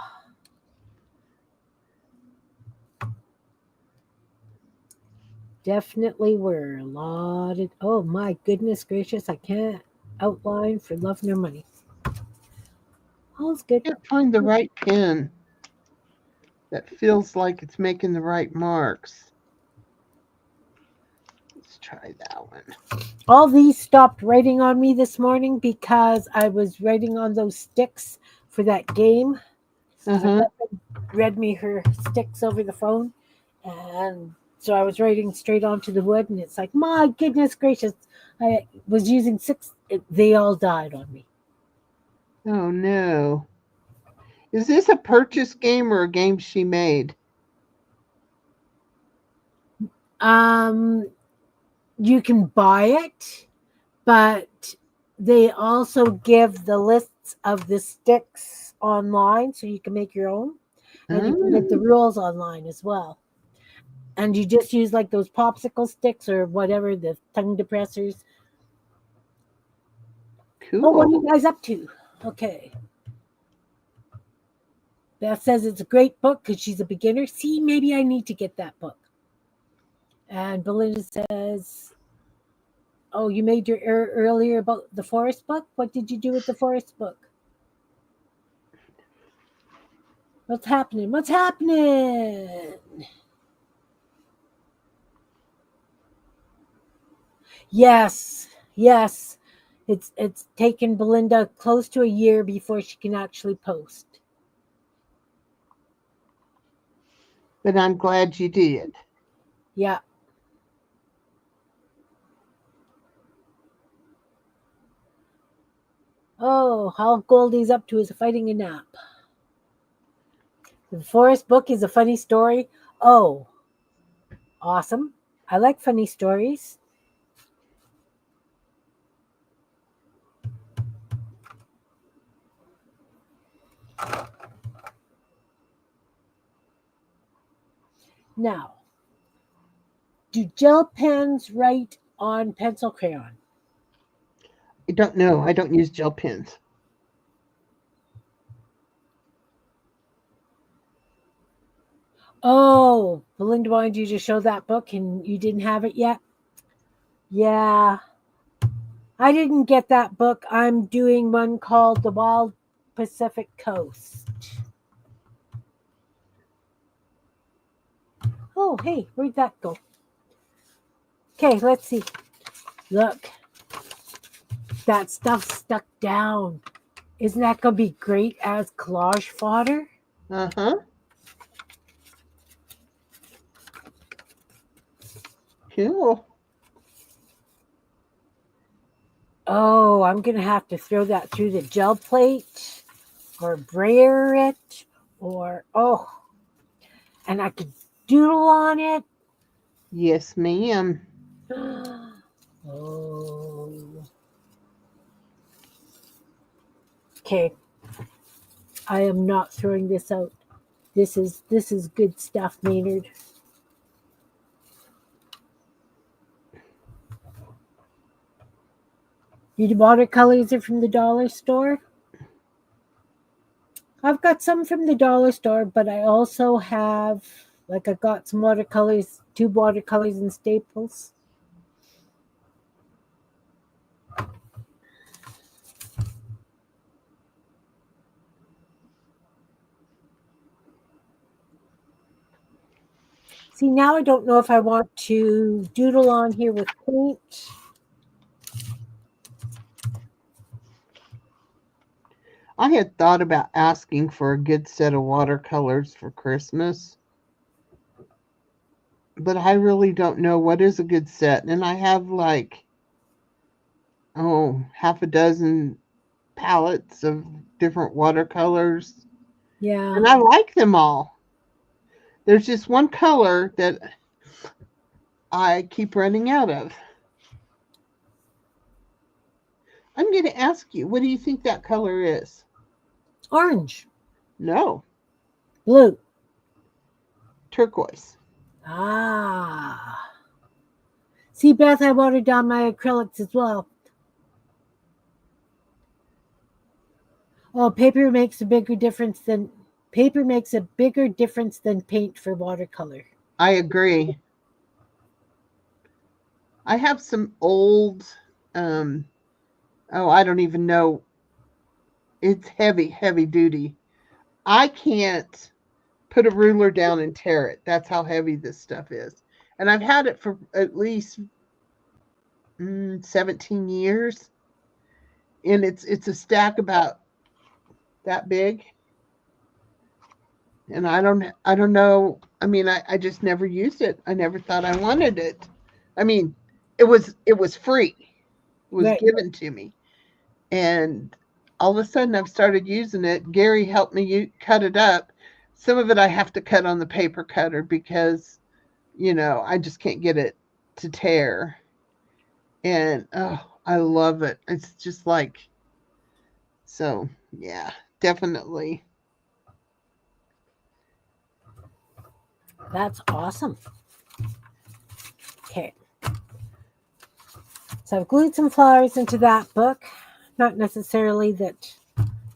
Definitely were a lot of. Oh my goodness gracious! I can't outline for love nor money. All's good. Can't find the right pen that feels like it's making the right marks. Let's try that one. All these stopped writing on me this morning because I was writing on those sticks for that game. My Uh-huh. husband read me her sticks over the phone, and so I was writing straight onto the wood, and it's like, my goodness gracious! I was using six. They all died on me. Oh no. Is this a purchase game or a game she made? Um, you can buy it, but they also give the lists of the sticks online so you can make your own, and you can get the Oh, rules online as well. And you just use like those popsicle sticks or whatever, the tongue depressors. Oh, what are cool. you guys up to? Okay. Beth says it's a great book because she's a beginner. See, maybe I need to get that book. And Belinda says, oh, you made your error earlier about the forest book. What did you do with the forest book? What's happening? What's happening? Yes, yes. It's taken Belinda close to a year before she can actually post. But I'm glad you did. Yeah. Oh, all Goldie's up to is fighting a nap. The Forest book is a funny story. Oh, awesome. I like funny stories. Now, do gel pens write on pencil crayon? I don't know. I don't use gel pens. Oh, Belinda wanted you to show that book and you didn't have it yet? Yeah, I didn't get that book. I'm doing one called The Wild Pacific Coast. Oh, hey, where'd that go? Okay, let's see. Look, that stuff's stuck down. Isn't that going to be great as collage fodder? Uh-huh. Cool. Oh, I'm going to have to throw that through the gel plate or brayer it or, oh, and I could doodle on it. Yes, ma'am. Oh. Okay. I am not throwing this out. This is good stuff, Maynard. Your watercolors are from the dollar store? I've got some from the dollar store, but I also have, like, I got some watercolors, tube watercolors and Staples. See, now I don't know if I want to doodle on here with paint. I had thought about asking for a good set of watercolors for Christmas, but I really don't know what is a good set. And I have like, half a dozen palettes of different watercolors, Yeah. and I like them all. There's just one color that I keep running out of. I'm going to ask you, what do you think that color is? Orange. No, Blue. turquoise. Ah. See, Beth, I watered down my acrylics as well. Oh, paper makes a bigger difference than paint for watercolor. I agree. I have some old, I don't even know. It's heavy, heavy duty. I can't put a ruler down and tear it. That's how heavy this stuff is. And I've had it for at least 17 years. And it's a stack about that big. And I don't know. I mean, I just never used it. I never thought I wanted it. I mean, it was free. It was Right. given to me. And all of a sudden I've started using it. Gary helped me cut it up. Some of it I have to cut on the paper cutter because, I just can't get it to tear. And I love it. It's just like, so yeah, definitely. That's awesome. Okay. So I've glued some flowers into that book. Not necessarily that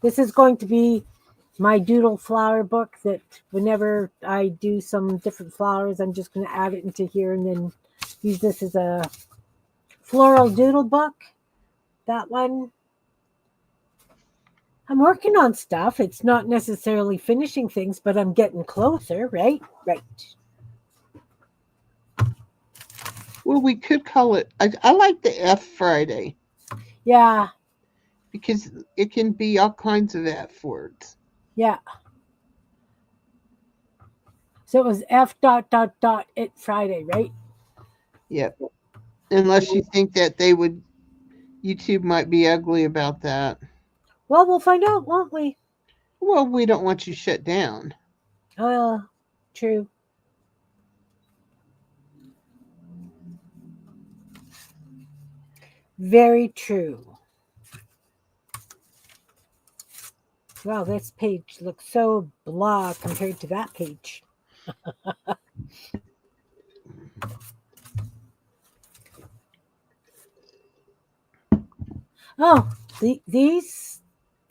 this is going to be my doodle flower book, that whenever I do some different flowers, I'm just going to add it into here and then use this as a floral doodle book. That one. I'm working on stuff. It's not necessarily finishing things, but I'm getting closer, right? Right. Well, we could call it, I like the F Friday Yeah. because it can be all kinds of F words. Yeah. So it was F dot dot dot it Friday, right? Yep. Unless you think that YouTube might be ugly about that. Well, we'll find out, won't we? Well, we don't want you shut down. True. Very true. Wow, this page looks so blah compared to that page. Oh, these,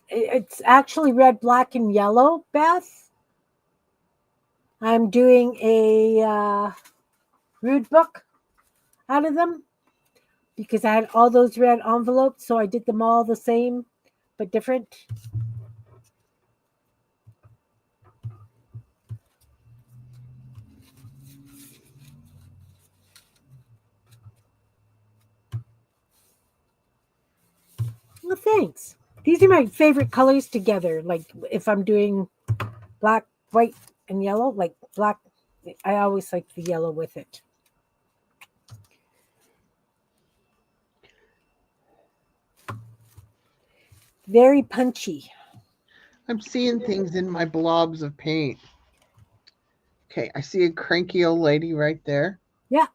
it's actually red, black, and yellow, Beth. I'm doing a rude book out of them because I had all those red envelopes, so I did them all the same but different. Well, thanks. These are my favorite colors together. Like if I'm doing black, white, and yellow, like black, I always like the yellow with it. Very punchy. I'm seeing things in my blobs of paint. Okay, I see a cranky old lady right there. Yeah,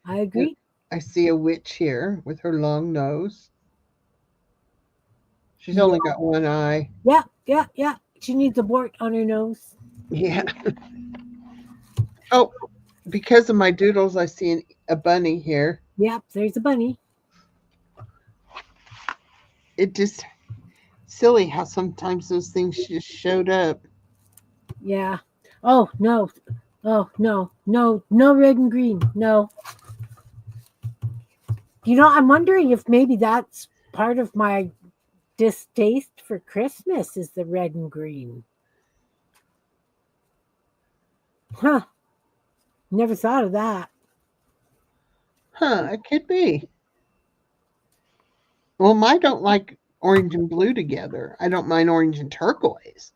I agree. I see a witch here with her long nose. She's Yeah. only got one eye. Yeah. She needs a wart on her nose. Yeah. Oh, because of my doodles, I see a bunny here. Yep, there's a bunny. It just silly how sometimes those things just showed up. Yeah. Oh no. No red and green. No. I'm wondering if maybe that's part of my distaste for Christmas is the red and green. Huh. Never thought of that. Huh, it could be. Well, I don't like orange and blue together. I don't mind orange and turquoise.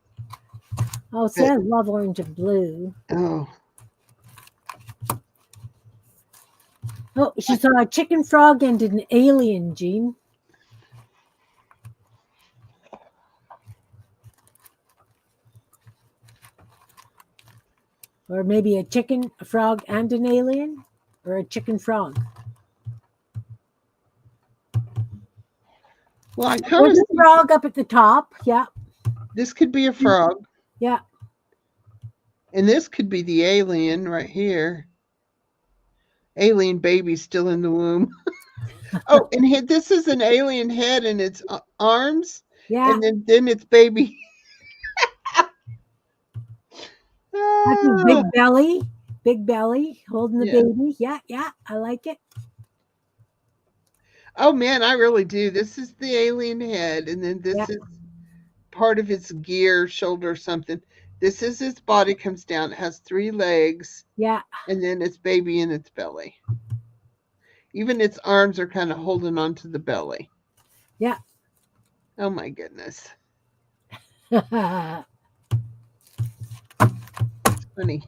Oh, see, I love orange and blue. Oh. Oh, she saw a chicken frog and an alien, Jean. Or maybe a chicken, a frog, and an alien? Or a chicken frog? Well, I kind of There's a frog up at the top. Yeah. This could be a frog. Yeah. And this could be the alien right here. Alien baby still in the womb. Oh, and this is an alien head and its arms. Yeah. And then its baby. That's big belly, holding the baby. Yeah, I like it. Oh man, I really do. This is the alien head, and then this is part of its gear, shoulder, something. This is its body comes down. It has 3 legs. Yeah. And then its baby in its belly. Even its arms are kind of holding on to the belly. Yeah. Oh my goodness. It's funny.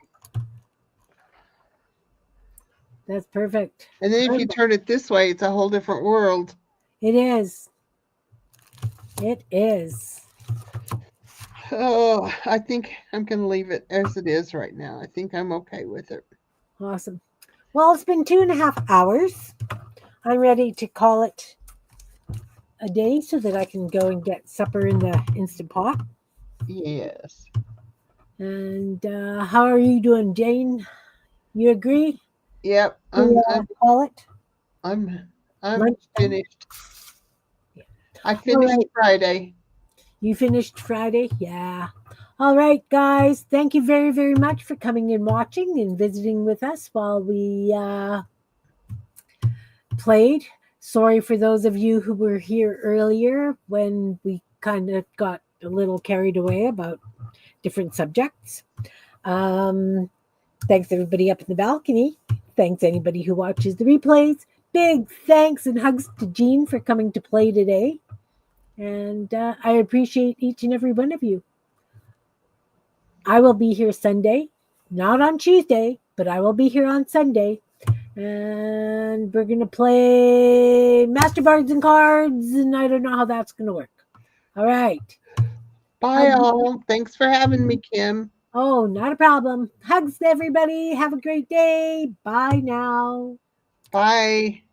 That's perfect. And then if you turn it this way, it's a whole different world. It is. It is. Oh, I think I'm going to leave it as it is right now. I think I'm okay with it. Awesome. Well, it's been 2.5 hours. I'm ready to call it a day so that I can go and get supper in the Instant Pot. Yes. And how are you doing, Jane? You agree? Yep. Call it. I'm Lunchtime? finished. Yeah. I finished Friday. You finished Friday? Yeah. All right, guys. Thank you very, very much for coming and watching and visiting with us while we played. Sorry for those of you who were here earlier when we kind of got a little carried away about different subjects. Thanks everybody up in the balcony. Thanks anybody who watches the replays. Big thanks and hugs to Jean for coming to play today. And I appreciate each and every one of you. I will be here Sunday, not on Tuesday, but I will be here on Sunday. And we're going to play Master Bards and Cards, and I don't know how that's going to work. All right. Bye, all. Thanks for having me, Kim. Oh, not a problem. Hugs, everybody. Have a great day. Bye now. Bye.